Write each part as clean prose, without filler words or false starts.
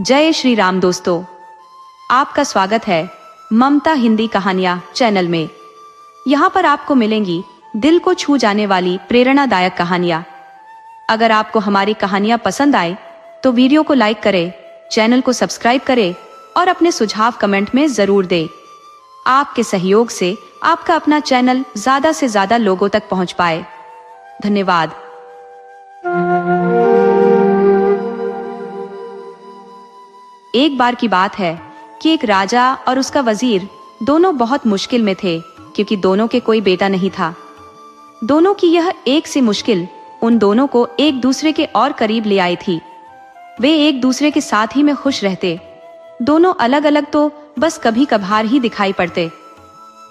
जय श्री राम दोस्तों, आपका स्वागत है ममता हिंदी कहानियां चैनल में। यहाँ पर आपको मिलेंगी दिल को छू जाने वाली प्रेरणादायक कहानियां। अगर आपको हमारी कहानियां पसंद आए तो वीडियो को लाइक करें, चैनल को सब्सक्राइब करें और अपने सुझाव कमेंट में जरूर दें। आपके सहयोग से आपका अपना चैनल ज्यादा से ज्यादा लोगों तक पहुंच पाए। धन्यवाद। एक बार की बात है कि एक राजा और उसका वजीर दोनों बहुत मुश्किल में थे, क्योंकि दोनों के कोई बेटा नहीं था। दोनों की यह एक सी मुश्किल उन दोनों को एक दूसरे के और करीब ले आई थी। वे एक दूसरे के साथ ही में खुश रहते। दोनों अलग अलग तो बस कभी कभार ही दिखाई पड़ते।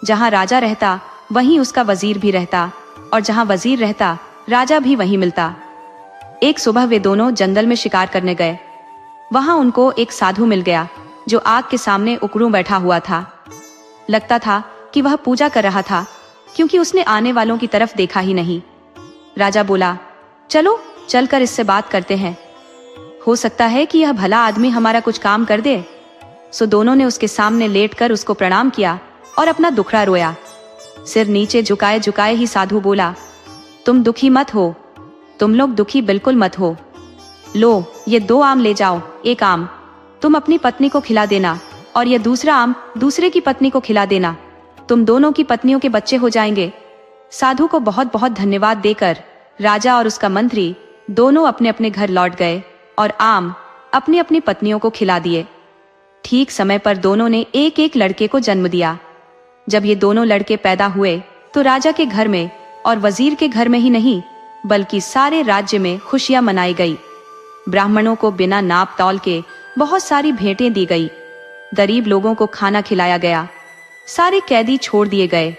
जहां राजा रहता वहीं उसका वजीर भी रहता, और जहां वजीर रहता राजा भी वहीं मिलता। एक सुबह वे दोनों जंगल में शिकार करने गए। वहां उनको एक साधु मिल गया जो आग के सामने उकड़ू बैठा हुआ था। लगता था कि वह पूजा कर रहा था, क्योंकि उसने आने वालों की तरफ देखा ही नहीं। राजा बोला, चलो चलकर इससे बात करते हैं, हो सकता है कि यह भला आदमी हमारा कुछ काम कर दे। सो दोनों ने उसके सामने लेटकर उसको प्रणाम किया और अपना दुखड़ा रोया। सिर नीचे झुकाए झुकाए ही साधु बोला, तुम दुखी मत हो, तुम लोग दुखी बिल्कुल मत हो। लो, ये 2 आम ले जाओ। एक आम तुम अपनी पत्नी को खिला देना और यह दूसरा आम दूसरे की पत्नी को खिला देना। तुम दोनों की पत्नियों के बच्चे हो जाएंगे। साधु को बहुत बहुत धन्यवाद देकर राजा और उसका मंत्री दोनों अपने अपने घर लौट गए और आम अपनी अपनी पत्नियों को खिला दिए। ठीक समय पर दोनों ने एक एक लड़के को जन्म दिया। जब ये दोनों लड़के पैदा हुए तो राजा के घर में और वजीर के घर में ही नहीं, बल्कि सारे राज्य में खुशियां मनाई गई। ब्राह्मणों को बिना नाप तौल के बहुत सारी भेंटें दी गई। गरीब लोगों को खाना खिलाया गया। सारे कैदी छोड़ दिए गए।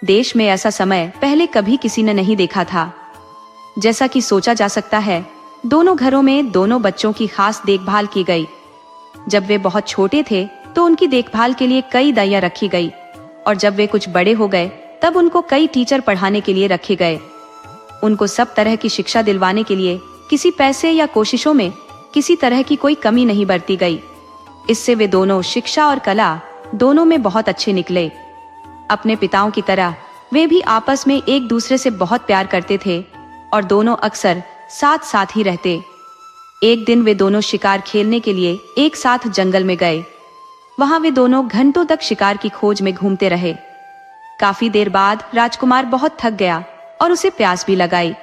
देश में ऐसा समय पहले कभी किसी ने नहीं देखा था। जैसा कि सोचा जा सकता है, दोनों घरों में दोनों बच्चों की खास देखभाल की गई। जब वे बहुत छोटे थे तो उनकी देखभाल के लिए कई दाइयां रखी गई, और जब वे कुछ बड़े हो गए तब उनको कई टीचर पढ़ाने के लिए रखे गए। उनको सब तरह की शिक्षा दिलवाने के लिए किसी पैसे या कोशिशों में किसी तरह की कोई कमी नहीं बरती गई। इससे वे दोनों शिक्षा और कला दोनों में बहुत अच्छे निकले। अपने पिताओं की तरह वे भी आपस में एक दूसरे से बहुत प्यार करते थे और दोनों अक्सर साथ साथ ही रहते। एक दिन वे दोनों शिकार खेलने के लिए एक साथ जंगल में गए। वहां वे दोनों घंटों तक शिकार की खोज में घूमते रहे। काफी देर बाद राजकुमार बहुत थक गया और उसे प्यास भी लगाई।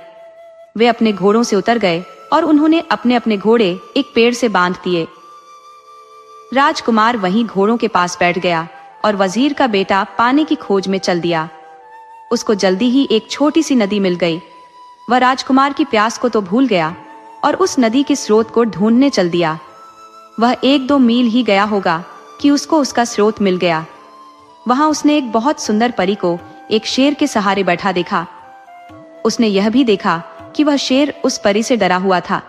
वे अपने घोड़ों से उतर गए और उन्होंने अपने अपने घोड़े एक पेड़ से बांध दिए। राजकुमार वहीं घोड़ों के पास बैठ गया और वजीर का बेटा पानी की खोज में चल दिया। उसको जल्दी ही एक छोटी सी नदी मिल गई। वह राजकुमार की प्यास को तो भूल गया और उस नदी के स्रोत को ढूंढने चल दिया। वह 1-2 मील ही गया होगा कि उसको उसका स्रोत मिल गया। वहां उसने एक बहुत सुंदर परी को एक शेर के सहारे बैठा देखा। उसने यह भी देखा कि वह शेर उस परी से डरा हुआ था।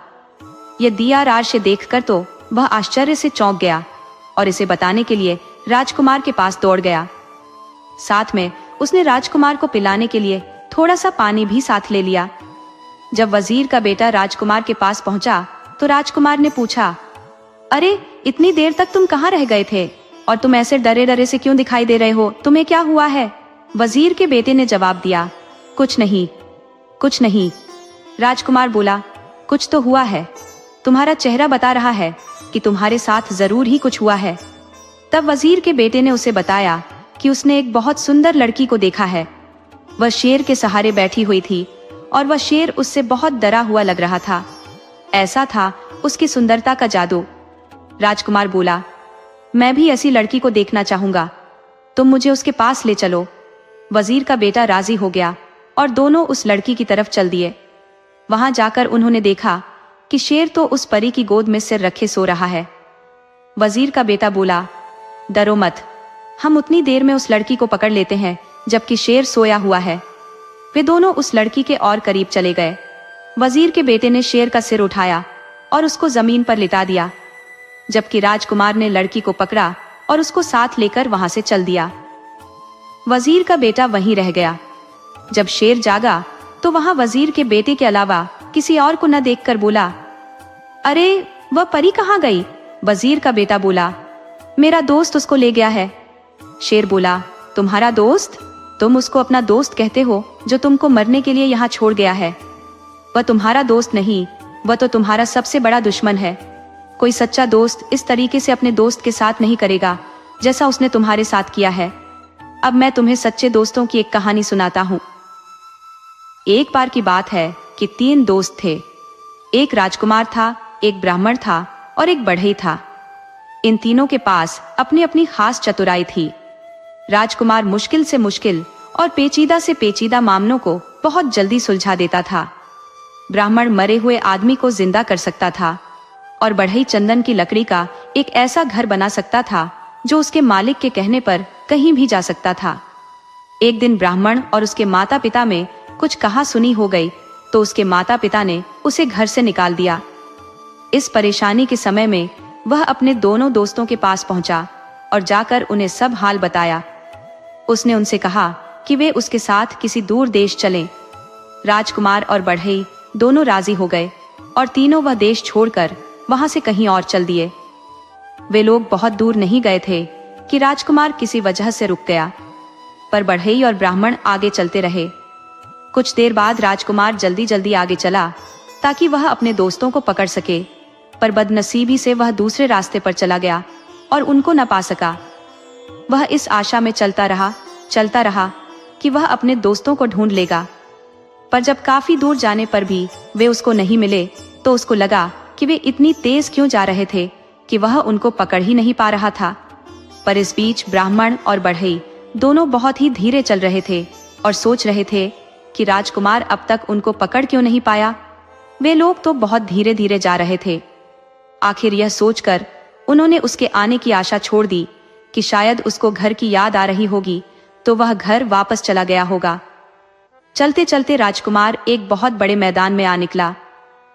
यह दिया राशि देखकर तो वह आश्चर्य से चौंक गया और इसे बताने के लिए राजकुमार के पास दौड़ गया। साथ में उसने राजकुमार को पिलाने के लिए थोड़ा सा पानी भी साथ ले लिया। जब वजीर का बेटा राजकुमार के पास पहुंचा तो राजकुमार ने पूछा, अरे इतनी देर तक तुम कहाँ रह गए थे और तुम ऐसे डरे डरे से क्यों दिखाई दे रहे हो? तुम्हें क्या हुआ है? वजीर के बेटे ने जवाब दिया, कुछ नहीं, कुछ नहीं। राजकुमार बोला, कुछ तो हुआ है, तुम्हारा चेहरा बता रहा है कि तुम्हारे साथ जरूर ही कुछ हुआ है। तब वजीर के बेटे ने उसे बताया कि उसने एक बहुत सुंदर लड़की को देखा है। वह शेर के सहारे बैठी हुई थी और वह शेर उससे बहुत डरा हुआ लग रहा था। ऐसा था उसकी सुंदरता का जादू। राजकुमार बोला, मैं भी ऐसी लड़की को देखना चाहूंगा, तुम मुझे उसके पास ले चलो। वजीर का बेटा राजी हो गया और दोनों उस लड़की की तरफ चल दिए। वहां जाकर उन्होंने देखा कि शेर तो उस परी की गोद में सिर रखे सो रहा है। वजीर का बेटा बोला, डरो मत, हम उतनी देर में उस लड़की को पकड़ लेते हैं जबकि शेर सोया हुआ है। वे दोनों उस लड़की के और करीब चले गए। वजीर के बेटे ने शेर का सिर उठाया और उसको जमीन पर लिटा दिया, जबकि राजकुमार ने लड़की को पकड़ा और उसको साथ लेकर वहां से चल दिया। वजीर का बेटा वहीं रह गया। जब शेर जागा तो वहां वजीर के बेटे के अलावा किसी और को न देखकर बोला, अरे वह परी कहाँ गई? वजीर का बेटा बोला, मेरा दोस्त उसको ले गया है। शेर बोला, तुम्हारा दोस्त? तुम उसको अपना दोस्त कहते हो जो तुमको मरने के लिए यहाँ छोड़ गया है? वह तुम्हारा दोस्त नहीं, वह तो तुम्हारा सबसे बड़ा दुश्मन है। कोई सच्चा दोस्त इस तरीके से अपने दोस्त के साथ नहीं करेगा जैसा उसने तुम्हारे साथ किया है। अब मैं तुम्हें सच्चे दोस्तों की एक कहानी सुनाता हूँ। एक बार की बात है कि 3 दोस्त थे। एक राजकुमार था, एक ब्राह्मण था और एक बढ़ई था। इन तीनों के पास अपनी अपनी खास चतुराई थी। राजकुमार मुश्किल से मुश्किल और पेचीदा से पेचीदा मामलों को बहुत जल्दी सुलझा देता था। ब्राह्मण मरे हुए आदमी को जिंदा कर सकता था और बढ़ई चंदन की लकड़ी का एक ऐसा घर बना सकता था जो उसके मालिक के कहने पर कहीं भी जा सकता था। एक दिन ब्राह्मण और उसके माता पिता में कुछ कहा सुनी हो गई तो उसके माता पिता ने उसे घर से निकाल दिया। इस परेशानी के समय में वह अपने दोनों दोस्तों के पास पहुंचा और जाकर उन्हें सब हाल बताया। उसने उनसे कहा कि वे उसके साथ किसी दूर देश चलें। राजकुमार और बढ़ई दोनों राजी हो गए और तीनों वह देश छोड़कर वहां से कहीं और चल दिए। वे लोग बहुत दूर नहीं गए थे कि राजकुमार किसी वजह से रुक गया, पर बढ़ई और ब्राह्मण आगे चलते रहे। कुछ देर बाद राजकुमार जल्दी जल्दी आगे चला ताकि वह अपने दोस्तों को पकड़ सके, पर बदनसीबी से वह दूसरे रास्ते पर चला गया और उनको न पा सका। वह इस आशा में चलता रहा कि वह अपने दोस्तों को ढूंढ लेगा, पर जब काफी दूर जाने पर भी वे उसको नहीं मिले तो उसको लगा कि वे इतनी तेज क्यों जा रहे थे कि वह उनको पकड़ ही नहीं पा रहा था। पर इस बीच ब्राह्मण और बढ़ई दोनों बहुत ही धीरे चल रहे थे और सोच रहे थे कि राजकुमार अब तक उनको पकड़ क्यों नहीं पाया। वे लोग तो बहुत धीरे धीरे जा रहे थे। आखिर यह सोचकर उन्होंने उसके आने की आशा छोड़ दी कि शायद उसको घर की याद आ रही होगी तो वह घर वापस चला गया होगा। चलते चलते राजकुमार एक बहुत बड़े मैदान में आ निकला,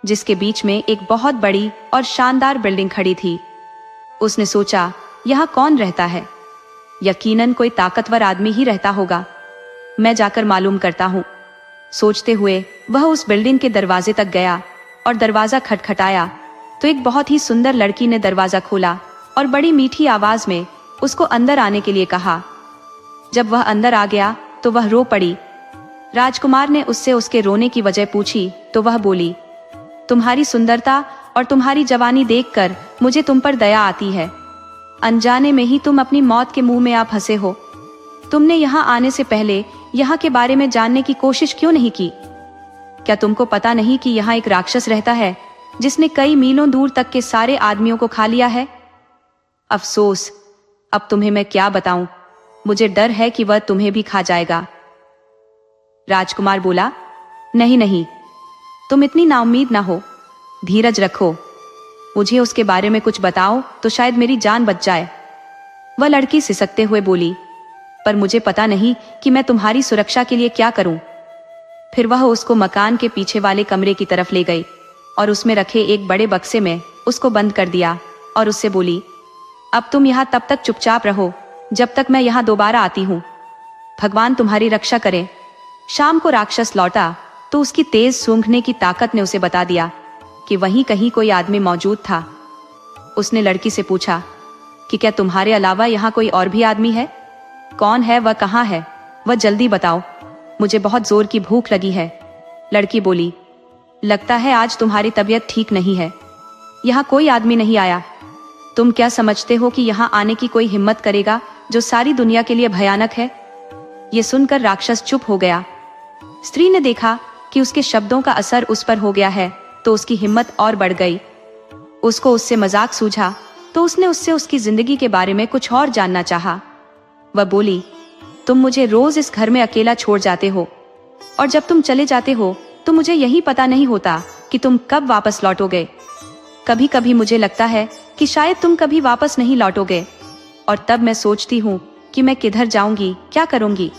जिसके बीच में एक बहुत बड़ी और शानदार बिल्डिंग खड़ी थी। उसने सोचा, यहाँ कौन रहता है? यकीनन कोई ताकतवर आदमी ही रहता होगा। मैं जाकर मालूम करता हूँ। सोचते हुए वह उस बिल्डिंग के दरवाजे तक गया और दरवाजा खटखटाया तो एक बहुत ही सुंदर लड़की ने दरवाजा खोला और बड़ी मीठी आवाज में उसको अंदर आने के लिए कहा। जब वह अंदर आ गया तो वह रो पड़ी। राजकुमार ने उससे उसके रोने की वजह पूछी तो वह बोली, तुम्हारी सुंदरता और तुम्हारी जवानी देखकर मुझे तुम पर दया आती है। अनजाने में ही तुम अपनी मौत के मुंह में आ फंसे हो। तुमने यहाँ आने से पहले यहाँ के बारे में जानने की कोशिश क्यों नहीं की? क्या तुमको पता नहीं कि यहाँ एक राक्षस रहता है जिसने कई मीलों दूर तक के सारे आदमियों को खा लिया है? अफसोस, अब तुम्हें मैं क्या बताऊं, मुझे डर है कि वह तुम्हें भी खा जाएगा। राजकुमार बोला, नहीं नहीं, तुम इतनी नाउम्मीद ना हो, धीरज रखो। मुझे उसके बारे में कुछ बताओ तो शायद मेरी जान बच जाए। वह लड़की सिसकते हुए बोली, पर मुझे पता नहीं कि मैं तुम्हारी सुरक्षा के लिए क्या करूं। फिर वह उसको मकान के पीछे वाले कमरे की तरफ ले गई और उसमें रखे एक बड़े बक्से में उसको बंद कर दिया और उससे बोली, अब तुम यहाँ तब तक चुपचाप रहो जब तक मैं यहाँ दोबारा आती हूँ। भगवान तुम्हारी रक्षा करे। शाम को राक्षस लौटा तो उसकी तेज सूंघने की ताकत ने उसे बता दिया कि वहीं कहीं कोई आदमी मौजूद था। उसने लड़की से पूछा कि क्या तुम्हारे अलावा यहाँ कोई और भी आदमी है? कौन है वह, कहाँ है वह, जल्दी बताओ, मुझे बहुत जोर की भूख लगी है। लड़की बोली, लगता है आज तुम्हारी तबीयत ठीक नहीं है। यहाँ कोई आदमी नहीं आया। तुम क्या समझते हो कि यहाँ आने की कोई हिम्मत करेगा जो सारी दुनिया के लिए भयानक है? ये सुनकर राक्षस चुप हो गया। स्त्री ने देखा कि उसके शब्दों का असर उस पर हो गया है तो उसकी हिम्मत और बढ़ गई। उसको उससे मजाक सूझा तो उसने उससे उसकी जिंदगी के बारे में कुछ और जानना चाहा। वह बोली, तुम मुझे रोज इस घर में अकेला छोड़ जाते हो और जब तुम चले जाते हो तो मुझे यही पता नहीं होता कि तुम कब वापस लौटोगे। कभी कभी मुझे लगता है कि शायद तुम कभी वापस नहीं लौटोगे और तब मैं सोचती हूँ कि मैं किधर जाऊंगी, क्या करूंगी।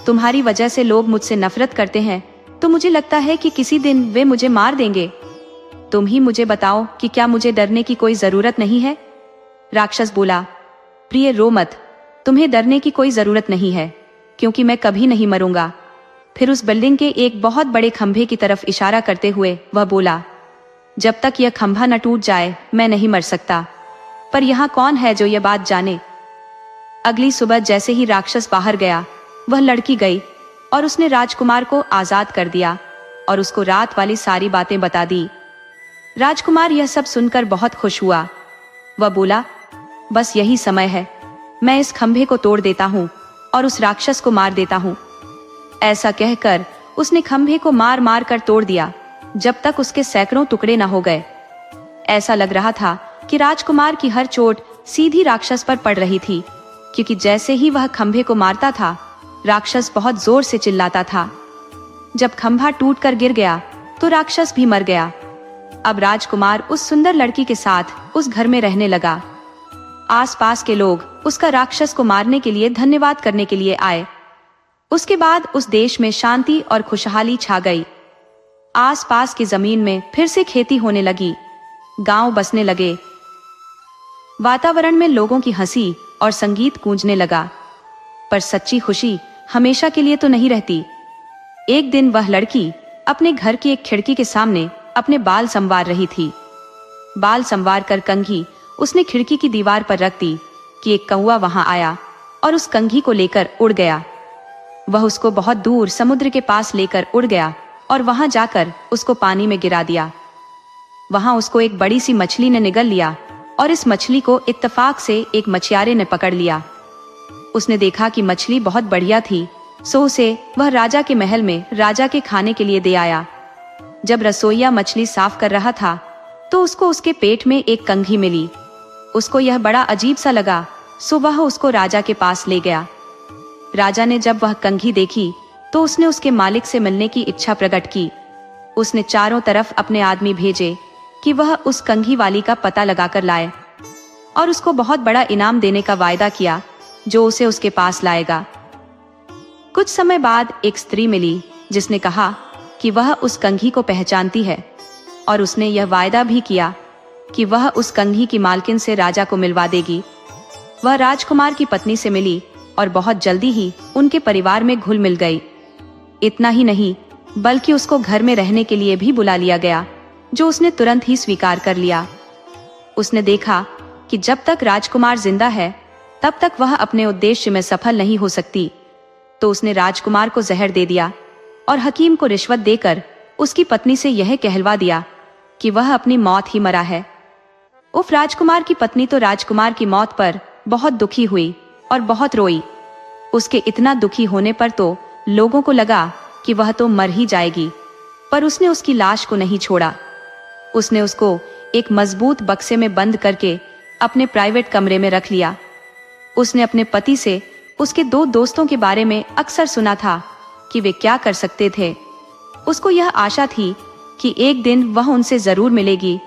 तुम्हारी वजह से लोग मुझसे नफरत करते हैं तो मुझे लगता है कि किसी दिन वे मुझे मार देंगे। तुम ही मुझे बताओ कि क्या मुझे डरने की कोई जरूरत नहीं है? राक्षस बोला, प्रिय रो मत, तुम्हें डरने की कोई जरूरत नहीं है क्योंकि मैं कभी नहीं मरूंगा। फिर उस बिल्डिंग के एक बहुत बड़े खंभे की तरफ इशारा करते हुए वह बोला, जब तक यह खंभा न टूट जाए मैं नहीं मर सकता। पर यहाँ कौन है जो यह बात जाने। अगली सुबह जैसे ही राक्षस बाहर गया, वह लड़की गई और उसने राजकुमार को आजाद कर दिया और उसको रात वाली सारी बातें बता दी। राजकुमार यह सब सुनकर बहुत खुश हुआ। वह बोला, बस यही समय है, मैं इस खंभे को तोड़ देता हूँ और उस राक्षस को मार देता हूँ। ऐसा कहकर उसने खंभे को मार मार कर तोड़ दिया, जब तक उसके सैकड़ों टुकड़े न हो गए। ऐसा लग रहा था कि राजकुमार की हर चोट सीधी राक्षस पर पड़ रही थी, क्योंकि जैसे ही वह खंभे को मारता था, राक्षस बहुत जोर से चिल्लाता था। जब खंभा टूटकर गिर गया तो राक्षस भी मर गया। अब राजकुमार उस सुंदर लड़की के साथ उस घर में रहने लगा। आसपास के लोग उसका राक्षस को मारने के लिए धन्यवाद करने के लिए आए। उसके बाद उस देश में शांति और खुशहाली छा गई। आसपास की जमीन में फिर से खेती होने लगी, गांव बसने लगे। वातावरण में लोगों की हंसी और संगीत गूंजने लगा। पर सच्ची खुशी हमेशा के लिए तो नहीं रहती। एक दिन वह लड़की अपने घर की एक खिड़की के सामने अपने बाल संवार रही थी। बाल संवार कर कंघी उसने खिड़की की दीवार पर रख दी कि एक कौवा वहां आया और उस कंघी को लेकर उड़ गया। वह उसको बहुत दूर समुद्र के पास लेकर उड़ गया और वहां जाकर उसको पानी में गिरा दिया। वहां उसको एक बड़ी सी मछली ने निगल लिया और इस मछली को इत्तेफाक से एक मछियारे ने पकड़ लिया। उसने देखा कि मछली बहुत बढ़िया थी, सो उसे वह राजा के महल में राजा के खाने के लिए दे आया। जब रसोइया मछली साफ कर रहा था तो उसको उसके पेट में एक कंघी मिली। उसको यह बड़ा अजीब सा लगा, सो वह उसको राजा के पास ले गया। राजा ने जब वह कंघी देखी तो उसने उसके मालिक से मिलने की इच्छा प्रकट की। उसने चारों तरफ अपने आदमी भेजे कि वह उस कंघी वाली का पता लगाकर लाए और उसको बहुत बड़ा इनाम देने का वायदा किया, जो उसे उसके पास लाएगा। कुछ समय बाद एक स्त्री मिली जिसने कहा कि वह उस कंघी को पहचानती है और उसने यह वायदा भी किया कि वह उस कंघी की मालकिन से राजा को मिलवा देगी। वह राजकुमार की पत्नी से मिली और बहुत जल्दी ही उनके परिवार में घुल मिल गई। इतना ही नहीं, बल्कि उसको घर में रहने के लिए भी बुला लिया गया, जो उसने तुरंत ही स्वीकार कर लिया। उसने देखा कि जब तक राजकुमार जिंदा है तब तक वह अपने उद्देश्य में सफल नहीं हो सकती, तो उसने राजकुमार को जहर दे दिया और हकीम को रिश्वत देकर उसकी पत्नी से यह कहलवा दिया कि वह अपनी मौत ही मरा है। उफ राजकुमार की पत्नी तो राजकुमार की मौत पर बहुत दुखी हुई और बहुत रोई। उसके इतना दुखी होने पर तो लोगों को लगा कि वह तो मर ही जाएगी, पर उसने उसकी लाश को नहीं छोड़ा। उसने उसको एक मजबूत बक्से में बंद करके अपने प्राइवेट कमरे में रख लिया। उसने अपने पति से उसके दो दोस्तों के बारे में अक्सर सुना था कि वे क्या कर सकते थे। उसको यह आशा थी कि एक दिन वह उनसे जरूर मिलेगी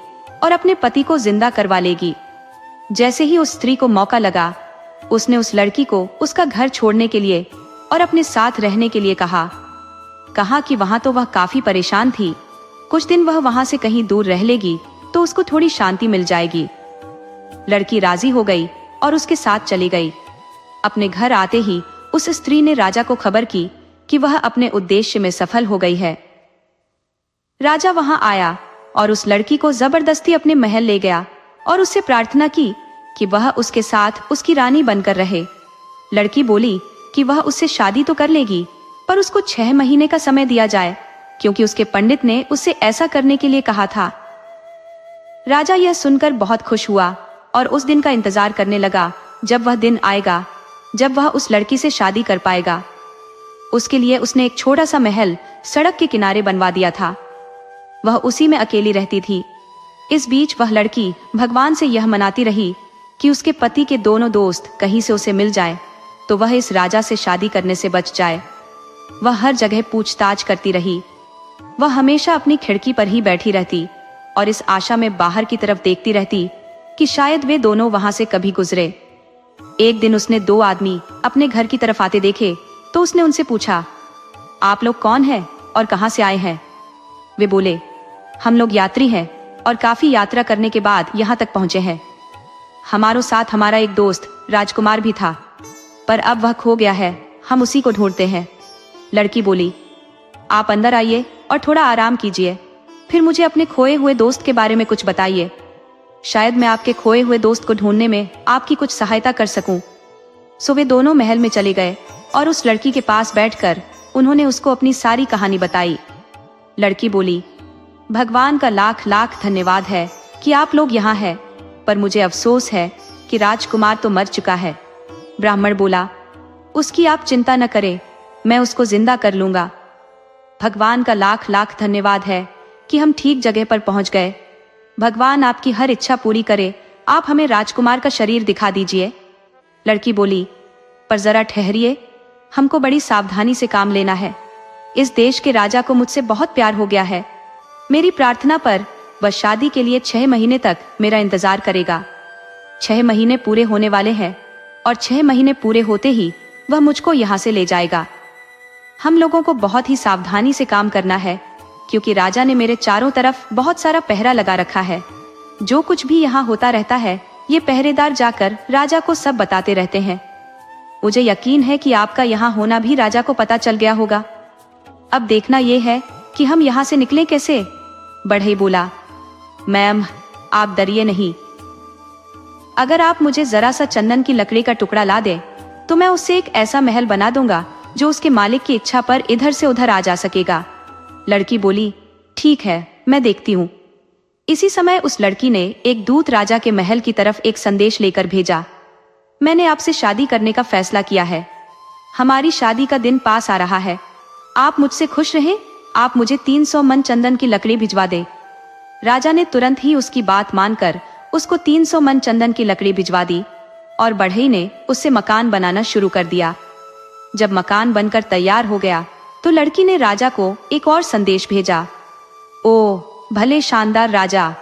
और अपने पति को जिंदा करवा लेगी। जैसे ही उस स्त्री को मौका लगा, उसने उस लड़की को उसका घर छोड़ने के लिए और अपने साथ रहने के लिए कहा कि वहां तो वह काफी परेशान थी, कुछ दिन वह वहां से कहीं दूर रह लेगी तो उसको थोड़ी शांति मिल जाएगी। लड़की राजी हो गई और उसके साथ चली गई। अपने घर आते ही उस स्त्री ने राजा को खबर की कि वह अपने उद्देश्य में सफल हो गई है। राजा वहां आया और उस लड़की को जबरदस्ती अपने महल ले गया और उससे प्रार्थना की कि वह उसके साथ उसकी रानी बनकर रहे। लड़की बोली कि वह उससे शादी तो कर लेगी, पर उसको 6 महीने का समय दिया जाए, क्योंकि उसके पंडित ने उससे ऐसा करने के लिए कहा था। राजा यह सुनकर बहुत खुश हुआ और उस दिन का इंतजार करने लगा जब वह दिन आएगा जब वह उस लड़की से शादी कर पाएगा। उसके लिए उसने एक छोटा सा महल सड़क के किनारे बनवा दिया था। वह उसी में अकेली रहती थी। इस बीच वह लड़की भगवान से यह मनाती रही कि उसके पति के दोनों दोस्त कहीं से उसे मिल जाए तो वह इस राजा से शादी करने से बच जाए। वह हर जगह पूछताछ करती रही। वह हमेशा अपनी खिड़की पर ही बैठी रहती और इस आशा में बाहर की तरफ देखती रहती कि शायद वे दोनों वहां से कभी गुजरे। एक दिन उसने 2 आदमी अपने घर की तरफ आते देखे तो उसने उनसे पूछा, आप लोग कौन हैं और कहां से आए हैं? वे बोले, हम लोग यात्री हैं और काफी यात्रा करने के बाद यहाँ तक पहुंचे हैं। हमारे साथ हमारा एक दोस्त राजकुमार भी था, पर अब वह खो गया है, हम उसी को ढूंढते हैं। लड़की बोली, आप अंदर आइए और थोड़ा आराम कीजिए, फिर मुझे अपने खोए हुए दोस्त के बारे में कुछ बताइए। शायद मैं आपके खोए हुए दोस्त को ढूंढने में आपकी कुछ सहायता कर सकूं। सो वे दोनों महल में चले गए और उस लड़की के पास बैठकर उन्होंने उसको अपनी सारी कहानी बताई। लड़की बोली, भगवान का लाख लाख धन्यवाद है कि आप लोग यहाँ हैं, पर मुझे अफसोस है कि राजकुमार तो मर चुका है। ब्राह्मण बोला, उसकी आप चिंता न करें, मैं उसको जिंदा कर लूंगा। भगवान का लाख लाख धन्यवाद है कि हम ठीक जगह पर पहुंच गए। भगवान आपकी हर इच्छा पूरी करे, आप हमें राजकुमार का शरीर दिखा दीजिए। लड़की बोली, पर जरा ठहरिए, हमको बड़ी सावधानी से काम लेना है। इस देश के राजा को मुझसे बहुत प्यार हो गया है। मेरी प्रार्थना पर वह शादी के लिए 6 महीने तक मेरा इंतजार करेगा। 6 महीने पूरे होने वाले हैं और 6 महीने पूरे होते ही वह मुझको यहाँ से ले जाएगा। हम लोगों को बहुत ही सावधानी से काम करना है, क्योंकि राजा ने मेरे चारों तरफ बहुत सारा पहरा लगा रखा है। जो कुछ भी यहाँ होता रहता है, ये पहरेदार जाकर राजा को सब बताते रहते हैं। मुझे यकीन है कि आपका यहाँ होना भी राजा को पता चल गया होगा। अब देखना यह है कि हम यहाँ से निकलें कैसे। बढ़ई बोला, मैम आप डरिए नहीं, अगर आप मुझे जरा सा चंदन की लकड़ी का टुकड़ा ला दे तो मैं उससे एक ऐसा महल बना दूंगा जो उसके मालिक की इच्छा पर इधर से उधर आ जा सकेगा। लड़की बोली, ठीक है, मैं देखती हूँ। इसी समय उस लड़की ने एक दूत राजा के महल की तरफ एक संदेश लेकर भेजा। मैंने आपसे शादी करने का फैसला किया है। हमारी शादी का दिन पास आ रहा है। आप मुझसे खुश रहें, आप मुझे 300 मन चंदन की लकड़ी भिजवा दे। राजा ने तुरंत ही उसकी बात मानकर उसको 300 मन चंदन की लकड़ी भिजवा दी और बढ़ई ने उससे मकान बनाना शुरू कर दिया। जब मकान बनकर तैयार हो गया तो लड़की ने राजा को एक और संदेश भेजा। ओ भले शानदार राजा,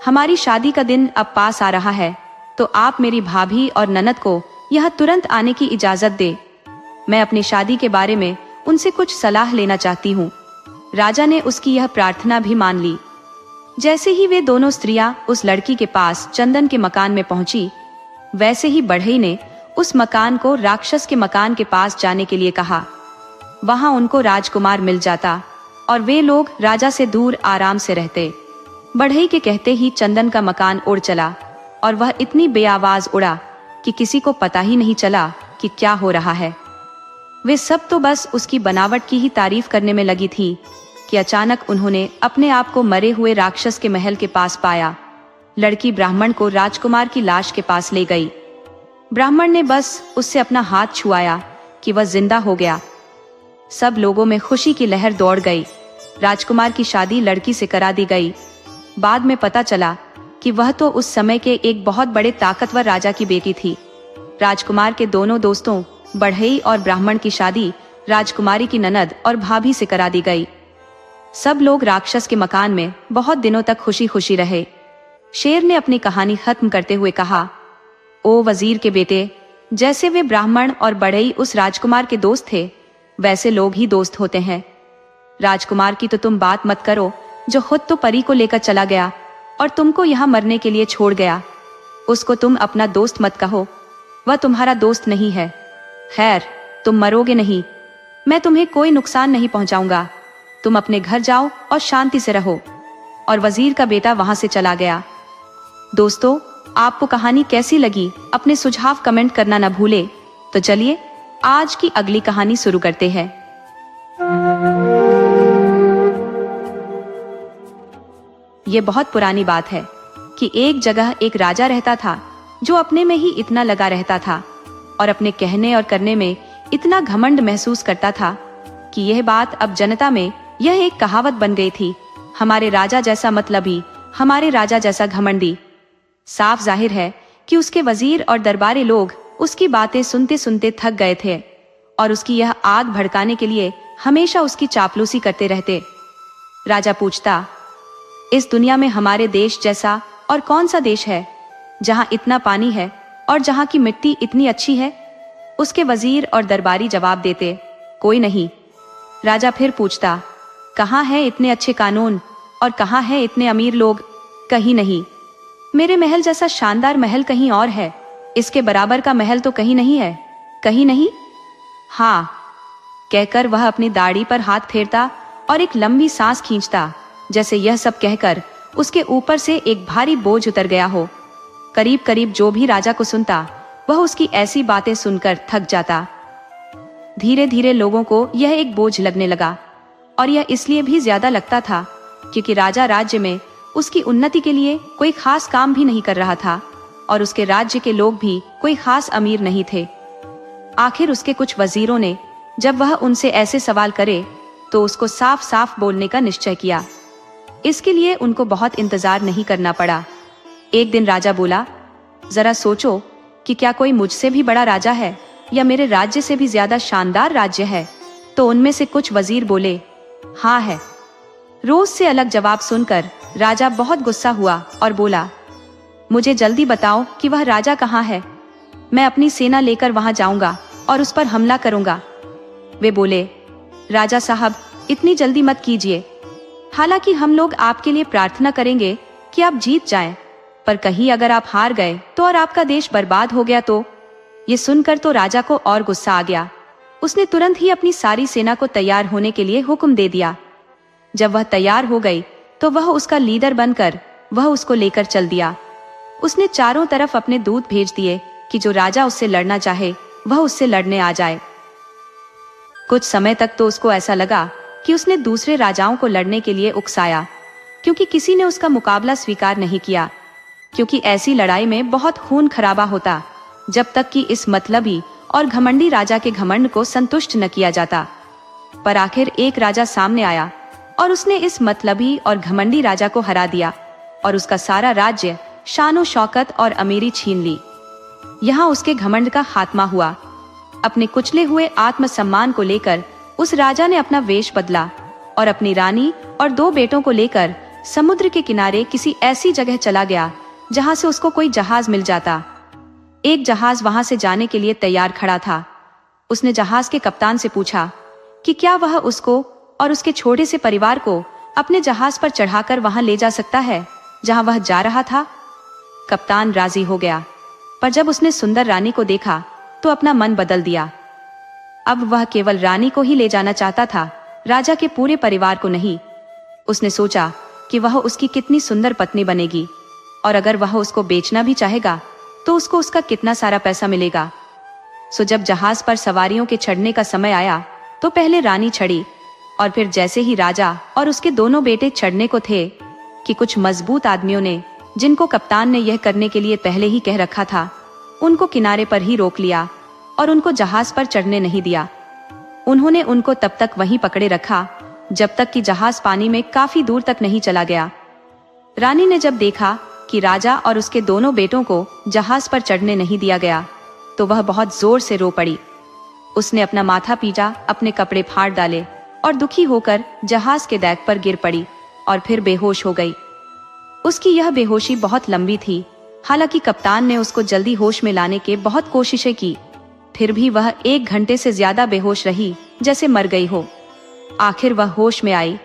हमारी शादी का दिन अब पास आ रहा है, तो आप मेरी भाभी और ननद को यह तुरंत आने की इजाजत दे। मैं अपनी शादी के बारे में उनसे कुछ सलाह लेना चाहती हूँ। राजा ने उसकी यह प्रार्थना भी मान ली। जैसे ही वे दोनों स्त्रियां उस लड़की के पास चंदन के मकान में पहुंची, वैसे ही बढ़ई ने उस मकान को राक्षस के मकान के पास जाने के लिए कहा। वहां उनको राजकुमार मिल जाता और वे लोग राजा से दूर आराम से रहते। बढ़ई के कहते ही चंदन का मकान उड़ चला और वह इतनी बेआवाज उड़ा कि किसी को पता ही नहीं चला कि क्या हो रहा है। वे सब तो बस उसकी बनावट की ही तारीफ करने में लगी थी कि अचानक उन्होंने अपने आप को मरे हुए राक्षस के महल के पास पाया। लड़की ब्राह्मण को राजकुमार की लाश के पास ले गई। ब्राह्मण ने बस उससे अपना हाथ छुआया कि वह जिंदा हो गया। सब लोगों में खुशी की लहर दौड़ गई। राजकुमार की शादी लड़की से करा दी गई। बाद में पता चला कि वह तो उस समय के एक बहुत बड़े ताकतवर राजा की बेटी थी। राजकुमार के दोनों दोस्तों बढ़ई और ब्राह्मण की शादी राजकुमारी की ननद और भाभी से करा दी गई। सब लोग राक्षस के मकान में बहुत दिनों तक खुशी खुशी रहे। शेर ने अपनी कहानी खत्म करते हुए कहा, ओ वजीर के बेटे, जैसे वे ब्राह्मण और बढ़ई उस राजकुमार के दोस्त थे, वैसे लोग ही दोस्त होते हैं। राजकुमार की तो तुम बात मत करो, जो खुद तो परी को लेकर चला गया और तुमको यहाँ मरने के लिए छोड़ गया। उसको तुम अपना दोस्त मत कहो, वह तुम्हारा दोस्त नहीं है। खैर, तुम मरोगे नहीं, मैं तुम्हें कोई नुकसान नहीं पहुंचाऊंगा। तुम अपने घर जाओ और शांति से रहो। और वजीर का बेटा वहां से चला गया। दोस्तों, आपको कहानी कैसी लगी अपने सुझाव कमेंट करना न भूले। तो चलिए आज की अगली कहानी शुरू करते हैं। ये बहुत पुरानी बात है कि एक जगह एक राजा रहता था जो अपने में ही इतना लगा रहता था और अपने कहने और करने में इतना घमंड महसूस करता था कि यह बात अब जनता में यह एक कहावत बन गई थी, हमारे राजा जैसा मतलबी, हमारे राजा जैसा घमंडी। साफ जाहिर है कि उसके वजीर और दरबारी लोग उसकी बातें सुनते सुनते थक गए थे और उसकी यह आग भड़काने के लिए हमेशा उसकी चापलूसी करते रहते। राजा पूछता, इस दुनिया में हमारे देश जैसा और कौन सा देश है जहां इतना पानी है और जहां की मिट्टी इतनी अच्छी है? उसके वजीर और दरबारी जवाब देते, कोई नहीं। राजा फिर पूछता, कहाँ है इतने अच्छे कानून और कहाँ है इतने अमीर लोग? कहीं नहीं। मेरे महल जैसा शानदार महल कहीं और है, इसके बराबर का महल तो कहीं नहीं है। कहीं नहीं? हाँ, कहकर वह अपनी दाढ़ी पर हाथ फेरता और एक लंबी सांस खींचता, जैसे यह सब कहकर उसके ऊपर से एक भारी बोझ उतर गया हो। करीब करीब जो भी राजा को सुनता वह उसकी ऐसी बातें सुनकर थक जाता। धीरे धीरे लोगों को यह एक बोझ लगने लगा, और यह इसलिए भी ज्यादा लगता था क्योंकि राजा राज्य में उसकी उन्नति के लिए कोई खास काम भी नहीं कर रहा था, और उसके राज्य के लोग भी कोई खास अमीर नहीं थे। आखिर उसके कुछ वजीरों ने जब वह उनसे ऐसे सवाल करे तो उसको साफ साफ बोलने का निश्चय किया। इसके लिए उनको बहुत इंतजार नहीं करना पड़ा। एक दिन राजा बोला, जरा सोचो कि क्या कोई मुझसे भी बड़ा राजा है या मेरे राज्य से भी ज्यादा शानदार राज्य है? तो उनमें से कुछ वजीर बोले, हाँ है। रोज से अलग जवाब सुनकर राजा बहुत गुस्सा हुआ और बोला, मुझे जल्दी बताओ कि वह राजा कहाँ है। मैं अपनी सेना लेकर वहां जाऊंगा और उस पर हमला करूंगा। वे बोले, राजा साहब, इतनी जल्दी मत कीजिए। हालांकि हम लोग आपके लिए प्रार्थना करेंगे कि आप जीत जाएं, पर कहीं अगर आप हार गए तो और आपका देश बर्बाद हो गया तो? ये सुनकर तो राजा को और गुस्सा आ गया। उसने तुरंत ही अपनी सारी सेना को तैयार होने के लिए हुक्म दे दिया। जब वह तैयार हो गई तो वह उसका लीडर बनकर वह उसको लेकर चल दिया। उसने चारों तरफ अपने दूत भेज दिए कि जो राजा उससे लड़ना चाहे वह उससे लड़ने आ जाए। कुछ समय तक तो उसको ऐसा लगा कि उसने दूसरे राजाओं को लड़ने के लिए उकसाया, क्योंकि किसी ने उसका मुकाबला स्वीकार नहीं किया, क्योंकि ऐसी लड़ाई में बहुत खून खराबा होता जब तक कि इस मतलबी और घमंडी राजा के घमंड को संतुष्ट न किया जाता। पर आखिर एक राजा सामने आया और उसने इस मतलबी और घमंडी राजा को हरा दिया और उसका सारा राज्य, शानो शौकत और अमीरी छीन ली। यहाँ उसके घमंड का खात्मा हुआ। अपने कुचले हुए आत्मसम्मान को लेकर उस राजा ने अपना वेश बदला और अपनी रानी और 2 बेटों को लेकर समुद्र के किनारे किसी ऐसी जगह चला गया जहां से उसको कोई जहाज मिल जाता। एक जहाज वहां से जाने के लिए तैयार खड़ा था। उसने जहाज के कप्तान से पूछा कि क्या वह उसको और उसके छोटे से परिवार को अपने जहाज पर चढ़ाकर वहां ले जा सकता है जहां वह जा रहा था। कप्तान राजी हो गया, पर जब उसने सुंदर रानी को देखा तो अपना मन बदल दिया। अब वह केवल रानी को ही ले जाना चाहता था, राजा के पूरे परिवार को नहीं। उसने सोचा कि वह उसकी कितनी सुंदर पत्नी बनेगी, और अगर वह उसको बेचना भी चाहेगा तो उसको उसका कितना सारा पैसा मिलेगा। सो जब जहाज पर सवारियों के चढ़ने का समय आया तो पहले रानी चढ़ी, और फिर जैसे ही राजा और उसके दोनों बेटे चढ़ने को थे कि कुछ मजबूत आदमियों ने, जिनको कप्तान ने यह करने के लिए पहले ही कह रखा था, उनको किनारे पर ही रोक लिया और उनको जहाज पर चढ़ने नहीं दिया। उन्होंने उनको तब तक वहीं पकड़े रखा जब तक कि जहाज पानी में काफी दूर तक नहीं चला गया। रानी ने जब देखा कि राजा और उसके दोनों बेटों को जहाज पर चढ़ने नहीं दिया गया तो वह बहुत जोर से रो पड़ी। उसने अपना माथा पीटा, अपने कपड़े फाड़ डाले और दुखी होकर जहाज के डेक पर गिर पड़ी और फिर बेहोश हो गई। उसकी यह बेहोशी बहुत लंबी थी। हालांकि कप्तान ने उसको जल्दी होश में लाने के बहुत कोशिशें की, फिर भी वह 1 घंटे से ज्यादा बेहोश रही, जैसे मर गई हो। आखिर वह होश में आई।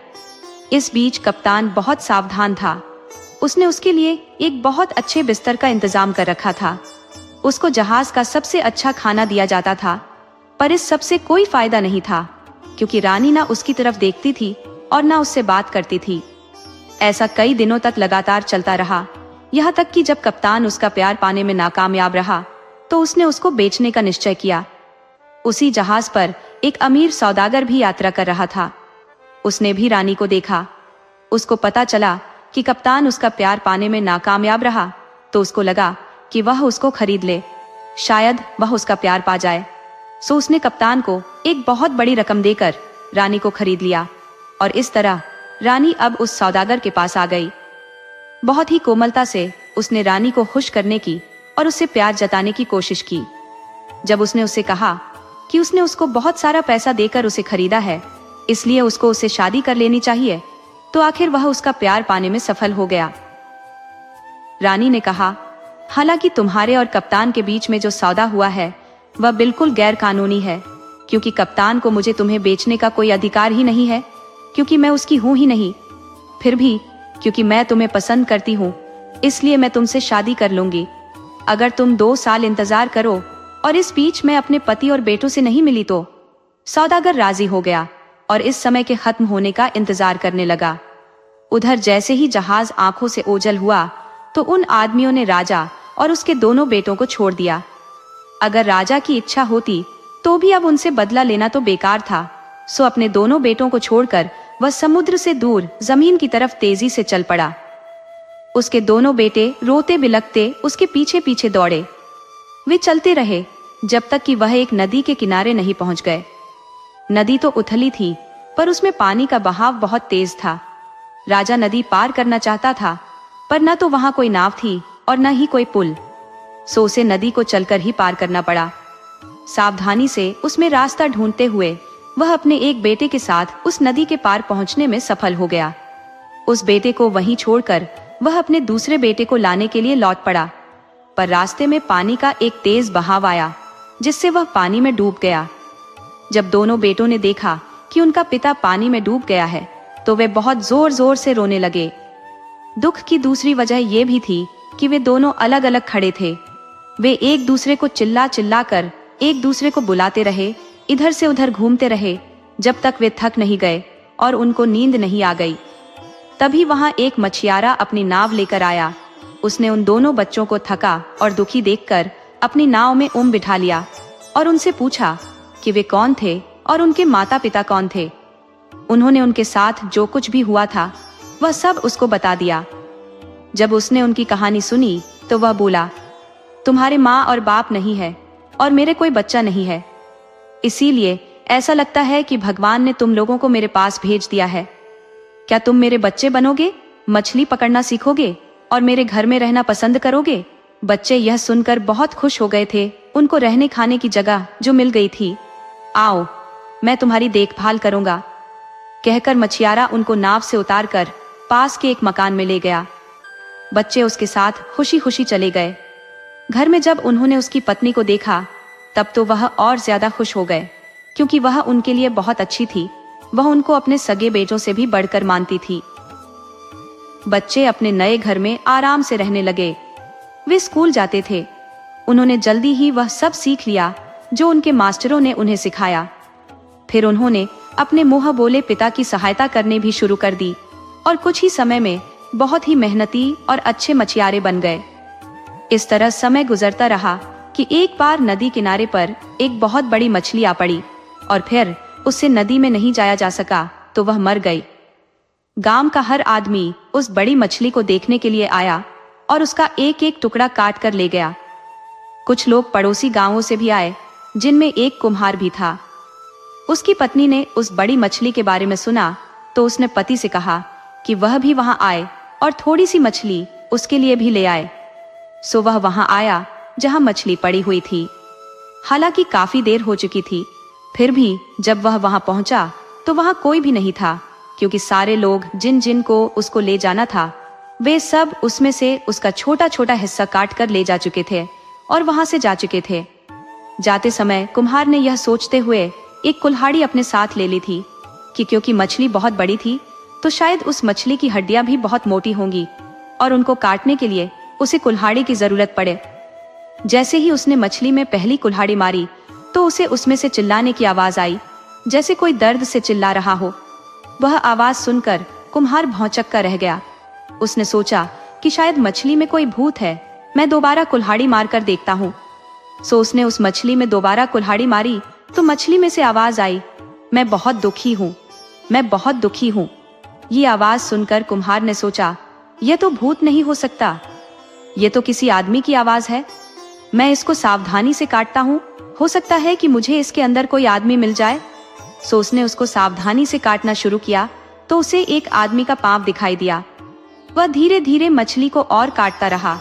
इस बीच कप्तान बहुत सावधान था। उसने उसके लिए एक बहुत अच्छे बिस्तर का इंतजाम कर रखा था। उसको जहाज का सबसे अच्छा खाना दिया जाता था, पर इस सब से कोई फायदा नहीं था, क्योंकि रानी ना उसकी तरफ देखती थी और ना उससे बात करती थी। ऐसा कई दिनों तक लगातार चलता रहा, यहाँ तक कि जब कप्तान उसका प्यार पाने में नाकामयाब रहा तो उसने उसको बेचने का निश्चय किया। उसी जहाज पर एक अमीर सौदागर भी यात्रा कर रहा था। उसने भी रानी को देखा। उसको पता चला कि कप्तान उसका प्यार पाने में नाकामयाब रहा, तो उसको लगा कि वह उसको खरीद ले, शायद वह उसका प्यार पा जाए। सो उसने कप्तान को एक बहुत बड़ी रकम देकर रानी को खरीद लिया, और इस तरह रानी अब उस सौदागर के पास आ गई। बहुत ही कोमलता से उसने रानी को खुश करने की और उससे प्यार जताने की कोशिश की। जब उसने उससे कहा कि उसने उसको बहुत सारा पैसा देकर उसे खरीदा है, इसलिए उसको उससे शादी कर लेनी चाहिए, तो आखिर वह उसका प्यार पाने में सफल हो गया। रानी ने कहा, हालांकि तुम्हारे और कप्तान के बीच में जो सौदा हुआ है वह बिल्कुल गैर कानूनी है, क्योंकि कप्तान को मुझे तुम्हें बेचने का कोई अधिकार ही नहीं है, क्योंकि मैं उसकी हूं ही नहीं। फिर भी क्योंकि मैं तुम्हें पसंद करती हूँ, इसलिए मैं तुमसे शादी कर लूंगी। अगर तुम 2 साल इंतजार करो और इस बीच मैं अपने पति और बेटों से नहीं मिली तो। सौदागर राजी हो गया और इस समय के खत्म होने का इंतजार करने लगा। उधर जैसे ही जहाज आंखों से ओझल हुआ तो उन आदमियों ने राजा और उसके दोनों बेटों को छोड़ दिया। अगर राजा की इच्छा होती तो भी अब उनसे बदला लेना तो बेकार था। सो अपने दोनों बेटों को छोड़कर वह समुद्र से दूर जमीन की तरफ तेजी से चल पड़ा। उसके दोनों बेटे रोते बिलखते उसके पीछे पीछे दौड़े। वे चलते रहे जब तक कि वह एक नदी के किनारे नहीं पहुंच गए। नदी तो उथली थी पर उसमें पानी का बहाव बहुत तेज था। राजा नदी पार करना चाहता था पर न तो वहां कोई नाव थी और न ही कोई पुल। सो उसे नदी को चलकर ही पार करना पड़ा। सावधानी से उसमें रास्ता ढूंढते हुए वह अपने एक बेटे के साथ उस नदी के पार पहुंचने में सफल हो गया। उस बेटे को वहीं छोड़कर वह अपने दूसरे बेटे को लाने के लिए लौट पड़ा, पर रास्ते में पानी का एक तेज बहाव आया जिससे वह पानी में डूब गया। जब दोनों बेटों ने देखा कि उनका पिता पानी में डूब गया है तो वे बहुत जोर जोर से रोने लगे। दुख की दूसरी वजह यह भी थी कि वे दोनों अलग अलग खड़े थे। वे एक दूसरे को चिल्ला चिल्ला कर एक दूसरे को बुलाते रहे, इधर से उधर घूमते रहे जब तक वे थक नहीं गए और उनको नींद नहीं आ गई। तभी वहां एक मछियारा अपनी नाव लेकर आया। उसने उन दोनों बच्चों को थका और दुखी देखकर अपनी नाव में बिठा लिया और उनसे पूछा कि वे कौन थे और उनके माता पिता कौन थे। उन्होंने उनके साथ जो कुछ भी हुआ था वह सब उसको बता दिया। जब उसने उनकी कहानी सुनी तो वह बोला, तुम्हारे माँ और बाप नहीं है और मेरे कोई बच्चा नहीं है, इसीलिए ऐसा लगता है कि भगवान ने तुम लोगों को मेरे पास भेज दिया है। क्या तुम मेरे बच्चे बनोगे, मछली पकड़ना सीखोगे और मेरे घर में रहना पसंद करोगे? बच्चे यह सुनकर बहुत खुश हो गए थे। उनको रहने खाने की जगह जो मिल गई थी। आओ, मैं तुम्हारी देखभाल करूंगा, कहकर मछियारा उनको नाव से उतारकर पास के एक मकान में ले गया। बच्चे उसके साथ खुशी खुशी चले गए। घर में जब उन्होंने उसकी पत्नी को देखा तब तो वह और ज्यादा खुश हो गए, क्योंकि वह उनके लिए बहुत अच्छी थी। वह उनको अपने सगे बेटों से भी बढ़कर मानती थी। बच्चे अपने नए घर में आराम से रहने लगे। वे स्कूल जाते थे। उन्होंने जल्दी ही वह सब सीख लिया जो उनके मास्टरों ने उन्हें सिखाया। फिर उन्होंने अपने मुंह बोले पिता की सहायता करने भी शुरू कर दी और कुछ ही समय में बहुत ही मेहनती और अच्छे मछियारे बन गए। इस तरह समय गुजरता रहा कि एक बार नदी किनारे पर एक बहुत बड़ी मछली आ पड़ी और फिर उससे नदी में नहीं जाया जा सका तो वह मर गई। गांव का हर आदमी उस बड़ी मछली को देखने के लिए आया और उसका एक एक टुकड़ा काट कर ले गया। कुछ लोग पड़ोसी गांवों से भी आए, जिनमें एक कुम्हार भी था। उसकी पत्नी ने उस बड़ी मछली के बारे में सुना तो उसने पति से कहा कि वह भी वहां आए और थोड़ी सी मछली उसके लिए भी ले आए। सो वह वहां आया जहां मछली पड़ी हुई थी। हालांकि काफी देर हो चुकी थी, फिर भी जब वह वहां पहुंचा तो वहां कोई भी नहीं था, क्योंकि सारे लोग जिन जिन को उसको ले जाना था वे सब उसमें से उसका छोटा छोटा हिस्सा काट कर ले जा चुके थे और वहां से जा चुके थे। जाते समय कुम्हार ने यह सोचते हुए एक कुल्हाड़ी अपने साथ ले ली थी कि क्योंकि मछली बहुत बड़ी थी तो शायद उस मछली की हड्डियां भी बहुत मोटी होंगी और उनको काटने के लिए उसे कुल्हाड़ी की जरूरत पड़े। जैसे ही उसने मछली में पहली कुल्हाड़ी मारी तो उसे उसमें से चिल्लाने की आवाज आई, जैसे कोई दर्द से चिल्ला रहा हो। वह आवाज सुनकर कुम्हार भौंचक्का रह गया। उसने सोचा कि शायद मछली में कोई भूत है, मैं दोबारा कुल्हाड़ी मारकर देखता हूँ। सो उसने उस मछली में दोबारा कुल्हाड़ी मारी तो मछली में से आवाज आई, मैं बहुत दुखी हूँ, मैं बहुत दुखी हूँ। ये आवाज सुनकर कुम्हार ने सोचा, यह तो भूत नहीं हो सकता, ये तो किसी आदमी की आवाज है। मैं इसको सावधानी से काटता हूँ, हो सकता है कि मुझे इसके अंदर कोई आदमी मिल जाए। सो उसने उसको सावधानी से काटना शुरू किया तो उसे एक आदमी का पांव दिखाई दिया। वह धीरे धीरे मछली को और काटता रहा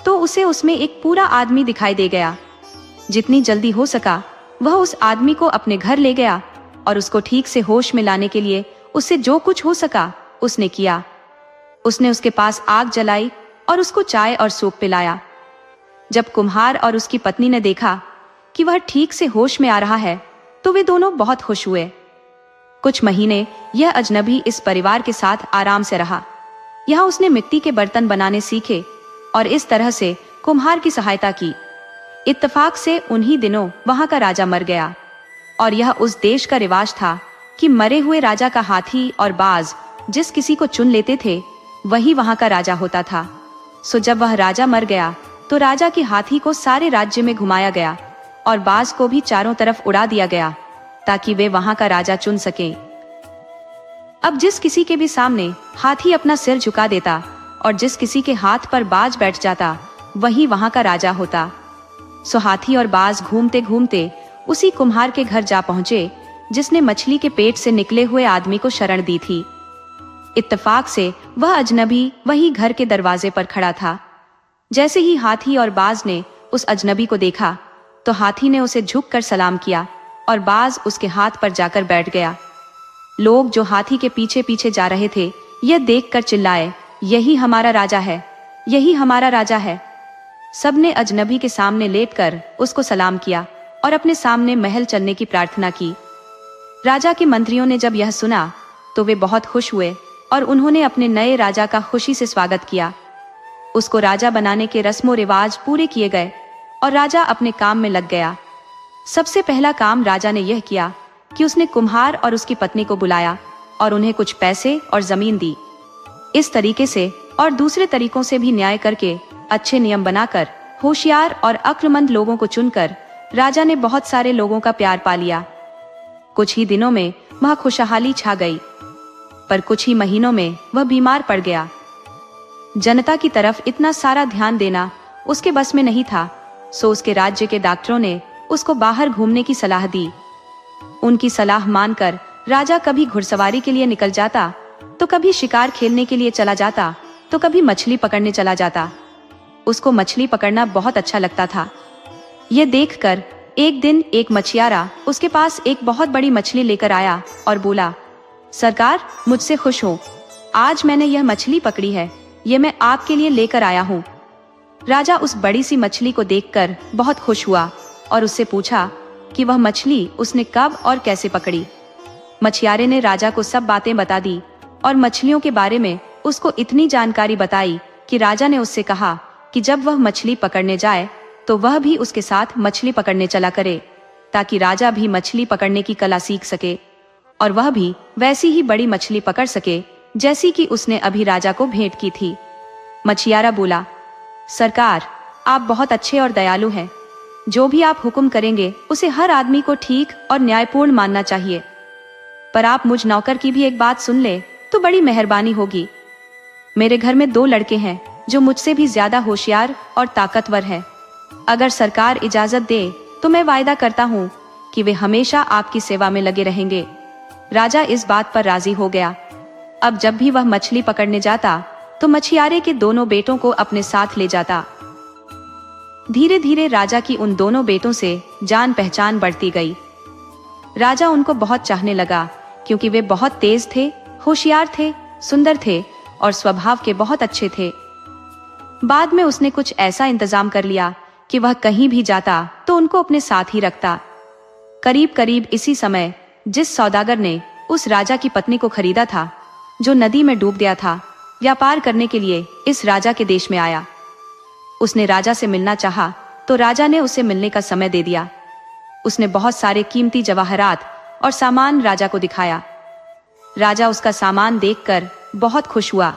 तो उसे उसमें एक पूरा आदमी दिखाई दे गया। जितनी जल्दी हो सका वह उस आदमी को अपने घर ले गया और उसको ठीक से होश में लाने के लिए उससे जो कुछ हो सका उसने किया। उसने उसके पास आग जलाई और उसको चाय और सूप पिलाया। जब कुम्हार और उसकी पत्नी ने देखा कि वह ठीक से होश में आ रहा है तो वे दोनों बहुत खुश हुए। कुछ महीने यह अजनबी इस परिवार के साथ आराम से रहा। यहाँ उसने मिट्टी के बर्तन बनाने सीखे और इस तरह से कुम्हार की सहायता की। इत्तेफाक से उन्हीं दिनों वहां का राजा मर गया और यह उस देश का रिवाज था कि मरे हुए राजा का हाथी और बाज जिस किसी को चुन लेते थे वही वहां का राजा होता था। सो जब वह राजा मर गया तो राजा के हाथी को सारे राज्य में घुमाया गया और बाज को भी चारों तरफ उड़ा दिया गया ताकि वे वहां का राजा चुन सकें। अब जिस किसी के भी सामने हाथी अपना सिर झुका देता और जिस किसी के हाथ पर बाज बैठ जाता वही वहां का राजा होता। सो हाथी और बाज घूमते घूमते उसी कुम्हार के घर जा पहुंचे जिसने मछली के पेट से निकले हुए आदमी को शरण दी थी। इत्तेफाक से वह अजनबी वही घर के दरवाजे पर खड़ा था। जैसे ही हाथी और बाज ने उस अजनबी को देखा तो हाथी ने उसे झुककर सलाम किया और बाज उसके हाथ पर जाकर बैठ गया। लोग जो हाथी के पीछे पीछे जा रहे थे यह देखकर चिल्लाए, यही हमारा राजा है, यही हमारा राजा है। सबने अजनबी के सामने लेटकर उसको सलाम किया और अपने सामने महल चलने की प्रार्थना की। राजा के मंत्रियों ने जब यह सुना तो वे बहुत खुश हुए और उन्होंने अपने नए राजा का खुशी से स्वागत किया। उसको राजा बनाने के रस्मों रिवाज पूरे किए गए और राजा अपने काम में लग गया। सबसे पहला काम राजा ने यह किया कि उसने कुम्हार और उसकी पत्नी को बुलाया और उन्हें कुछ पैसे और जमीन दी। इस तरीके से और दूसरे तरीकों से भी न्याय करके अच्छे नियम बनाकर होशियार और अक्लमंद लोगों को चुनकर राजा ने बहुत सारे लोगों का प्यार पा लिया। कुछ ही दिनों में वह खुशहाली छा गई, पर कुछ ही महीनों में वह बीमार पड़ गया। जनता की तरफ इतना सारा ध्यान देना उसके बस में नहीं था, सो उसके राज्य के डॉक्टरों ने उसको बाहर घूमने की सलाह दी। उनकी सलाह मानकर राजा कभी घुड़सवारी के लिए निकल जाता, तो कभी शिकार खेलने के लिए चला जाता, तो कभी मछली पकड़ने चला जाता। उसको मछली पकड़ना बहुत अच्छा लगता था। ये देखकर एक दिन एक मछियारा उसके पास एक बहुत बड़ी मछली लेकर आया और बोला, सरकार मुझसे खुश हो, आज मैंने यह मछली पकड़ी है, ये मैं आपके लिए लेकर आया हूँ। राजा उस बड़ी सी मछली को देखकर बहुत खुश हुआ और उससे पूछा कि वह मछली उसने कब और कैसे पकड़ी। मछियारे ने राजा को सब बातें बता दी और मछलियों के बारे में उसको इतनी जानकारी बताई कि राजा ने उससे कहा कि जब वह मछली पकड़ने जाए तो वह भी उसके साथ मछली पकड़ने चला करे, ताकि राजा भी मछली पकड़ने की कला सीख सके और वह भी वैसी ही बड़ी मछली पकड़ सके जैसी कि उसने अभी राजा को भेंट की थी। मछियारा बोला, सरकार आप बहुत अच्छे और दयालु हैं, जो भी आप हुक्म करेंगे उसे हर आदमी को ठीक और न्यायपूर्ण मानना चाहिए, पर आप मुझ नौकर की भी एक बात सुन ले तो बड़ी मेहरबानी होगी। मेरे घर में 2 लड़के हैं जो मुझसे भी ज्यादा होशियार और ताकतवर हैं। अगर सरकार इजाजत दे तो मैं वायदा करता हूँ कि वे हमेशा आपकी सेवा में लगे रहेंगे। राजा इस बात पर राजी हो गया। अब जब भी वह मछली पकड़ने जाता तो मछियारे के दोनों बेटों को अपने साथ ले जाता। धीरे धीरे राजा की उन दोनों बेटों से जान पहचान बढ़ती गई। राजा उनको बहुत चाहने लगा क्योंकि वे बहुत तेज थे, होशियार थे, सुंदर थे और स्वभाव के बहुत अच्छे थे। बाद में उसने कुछ ऐसा इंतजाम कर लिया कि वह कहीं भी जाता तो उनको अपने साथ ही रखता। करीब करीब इसी समय जिस सौदागर ने उस राजा की पत्नी को खरीदा था, जो नदी में डूब गया था, व्यापार करने के लिए इस राजा के देश में आया। उसने राजा से मिलना चाहा तो राजा ने उसे मिलने का समय दे दिया। उसने बहुत सारे कीमती जवाहरात और सामान राजा को दिखाया। राजा उसका सामान देखकर बहुत खुश हुआ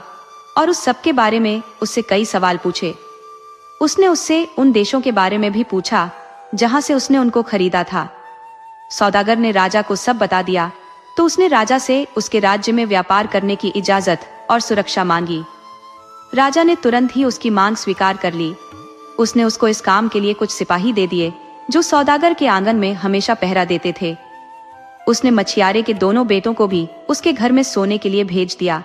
और उस सब के बारे में उससे कई सवाल पूछे। उसने उससे उन देशों के बारे में भी पूछा जहां से उसने उनको खरीदा था। सौदागर ने राजा को सब बता दिया तो उसने राजा से उसके राज्य में व्यापार करने की इजाजत और सुरक्षा मांगी। राजा ने तुरंत ही उसकी मांग स्वीकार कर ली। उसने उसको इस काम के लिए कुछ सिपाही दे दिए जो सौदागर के आंगन में हमेशा पहरा देते थे। उसने मछियारे के दोनों बेटों को भी उसके घर में सोने के लिए भेज दिया।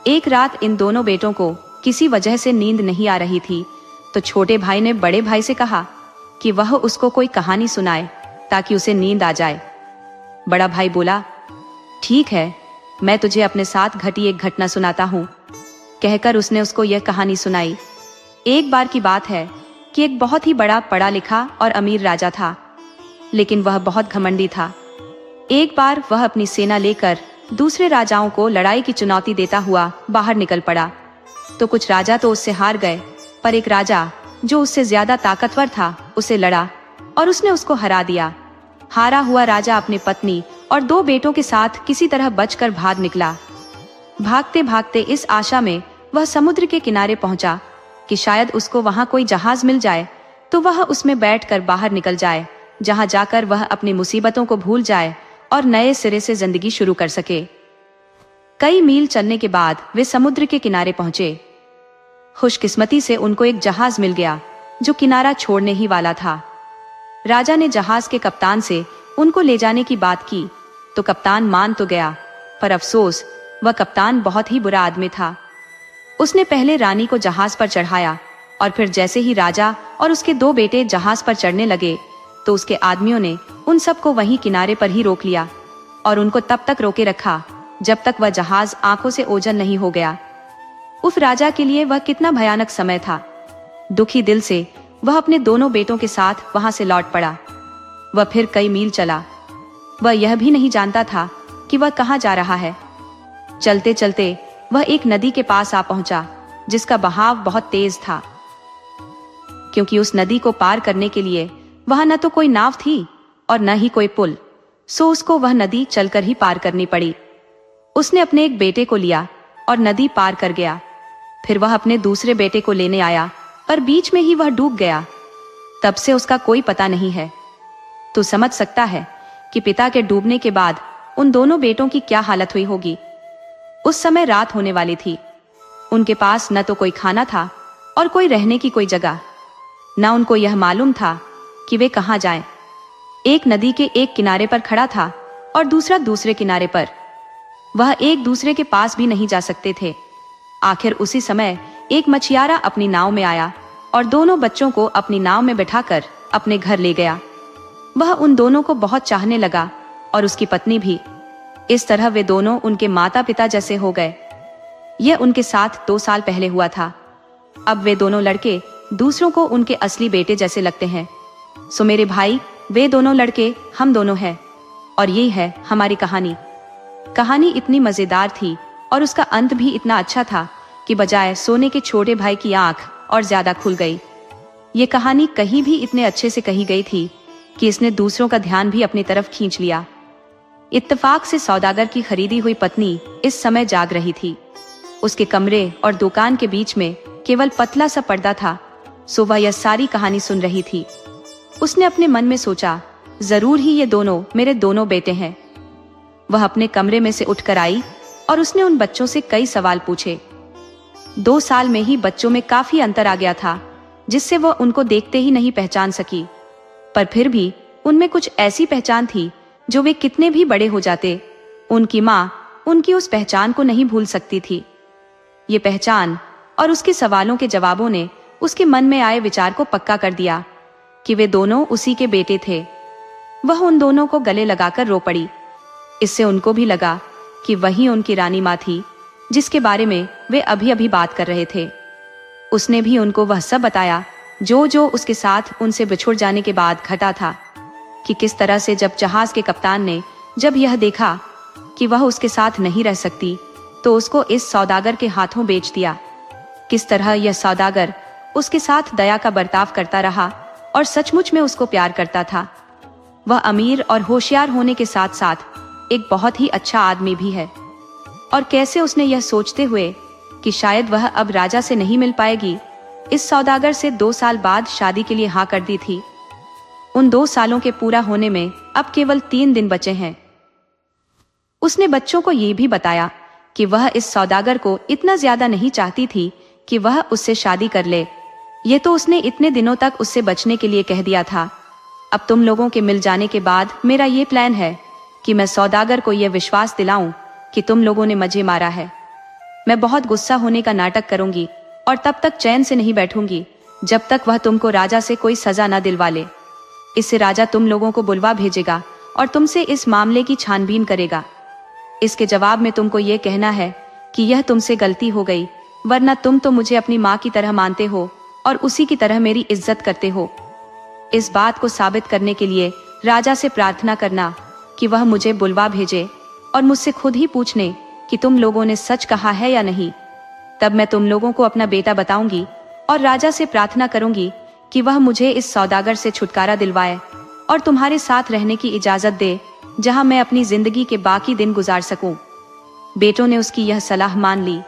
एक रात इन दोनों बेटों को किसी वजह से नींद नहीं आ रही थी, तो छोटे भाई ने बड़े भाई से कहा कि वह उसको कोई कहानी सुनाए ताकि उसे नींद आ जाए। बड़ा भाई बोला, ठीक है, मैं तुझे अपने साथ घटी एक घटना सुनाता हूँ। कहकर उसने उसको यह कहानी सुनाई। एक बार की बात है कि एक बहुत ही बड़ा पढ़ा लिखा और अमीर राजा था, लेकिन वह बहुत घमंडी था। एक बार वह अपनी सेना लेकर दूसरे राजाओं को लड़ाई की चुनौती देता हुआ बाहर निकल पड़ा। तो कुछ राजा तो उससे हार गए, पर एक राजा जो उससे ज्यादा ताकतवर था उसे लड़ा और उसने उसको हरा दिया। हारा हुआ राजा अपनी पत्नी और 2 बेटों के साथ किसी तरह बचकर भाग निकला। भागते भागते इस आशा में वह समुद्र के किनारे पहुंचा कि शायद उसको वहां कोई जहाज मिल जाए तो वह उसमें बैठकर बाहर निकल जाए, जहां जाकर वह अपनी मुसीबतों को भूल जाए और नए सिरे से जिंदगी शुरू कर सके। कई मील चलने के बाद वे समुद्र के किनारे पहुंचे। खुशकिस्मती से उनको एक जहाज मिल गया जो किनारा छोड़ने ही वाला था। राजा ने जहाज के कप्तान से उनको ले जाने की बात की तो कप्तान मान तो गया, पर अफसोस वह कप्तान बहुत ही बुरा आदमी था। उसने पहले रानी को जहाज पर चढ़ाया और फिर जैसे ही राजा और उसके 2 बेटे जहाज पर चढ़ने लगे तो उसके आदमियों ने उन सबको वहीं किनारे पर ही रोक लिया और उनको तब तक रोके रखा जब तक वह जहाज आंखों से ओझल नहीं हो गया। उस राजा के लिए वह कितना भयानक समय था। दुखी दिल से वह अपने दोनों बेटों के साथ वहां से लौट पड़ा। वह फिर कई मील चला। वह यह भी नहीं जानता था कि वह कहां जा रहा है। चलते चलते वह एक नदी के पास आ पहुंचा जिसका बहाव बहुत तेज था, क्योंकि उस नदी को पार करने के लिए वहां न तो कोई नाव थी और न ही कोई पुल, सो उसको वह नदी चलकर ही पार करनी पड़ी। उसने अपने एक बेटे को लिया और नदी पार कर गया। फिर वह अपने दूसरे बेटे को लेने आया, पर बीच में ही वह डूब गया। तब से उसका कोई पता नहीं है। तो समझ सकता है कि पिता के डूबने के बाद उन दोनों बेटों की क्या हालत हुई होगी। उस समय रात होने वाली थी। उनके पास न तो कोई खाना था और कोई रहने की कोई जगह। न उनको यह मालूम था कि वे कहां जाएं। एक नदी के एक किनारे पर खड़ा था और दूसरा दूसरे किनारे पर। वह एक दूसरे के पास भी नहीं जा सकते थे। आखिर उसी समय एक मछियारा अपनी नाव में आया और दोनों बच्चों को अपनी नाव में बैठाकर अपने घर ले गया। वह उन दोनों को बहुत चाहने लगा और उसकी पत्नी भी। इस तरह वे दोनों उनके माता पिता जैसे हो गए। यह उनके साथ 2 साल पहले हुआ था। अब वे दोनों लड़के दूसरों को उनके असली बेटे जैसे लगते हैं। सो मेरे भाई, वे दोनों लड़के हम दोनों हैं और ये है हमारी कहानी। कहानी इतनी मजेदार थी और उसका अंत भी इतना अच्छा था कि बजाय सोने के छोटे भाई की आंख और ज्यादा खुल गई। ये कहानी कहीं भी इतने अच्छे से कही गई थी कि इसने दूसरों का ध्यान भी अपनी तरफ खींच लिया। इत्तेफाक से सौदागर की खरीदी हुई पत्नी इस समय जाग रही थी। उसके कमरे और दुकान के बीच में केवल पतला सा पर्दा था, सो वह यह सारी कहानी सुन रही थी। उसने अपने मन में सोचा, जरूर ही ये दोनों मेरे दोनों बेटे हैं। वह अपने कमरे में से उठकर आई और उसने उन बच्चों से कई सवाल पूछे। 2 साल में ही बच्चों में काफी अंतर आ गया था, जिससे वह उनको देखते ही नहीं पहचान सकी। पर फिर भी उनमें कुछ ऐसी पहचान थी जो वे कितने भी बड़े हो जाते, उनकी माँ उनकी उस पहचान को नहीं भूल सकती थी। ये पहचान और उसके सवालों के जवाबों ने उसके मन में आए विचार को पक्का कर दिया कि वे दोनों उसी के बेटे थे। वह उन दोनों को गले लगाकर रो पड़ी। इससे उनको भी लगा कि वही उनकी रानी माँ थी जिसके बारे में वे अभी अभी बात कर रहे थे। उसने भी उनको वह सब बताया जो जो उसके साथ उनसे बिछुड़ जाने के बाद घटा था, कि किस तरह से जब जहाज के कप्तान ने जब यह देखा कि वह उसके साथ नहीं रह सकती तो उसको इस सौदागर के हाथों बेच दिया। किस तरह यह सौदागर उसके साथ दया का बर्ताव करता रहा और सचमुच में उसको प्यार करता था। वह अमीर और होशियार होने के साथ साथ एक बहुत ही अच्छा आदमी भी है। और कैसे उसने यह सोचते हुए कि शायद वह अब राजा से नहीं मिल पाएगी, इस सौदागर से 2 साल बाद शादी के लिए हाँ कर दी थी। उन 2 सालों के पूरा होने में अब केवल 3 दिन बचे हैं। उसने बच्चों को ये भी बताया कि वह इस सौदागर को इतना ज्यादा नहीं चाहती थी कि वह उससे शादी कर ले। ये तो उसने इतने दिनों तक उससे बचने के लिए कह दिया था। अब तुम लोगों के मिल जाने के बाद मेरा ये प्लान है कि मैं सौदागर को यह विश्वास दिलाऊं कि तुम लोगों ने मुझे मारा है। मैं बहुत गुस्सा होने का नाटक करूंगी और तब तक चैन से नहीं बैठूंगी जब तक वह तुमको राजा से कोई सजा न दिलवा ले। इससे राजा तुम लोगों को बुलवा भेजेगा और तुमसे इस मामले की छानबीन करेगा। इसके जवाब में तुमको ये कहना है कि यह तुमसे गलती हो गई, वरना तुम तो मुझे अपनी माँ की तरह मानते हो और उसी की तरह मेरी इज्जत करते हो। इस बात को साबित करने के लिए राजा से प्रार्थना करना कि वह मुझे बुलवा भेजे और मुझसे खुद ही पूछने कि तुम लोगों ने सच कहा है या नहीं। तब मैं तुम लोगों को अपना बेटा बताऊंगी और राजा से प्रार्थना करूंगी कि वह मुझे इस सौदागर से छुटकारा दिलवाए और तुम्हारे साथ रहने की इजाजत दे, जहां मैं अपनी जिंदगी के बाकी दिन गुजार सकूं। बेटों ने उसकी यह सलाह मान ली।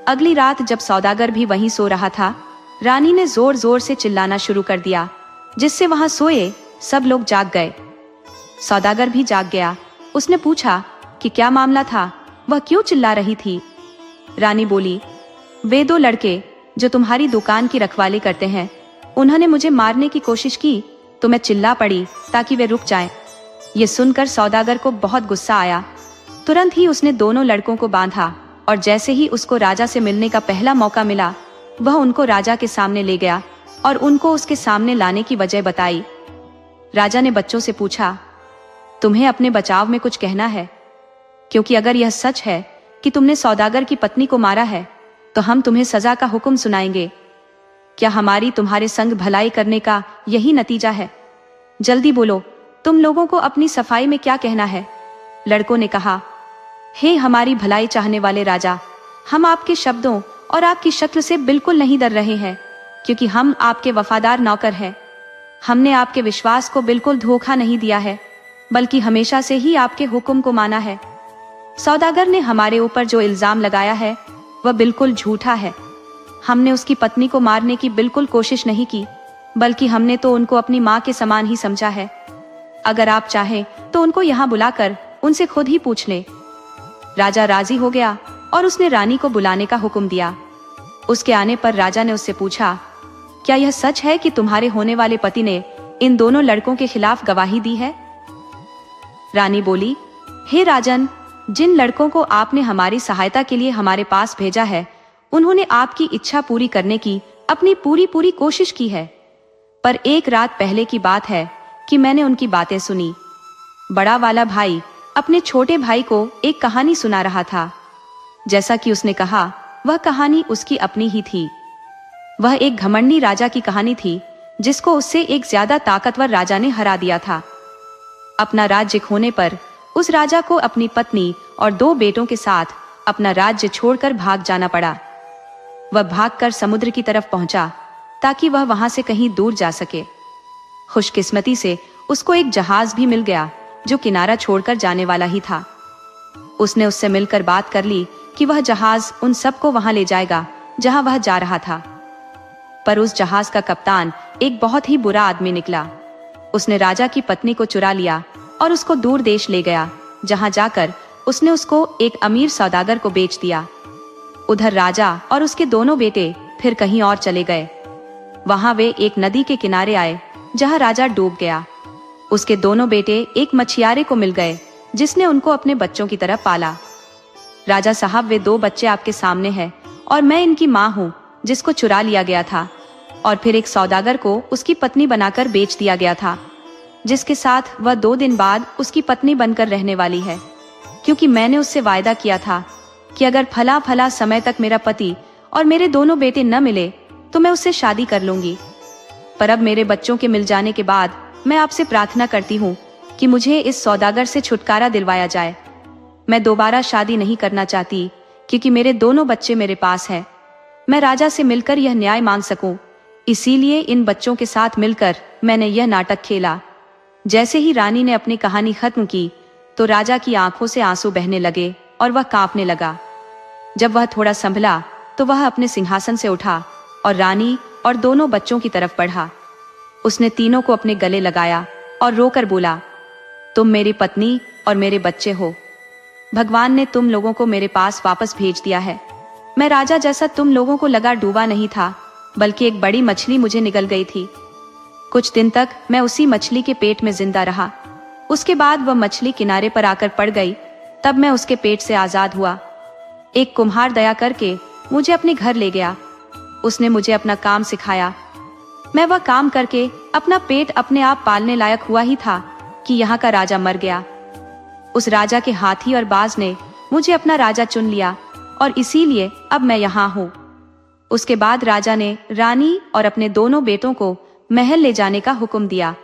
अगली रात जब सौदागर भी वहीं सो रहा था, रानी ने जोर जोर से चिल्लाना शुरू कर दिया, जिससे वहां सोए सब लोग जाग गए। सौदागर भी जाग गया। उसने पूछा कि क्या मामला था, वह क्यों चिल्ला रही थी। रानी बोली, वे 2 लड़के जो तुम्हारी दुकान की रखवाली करते हैं, उन्होंने मुझे मारने की कोशिश की तो मैं चिल्ला पड़ी ताकि वे रुक जाएं। ये सुनकर सौदागर को बहुत गुस्सा आया। तुरंत ही उसने दोनों लड़कों को बांधा और जैसे ही उसको राजा से मिलने का पहला मौका मिला, वह उनको राजा के सामने ले गया और उनको उसके सामने लाने की वजह बताई। राजा ने बच्चों से पूछा, तुम्हें अपने बचाव में कुछ कहना है? क्योंकि अगर यह सच है कि तुमने सौदागर की पत्नी को मारा है, तो हम तुम्हें सजा का हुक्म सुनाएंगे। क्या हमारी तुम्हारे संग भलाई करने का यही नतीजा है? जल्दी बोलो, तुम लोगों को अपनी सफाई में क्या कहना है? लड़कों ने कहा, हे हमारी भलाई चाहने वाले राजा, हम आपके शब्दों और आपकी शक्ल से बिल्कुल नहीं डर रहे हैं, क्योंकि हम आपके वफादार नौकर हैं। हमने आपके विश्वास को बिल्कुल धोखा नहीं दिया है, बल्कि हमेशा से ही आपके हुक्म को माना है। सौदागर ने हमारे ऊपर जो इल्जाम लगाया है वह बिल्कुल झूठा है। हमने उसकी पत्नी को मारने की बिल्कुल कोशिश नहीं की, बल्कि हमने तो उनको अपनी माँ के समान ही समझा है। अगर आप चाहें तो उनको यहाँ बुलाकर उनसे खुद ही पूछ लें। राजा राजी हो गया और उसने रानी को बुलाने का हुक्म दिया। उसके आने पर राजा ने उससे पूछा, क्या यह सच है कि तुम्हारे होने वाले पति ने इन दोनों लड़कों के खिलाफ गवाही दी है? रानी बोली, हे राजन, जिन लड़कों को आपने हमारी सहायता के लिए हमारे पास भेजा है, उन्होंने आपकी इच्छा पूरी करने की अपनी पूरी कोशिश की है। पर एक रात पहले की बात है कि मैंने उनकी बातें सुनी। बड़ा वाला भाई अपने छोटे भाई को एक कहानी सुना रहा था। जैसा कि उसने कहा, वह कहानी उसकी अपनी ही थी। वह एक घमंडी राजा की कहानी थी, जिसको उससे एक ज्यादा ताकतवर राजा ने हरा दिया था। अपना राज्य खोने पर उस राजा को अपनी पत्नी और 2 बेटों के साथ अपना राज्य छोड़कर भाग जाना पड़ा। वह भागकर समुद्र की तरफ पहुंचा ताकि वह वहां से कहीं दूर जा सके। खुशकिस्मती से उसको एक जहाज भी मिल गया जो किनारा छोड़कर जाने वाला ही था। उसने उससे मिलकर बात कर ली कि वह जहाज उन सबको वहां ले जाएगा जहां वह जा रहा था। पर उस जहाज का कप्तान एक बहुत ही बुरा आदमी निकला। उसने राजा की पत्नी को चुरा लिया और उसको दूर देश ले गया, जहां जाकर उसने उसको एक अमीर सौदागर को बेच दिया। उधर राजा और उसके दोनों बेटे फिर कहीं और चले गए। वहां वे एक नदी के किनारे आए जहां राजा डूब गया। उसके दोनों बेटे एक मछियारे को मिल गए, जिसने उनको अपने बच्चों की तरह पाला। राजा साहब, वे 2 बच्चे आपके सामने हैं और मैं इनकी माँ हूँ, जिसको चुरा लिया गया था और फिर एक सौदागर को उसकी पत्नी बनाकर बेच दिया गया था, जिसके साथ वह 2 दिन बाद उसकी पत्नी बनकर रहने वाली है, क्योंकि मैंने उससे वायदा किया था कि अगर फला समय तक मेरा पति और मेरे दोनों बेटे न मिले तो मैं उससे शादी कर लूंगी। पर अब मेरे बच्चों के मिल जाने के बाद मैं आपसे प्रार्थना करती हूँ कि मुझे इस सौदागर से छुटकारा दिलवाया जाए। मैं दोबारा शादी नहीं करना चाहती, क्योंकि मेरे दोनों बच्चे मेरे पास हैं। मैं राजा से मिलकर यह न्याय मांग सकूं, इसीलिए इन बच्चों के साथ मिलकर मैंने यह नाटक खेला। जैसे ही रानी ने अपनी कहानी खत्म की तो राजा की आंखों से आंसू बहने लगे और वह कांपने लगा। जब वह थोड़ा संभला तो वह अपने सिंहासन से उठा और रानी और दोनों बच्चों की तरफ बढ़ा। उसने तीनों को अपने गले लगाया और रोकर बोला, तुम मेरी पत्नी और मेरे बच्चे हो। भगवान ने तुम लोगों को मेरे पास वापस भेज दिया है। मैं राजा जैसा तुम लोगों को लगा डूबा नहीं था, बल्कि एक बड़ी मछली मुझे निगल गई थी। कुछ दिन तक मैं उसी मछली के पेट में जिंदा रहा। उसके बाद वह मछली किनारे पर आकर पड़ गई, तब मैं उसके पेट से आजाद हुआ। एक कुम्हार दया करके मुझे अपने घर ले गया। उसने मुझे अपना काम सिखाया। मैं वह काम करके अपना पेट अपने आप पालने लायक हुआ ही था कि यहाँ का राजा मर गया। उस राजा के हाथी और बाज ने मुझे अपना राजा चुन लिया और इसीलिए अब मैं यहाँ हूँ। उसके बाद राजा ने रानी और अपने दोनों बेटों को महल ले जाने का हुक्म दिया।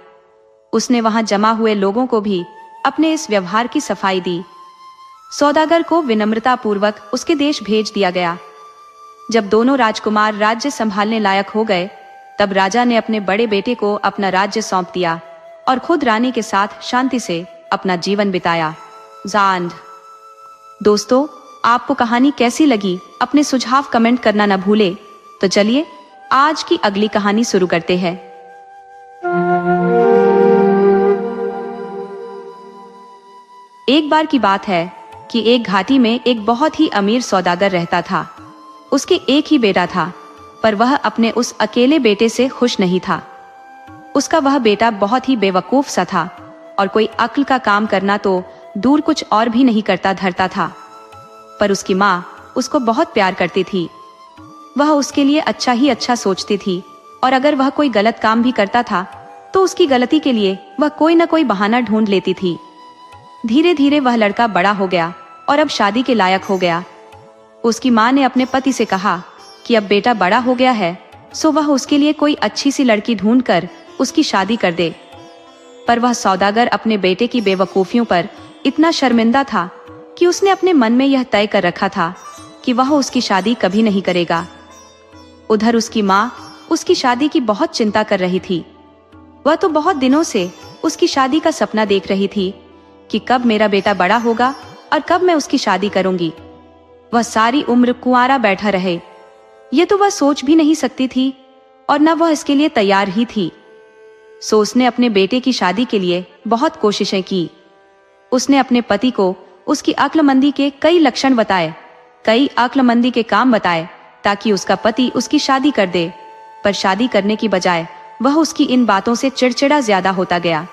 उसने वहां जमा हुए लोगों को भी अपने इस व्यवहार की सफाई दी। सौदागर को विनम्रता पूर्वक उसके देश भेज दिया गया। जब दोनों राजकुमार राज्य संभालने लायक हो गए, तब राजा ने अपने बड़े बेटे को अपना राज्य सौंप दिया और खुद रानी के साथ शांति से अपना जीवन बिताया। जांड। दोस्तों, आपको कहानी कैसी लगी अपने सुझाव कमेंट करना न भूले। तो चलिए आज की अगली कहानी शुरू करते हैं। एक बार की बात है कि एक घाटी में एक बहुत ही अमीर सौदागर रहता था। उसके एक ही बेटा था, पर वह अपने उस अकेले बेटे से खुश नहीं था। उसका वह बेटा बहुत ही बेवकूफ सा था और कोई अक्ल का काम करना तो दूर कुछ और भी नहीं करता धरता था। पर उसकी माँ उसको बहुत प्यार करती थी। वह उसके लिए अच्छा ही अच्छा सोचती थी और अगर वह कोई गलत काम भी करता था तो उसकी गलती के लिए वह कोई न कोई बहाना ढूंढ लेती थी। धीरे धीरे वह लड़का बड़ा हो गया और अब शादी के लायक हो गया। उसकी माँ ने अपने पति से कहा कि अब बेटा बड़ा हो गया है, सो वह उसके लिए कोई अच्छी सी लड़की ढूंढकर उसकी शादी कर दे। पर वह सौदागर अपने बेटे की बेवकूफियों पर इतना शर्मिंदा था कि उसने अपने मन में यह तय कर रखा था कि वह उसकी शादी कभी नहीं करेगा। उधर उसकी माँ उसकी शादी की बहुत चिंता कर रही थी। वह तो बहुत दिनों से उसकी शादी का सपना देख रही थी कि कब मेरा बेटा बड़ा होगा और कब मैं उसकी शादी करूंगी। वह सारी उम्र कुंवारा बैठा रहे, ये तो वह सोच भी नहीं सकती थी और न वह इसके लिए तैयार ही थी। सो उसने अपने बेटे की शादी के लिए बहुत कोशिशें की। उसने अपने पति को उसकी अक्लमंदी के कई लक्षण बताए, कई अक्लमंदी के काम बताए ताकि उसका पति उसकी शादी कर दे। पर शादी करने की बजाय वह उसकी इन बातों से चिड़चिड़ा ज्यादा होता गया।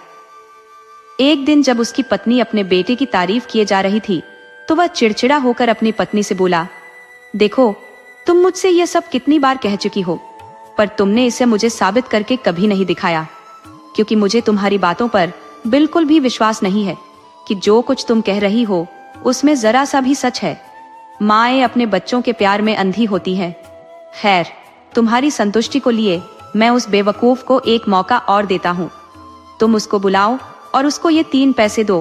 एक दिन जब उसकी पत्नी अपने बेटे की तारीफ किए जा रही थी तो वह चिड़चिड़ा होकर अपनी पत्नी से बोला, देखो तुम मुझसे यह सब कितनी बार कह चुकी हो, पर तुमने इसे मुझे साबित करके कभी नहीं दिखाया, क्योंकि मुझे तुम्हारी बातों पर बिल्कुल भी विश्वास नहीं है कि जो कुछ तुम कह रही हो उसमें जरा सा भी सच है। माएं अपने बच्चों के प्यार में अंधी होती हैं। खैर, तुम्हारी संतुष्टि को लिए मैं उस बेवकूफ को एक मौका और देता हूँ। तुम उसको बुलाओ और उसको ये 3 पैसे दो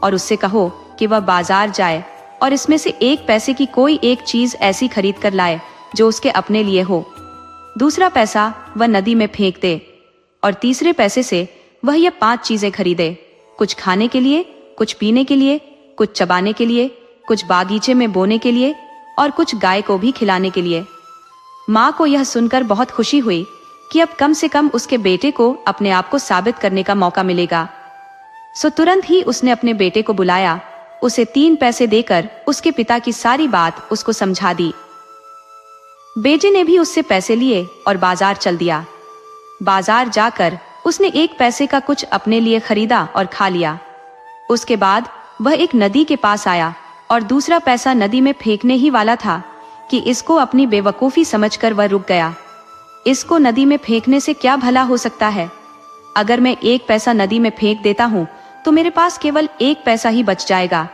और उससे कहो कि वह बाजार जाए और इसमें से 1 पैसे की कोई एक चीज ऐसी खरीद कर लाए जो उसके अपने लिए हो। दूसरा पैसा वह नदी में फेंक दे और तीसरे पैसे से वह ये 5 चीजें खरीदे, कुछ खाने के लिए, कुछ पीने के लिए, कुछ चबाने के लिए, कुछ बागीचे में बोने के लिए और कुछ गाय को भी खिलाने के लिए। माँ को यह सुनकर बहुत खुशी हुई कि अब कम से कम उसके बेटे को अपने आप को साबित करने का मौका मिलेगा। सो तुरंत ही उसने अपने बेटे को बुलाया, उसे 3 पैसे देकर उसके पिता की सारी बात उसको समझा दी। बेटे ने भी उससे पैसे लिए और बाजार चल दिया। बाजार जाकर उसने 1 पैसे का कुछ अपने लिए खरीदा और खा लिया। उसके बाद वह एक नदी के पास आया और दूसरा पैसा नदी में फेंकने ही वाला था कि इसको अपनी बेवकूफी समझकर वह रुक गया। इसको नदी में फेंकने से क्या भला हो सकता है? अगर मैं 1 पैसा नदी में फेंक देता हूँ तो मेरे पास केवल 1 पैसा ही बच जाएगा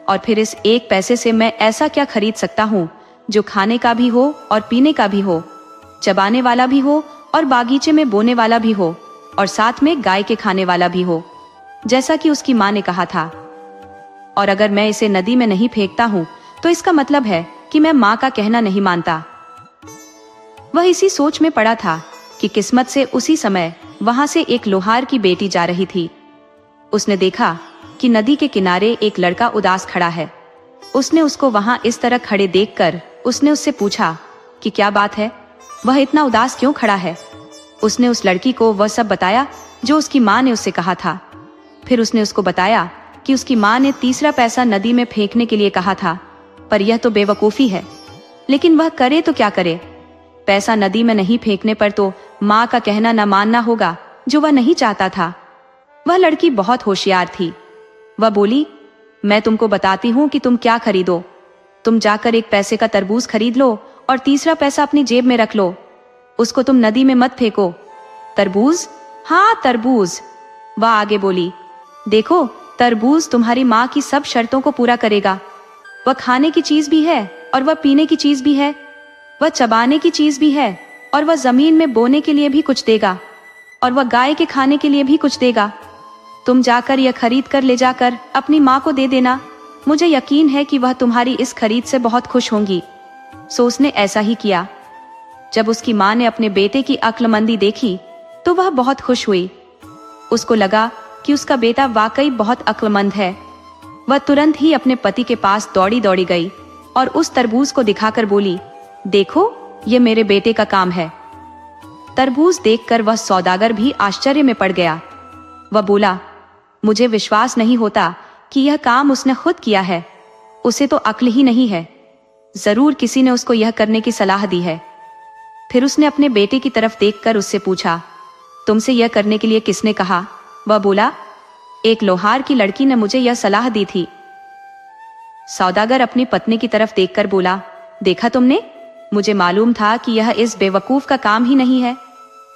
और फिर इस 1 पैसे से मैं ऐसा क्या खरीद सकता हूँ जो खाने का भी हो और पीने का भी हो, चबाने वाला भी हो और बागीचे में बोने वाला भी हो और साथ में गाय के खाने वाला भी हो, जैसा कि उसकी माँ ने कहा था। और अगर मैं इसे नदी में नहीं फेंकता हूँ तो इसका मतलब है कि मैं माँ का कहना नहीं मानता। वह इसी सोच में पड़ा था कि किस्मत से उसी समय वहां से एक लोहार की बेटी जा रही थी। उसने देखा कि नदी के किनारे एक लड़का उदास खड़ा है। उसने उसको वहां इस तरह खड़े देखकर उसने उससे पूछा कि क्या बात है, वह इतना उदास क्यों खड़ा है। उसने उस लड़की को वह सब बताया जो उसकी माँ ने उससे कहा था। फिर उसने उसको बताया कि उसकी माँ ने तीसरा पैसा नदी में फेंकने के लिए कहा था, पर यह तो बेवकूफी है, लेकिन वह करे तो क्या करे। पैसा नदी में नहीं फेंकने पर तो माँ का कहना न मानना होगा, जो वह नहीं चाहता था। वह लड़की बहुत होशियार थी। वह बोली, मैं तुमको बताती हूँ कि तुम क्या खरीदो। तुम जाकर 1 पैसे का तरबूज खरीद लो और तीसरा पैसा अपनी जेब में रख लो। उसको तुम नदी में मत फेंको। तरबूज? हाँ, तरबूज। वह आगे बोली, देखो तरबूज तुम्हारी माँ की सब शर्तों को पूरा करेगा। वह खाने की चीज भी है और वह पीने की चीज भी है, वह चबाने की चीज भी है और वह जमीन में बोने के लिए भी कुछ देगा और वह गाय के खाने के लिए भी कुछ देगा। तुम जाकर यह खरीद कर ले जाकर अपनी माँ को दे देना। मुझे यकीन है कि वह तुम्हारी इस खरीद से बहुत खुश होंगी। सो उसने ऐसा ही किया। जब उसकी माँ ने अपने बेटे की अक्लमंदी देखी तो वह बहुत खुश हुई। उसको लगा कि उसका बेटा वाकई बहुत अक्लमंद है। वह तुरंत ही अपने पति के पास दौड़ी दौड़ी गई और उस तरबूज को दिखाकर बोली, देखो ये मेरे बेटे का काम है। तरबूज देखकर वह सौदागर भी आश्चर्य में पड़ गया। वह बोला, मुझे विश्वास नहीं होता कि यह काम उसने खुद किया है। उसे तो अक्ल ही नहीं है। जरूर किसी ने उसको यह करने की सलाह दी है। फिर उसने अपने बेटे की तरफ देखकर उससे पूछा, तुमसे यह करने के लिए किसने कहा? वह बोला, एक लोहार की लड़की ने मुझे यह सलाह दी थी। सौदागर अपनी पत्नी की तरफ देखकर बोला, देखा तुमने, मुझे मालूम था कि यह इस बेवकूफ का काम ही नहीं है।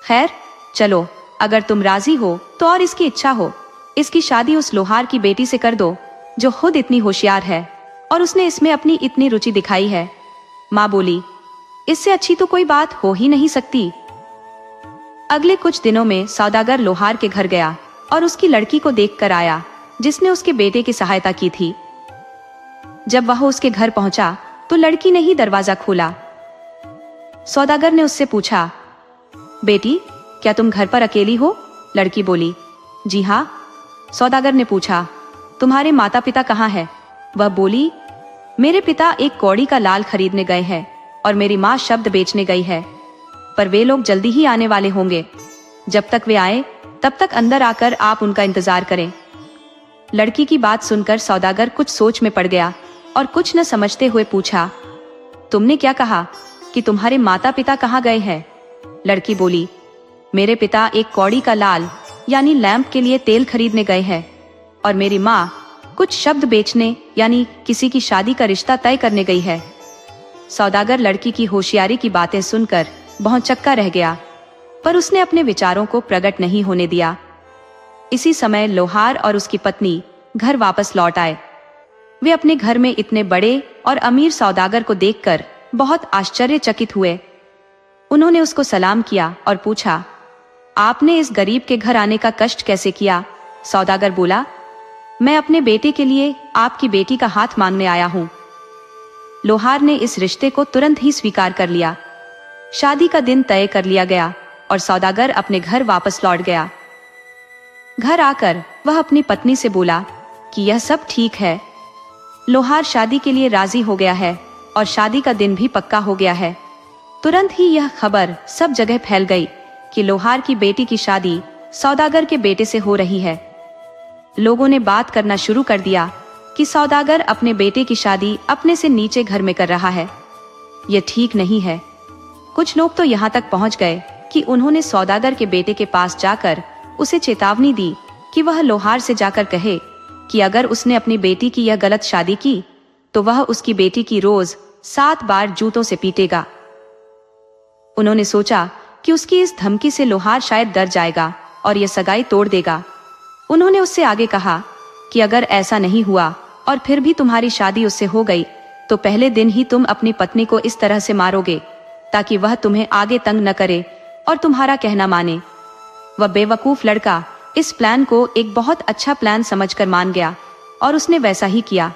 खैर चलो, अगर तुम राजी हो तो और इसकी इच्छा हो, इसकी शादी उस लोहार की बेटी से कर दो जो खुद इतनी होशियार है और उसने इसमें अपनी इतनी रुचि दिखाई है। माँ बोली, इससे अच्छी तो कोई बात हो ही नहीं सकती। अगले कुछ दिनों में सौदागर लोहार के घर गया और उसकी लड़की को देखकर आया जिसने उसके बेटे की सहायता की थी। जब वह उसके घर पहुंचा तो लड़की ने ही दरवाजा खोला। सौदागर ने उससे पूछा, बेटी क्या तुम घर पर अकेली हो? लड़की बोली, जी हाँ। सौदागर ने पूछा, तुम्हारे माता पिता कहाँ हैं? वह बोली, मेरे पिता एक कौड़ी का लाल खरीदने गए हैं और मेरी माँ शब्द बेचने गई है, पर वे लोग जल्दी ही आने वाले होंगे। जब तक वे आए तब तक अंदर आकर आप उनका इंतजार करें। लड़की की बात सुनकर सौदागर कुछ सोच में पड़ गया और कुछ न समझते हुए पूछा, तुमने क्या कहा कि तुम्हारे माता पिता कहाँ गए हैं? लड़की बोली, मेरे पिता एक कौड़ी का लाल यानी लैंप के लिए तेल खरीदने गए हैं और मेरी माँ कुछ शब्द बेचने यानी किसी की शादी का रिश्ता तय करने गई है। सौदागर लड़की की होशियारी की बातें सुनकर भौंचक्का रह गया, पर उसने अपने विचारों को प्रकट नहीं होने दिया। इसी समय लोहार और उसकी पत्नी घर वापस लौट आए। वे अपने घर में इतने बड़े और अमीर सौदागर को देखकर बहुत आश्चर्यचकित हुए। उन्होंने उसको सलाम किया और पूछा, आपने इस गरीब के घर आने का कष्ट कैसे किया? सौदागर बोला, मैं अपने बेटे के लिए आपकी बेटी का हाथ मांगने आया हूँ। लोहार ने इस रिश्ते को तुरंत ही स्वीकार कर लिया। शादी का दिन तय कर लिया गया और सौदागर अपने घर वापस लौट गया। घर आकर वह अपनी पत्नी से बोला कि यह सब ठीक है। लोहार शादी के लिए राजी हो गया है और शादी का दिन भी पक्का हो गया है। तुरंत ही यह खबर सब जगह फैल गई कि लोहार की बेटी की शादी सौदागर के बेटे से हो रही है। लोगों ने बात करना शुरू कर दिया कि सौदागर अपने बेटे की शादी अपने से नीचे घर में कर रहा है। यह ठीक नहीं है। कुछ लोग तो यहाँ तक पहुँच गए कि उन्होंने सौदागर के बेटे के पास जाकर उसे चेतावनी दी कि वह लोहार से जाकर कहे कि अगर उसने अपनी बेटी की यह गलत शादी की तो वह उसकी बेटी की रोज 7 बार जूतों से पीटेगा। उन्होंने सोचा कि उसकी इस धमकी से लोहार शायद डर जाएगा और यह सगाई तोड़ देगा। उन्होंने उससे आगे कहा कि अगर ऐसा नहीं हुआ और फिर भी तुम्हारी शादी उससे हो गई तो पहले दिन ही तुम अपनी पत्नी को इस तरह से मारोगे ताकि वह तुम्हें आगे तंग न करे और तुम्हारा कहना माने। वह बेवकूफ लड़का इस प्लान को एक बहुत अच्छा प्लान समझकर मान गया और उसने वैसा ही किया।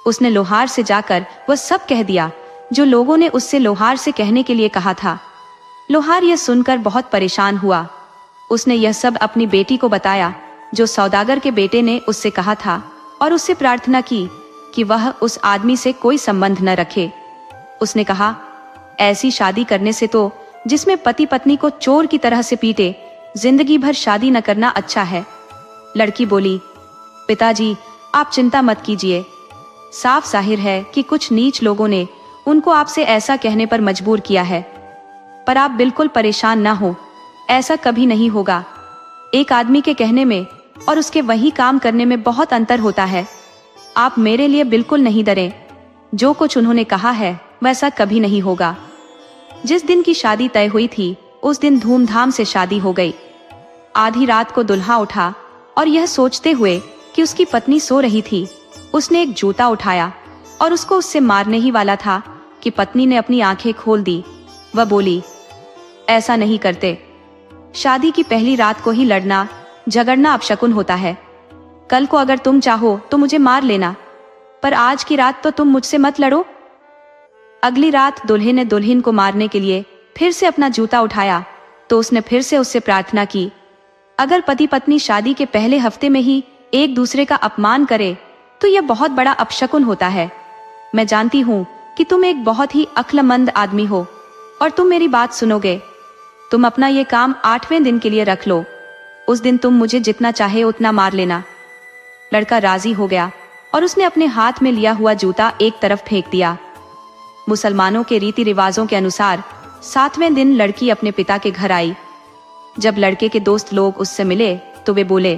उसने लोहार से जाकर वह सब कह दिया जो लोगों ने उससे लोहार से कहने के लिए कहा था। लोहार यह सुनकर बहुत परेशान हुआ। उसने यह सब अपनी बेटी को बताया जो सौदागर के बेटे ने उससे कहा था और उससे प्रार्थना की कि वह उस आदमी से कोई संबंध न रखे। उसने कहा, ऐसी शादी करने से तो जिसमें पति पत्नी को चोर की तरह से पीटे, जिंदगी भर शादी न करना अच्छा है। लड़की बोली, पिताजी आप चिंता मत कीजिए। साफ जाहिर है कि कुछ नीच लोगों ने उनको आपसे ऐसा कहने पर मजबूर किया है, पर आप बिल्कुल परेशान ना हो, ऐसा कभी नहीं होगा। एक आदमी के कहने में और उसके वही काम करने में बहुत अंतर होता है। आप मेरे लिए बिल्कुल नहीं डरें। जो कुछ उन्होंने कहा है वैसा कभी नहीं होगा। जिस दिन की शादी तय हुई थी उस दिन धूमधाम से शादी हो गई। आधी रात को दुल्हा उठा और यह सोचते हुए कि उसकी पत्नी सो रही थी, उसने एक जूता उठाया और उसको उससे मारने ही वाला था कि पत्नी ने अपनी आंखें खोल दी। वह बोली, ऐसा नहीं करते। शादी की पहली रात को ही लड़ना झगड़ना अपशकुन होता है। कल को अगर तुम चाहो तो मुझे मार लेना, पर आज की रात तो तुम मुझसे मत लड़ो। अगली रात दुल्हे ने दुल्हन को मारने के लिए फिर से अपना जूता उठाया तो उसने फिर से उससे प्रार्थना की, अगर पति पत्नी शादी के पहले हफ्ते में ही एक दूसरे का अपमान करे तो यह बहुत बड़ा अपशकुन होता है। मैं जानती हूँ कि तुम एक बहुत ही अक्लमंद आदमी हो और तुम मेरी बात सुनोगे। तुम अपना ये काम 8वें दिन के लिए रख लो। उस दिन तुम मुझे जितना चाहे उतना मार लेना। लड़का राजी हो गया और उसने अपने हाथ में लिया हुआ जूता एक तरफ फेंक दिया। मुसलमानों के रीति रिवाजों के अनुसार 7वें दिन लड़की अपने पिता के घर आई। जब लड़के के दोस्त लोग उससे मिले तो वे बोले,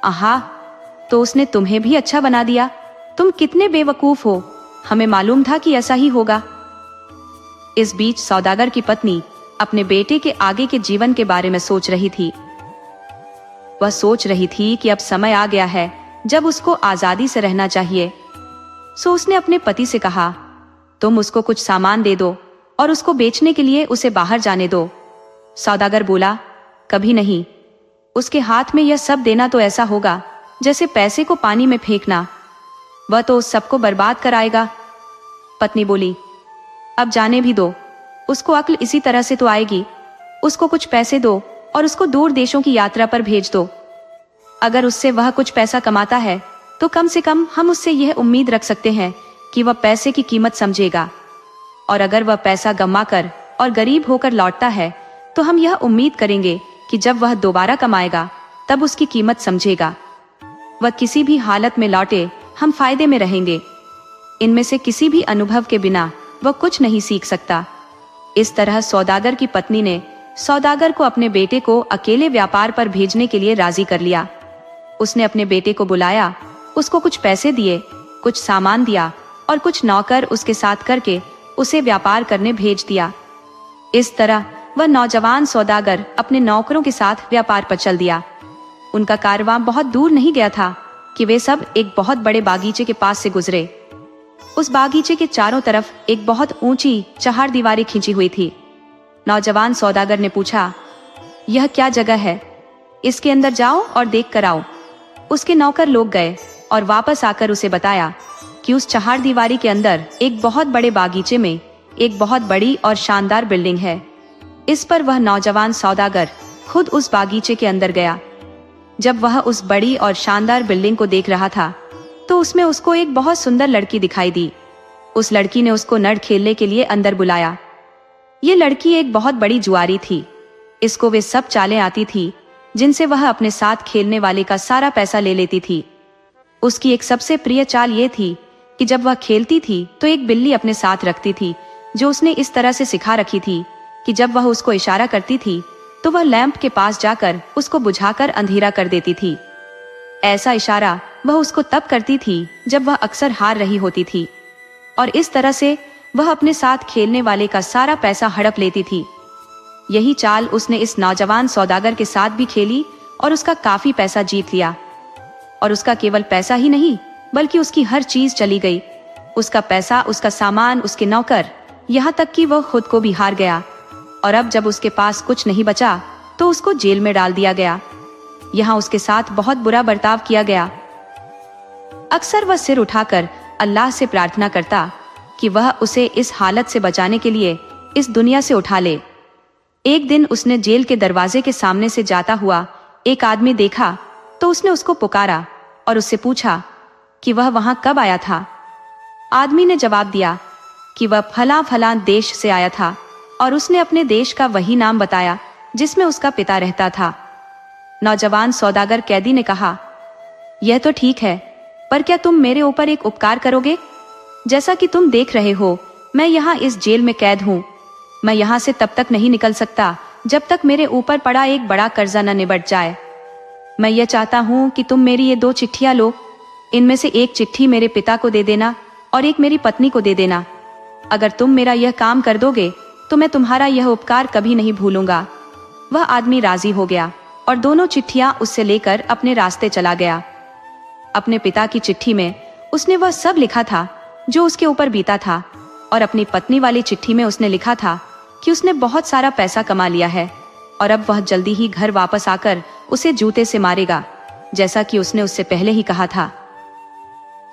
आहा, तो उसने तुम्हें भी अच्छा बना दिया। तुम कितने बेवकूफ हो, हमें मालूम था कि ऐसा ही होगा। इस बीच सौदागर की पत्नी अपने बेटे के आगे के जीवन के बारे में सोच रही थी। वह सोच रही थी कि अब समय आ गया है जब उसको आजादी से रहना चाहिए। सो उसने अपने पति से कहा, तुम उसको कुछ सामान दे दो और उसको बेचने के लिए उसे बाहर जाने दो। सौदागर बोला, कभी नहीं। उसके हाथ में यह सब देना तो ऐसा होगा जैसे पैसे को पानी में फेंकना। वह तो उस सबको बर्बाद कराएगा। पत्नी बोली, अब जाने भी दो, उसको अक्ल इसी तरह से तो आएगी। उसको कुछ पैसे दो और उसको दूर देशों की यात्रा पर भेज दो। अगर उससे वह कुछ पैसा कमाता है तो कम से कम हम उससे यह उम्मीद रख सकते हैं कि वह पैसे की कीमत समझेगा, और अगर वह पैसा गंवा कर और गरीब होकर लौटता है तो हम यह उम्मीद करेंगे कि जब वह दोबारा कमाएगा तब उसकी कीमत समझेगा। वह किसी भी हालत में लौटे, हम फायदे में रहेंगे। इनमें से किसी भी अनुभव के बिना वह कुछ नहीं सीख सकता। इस तरह सौदागर की पत्नी ने सौदागर को अपने बेटे को अकेले व्यापार पर भेजने के लिए राजी कर लिया। उसने अपने बेटे को बुलाया, उसको कुछ पैसे दिए, कुछ सामान दिया और कुछ नौकर उसके साथ करके उसे व्यापार करने भेज दिया। इस तरह वह नौजवान सौदागर अपने नौकरों के साथ व्यापार पर चल दिया। उनका कारवां बहुत दूर नहीं गया था कि वे सब एक बहुत बड़े बागीचे के पास से गुजरे। उस बागीचे के चारों तरफ एक बहुत ऊंची चहारदीवारी खींची हुई थी। नौजवान सौदागर ने पूछा, यह क्या जगह है? इसके अंदर जाओ और देख कर आओ। उसके नौकर लोग गए और वापस आकर उसे बताया कि उस चहारदीवारी के अंदर एक बहुत बड़े बागीचे में एक बहुत बड़ी और शानदार बिल्डिंग है। इस पर वह नौजवान सौदागर खुद उस बागीचे के अंदर गया। जब वह उस बड़ी और शानदार बिल्डिंग को देख रहा था तो उसमें उसको एक बहुत सुंदर लड़की दिखाई दी। उस लड़की ने उसको नड़ खेलने के लिए अंदर बुलाया। ये लड़की एक बहुत बड़ी जुआरी थी। इसको वे सब चालें आती थी जिनसे वह अपने साथ खेलने वाले का सारा पैसा ले लेती थी। उसकी एक सबसे प्रिय चाल ये थी कि जब वह खेलती थी तो एक बिल्ली अपने साथ रखती थी, जो उसने इस तरह से सिखा रखी थी कि जब वह उसको इशारा करती थी तो वह लैंप के पास जाकर उसको बुझाकर अंधेरा कर देती थी। ऐसा इशारा वह उसको तब करती थी जब वह अक्सर हार रही होती थी, और इस तरह से वह अपने साथ खेलने वाले का सारा पैसा हड़प लेती थी। यही चाल उसने इस नौजवान सौदागर के साथ भी खेली और उसका काफी पैसा जीत लिया। और उसका केवल पैसा ही नहीं बल्कि उसकी हर चीज चली गई। उसका पैसा, उसका सामान, उसके नौकर, यहाँ तक कि वह खुद को भी हार गया। और अब जब उसके पास कुछ नहीं बचा तो उसको जेल में डाल दिया गया। यहाँ उसके साथ बहुत बुरा बर्ताव किया गया। अक्सर वह सिर उठाकर अल्लाह से प्रार्थना करता कि वह उसे इस हालत से बचाने के लिए इस दुनिया से उठा ले। एक दिन उसने जेल के दरवाजे के सामने से जाता हुआ एक आदमी देखा तो उसने उसको पुकारा और उससे पूछा कि वह वहां कब आया था। आदमी ने जवाब दिया कि वह फलां फलां देश से आया था, और उसने अपने देश का वही नाम बताया जिसमें उसका पिता रहता था। नौजवान सौदागर कैदी ने कहा, यह तो ठीक है, पर क्या तुम मेरे ऊपर एक उपकार करोगे? जैसा कि तुम देख रहे हो, मैं यहाँ इस जेल में कैद हूँ। मैं यहाँ से तब तक नहीं निकल सकता जब तक मेरे ऊपर पड़ा एक बड़ा कर्जा न निबट जाए। मैं यह चाहता हूँ कि तुम मेरी ये 2 चिट्ठियाँ लो। इनमें से एक चिट्ठी मेरे पिता को दे देना और एक मेरी पत्नी को दे देना। अगर तुम मेरा यह काम कर दोगे तो मैं तुम्हारा यह उपकार कभी नहीं भूलूंगा। वह आदमी राजी हो गया और दोनों चिट्ठियां उससे लेकर अपने रास्ते चला गया। अपने पिता की चिट्ठी में उसने वह सब लिखा था जो उसके ऊपर बीता था, और अपनी पत्नी वाली चिट्ठी में उसने लिखा था कि उसने बहुत सारा पैसा कमा लिया है और अब वह जल्दी ही घर वापस आकर उसे जूते से मारेगा, जैसा कि उसने उससे पहले ही कहा था।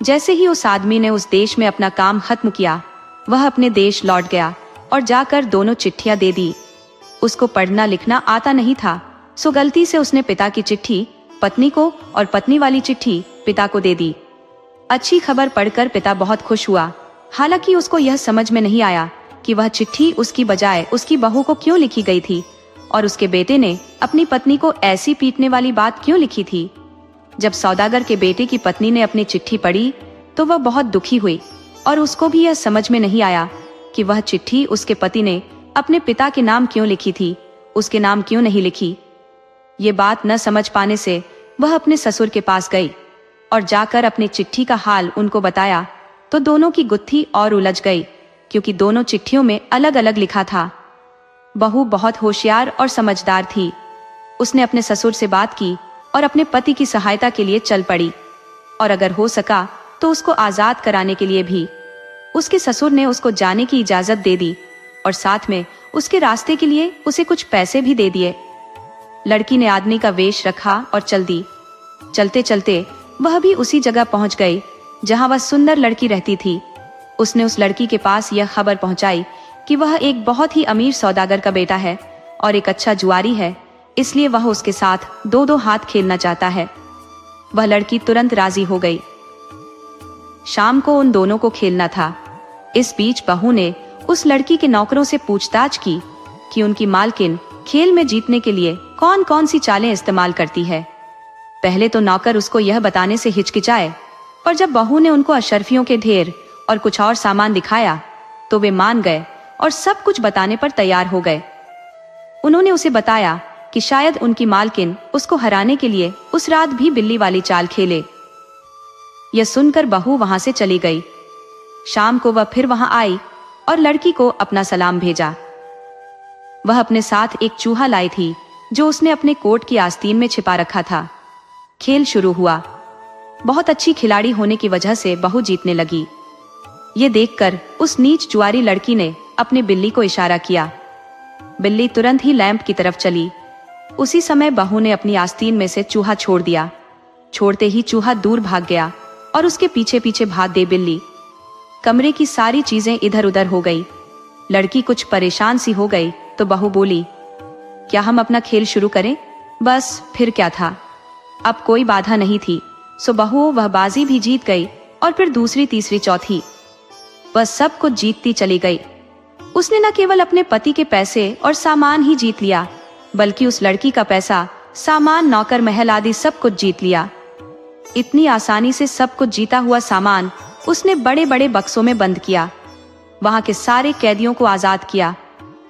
जैसे ही उस आदमी ने उस देश में अपना काम खत्म किया, वह अपने देश लौट गया और जाकर दोनों चिट्ठियां दे दी। उसको पढ़ना लिखना आता नहीं था, सो गलती से उसने पिता की चिट्ठी पत्नी को और पत्नी वाली चिट्ठी पिता को दे दी। अच्छी खबर पढ़कर पिता बहुत खुश हुआ। हालांकि उसको यह समझ में नहीं आया कि वह चिट्ठी उसकी बजाय उसकी बहू को क्यों लिखी गई थी और उसके बेटे ने अपनी पत्नी को ऐसी पीटने वाली बात क्यों लिखी थी। जब सौदागर के बेटे की पत्नी ने अपनी चिट्ठी पढ़ी तो वह बहुत दुखी हुई और उसको भी यह समझ में नहीं आया कि वह चिट्ठी उसके पति ने अपने पिता के नाम क्यों लिखी थी, उसके नाम क्यों नहीं लिखी। ये बात न समझ पाने से वह अपने ससुर के पास गई और जाकर अपनी चिट्ठी का हाल उनको बताया तो दोनों की गुत्थी और उलझ गई, क्योंकि दोनों चिट्ठियों में अलग अलग लिखा था। बहू बहुत होशियार और समझदार थी। उसने अपने ससुर से बात की और अपने पति की सहायता के लिए चल पड़ी और अगर हो सका तो उसको आजाद कराने के लिए भी। उसके ससुर ने उसको जाने की इजाजत दे दी और साथ में उसके रास्ते के लिए उसे कुछ पैसे भी दे दिए। लड़की ने आदमी का वेश रखा और चल दी। चलते चलते वह भी उसी जगह पहुंच गई जहां वह सुंदर लड़की रहती थी। उसने उस लड़की के पास यह खबर पहुंचाई कि वह एक बहुत ही अमीर सौदागर का बेटा है और एक अच्छा जुआरी है, इसलिए वह उसके साथ दो दो हाथ खेलना चाहता है। वह लड़की तुरंत राजी हो गई। शाम को उन दोनों को खेलना था। इस बीच बहू ने उस लड़की के नौकरों से पूछताछ की कि उनकी मालकिन खेल में जीतने के लिए कौन कौन सी चालें इस्तेमाल करती है। पहले तो नौकर उसको यह बताने से हिचकिचाए, पर जब बहू ने उनको अशर्फियों के ढेर और कुछ और सामान दिखाया तो वे मान गए और सब कुछ बताने पर तैयार हो गए। उन्होंने उसे बताया कि शायद उनकी मालकिन उसको हराने के लिए उस रात भी बिल्ली वाली चाल खेले। यह सुनकर बहू वहां से चली गई। शाम को वह फिर वहां आई और लड़की को अपना सलाम भेजा। वह अपने साथ एक चूहा लाई थी जो उसने अपने कोट की आस्तीन में छिपा रखा था। खेल शुरू हुआ। बहुत अच्छी खिलाड़ी होने की वजह से बहू जीतने लगी। ये देखकर उस नीच जुआरी लड़की ने अपने बिल्ली को इशारा किया। बिल्ली तुरंत ही लैंप की तरफ चली। उसी समय बहू ने अपनी आस्तीन में से चूहा छोड़ दिया। छोड़ते ही चूहा दूर भाग गया और उसके पीछे पीछे भाग गई बिल्ली। कमरे की सारी चीजें इधर उधर हो गई। लड़की कुछ परेशान सी हो गई तो बहू बोली, क्या हम अपना खेल शुरू करें? बस फिर क्या था, अब कोई बाधा नहीं थी। सो बहू वह बाजी भी जीत गई और फिर दूसरी तीसरी चौथी वह सब कुछ जीतती चली गई। उसने न केवल अपने पति के पैसे और सामान ही जीत लिया, बल्कि उस लड़की का पैसा, सामान, नौकर, महल आदि सब कुछ जीत लिया। इतनी आसानी से सब कुछ जीता हुआ सामान उसने बड़े बड़े बक्सों में बंद किया। वहां के सारे कैदियों को आजाद किया।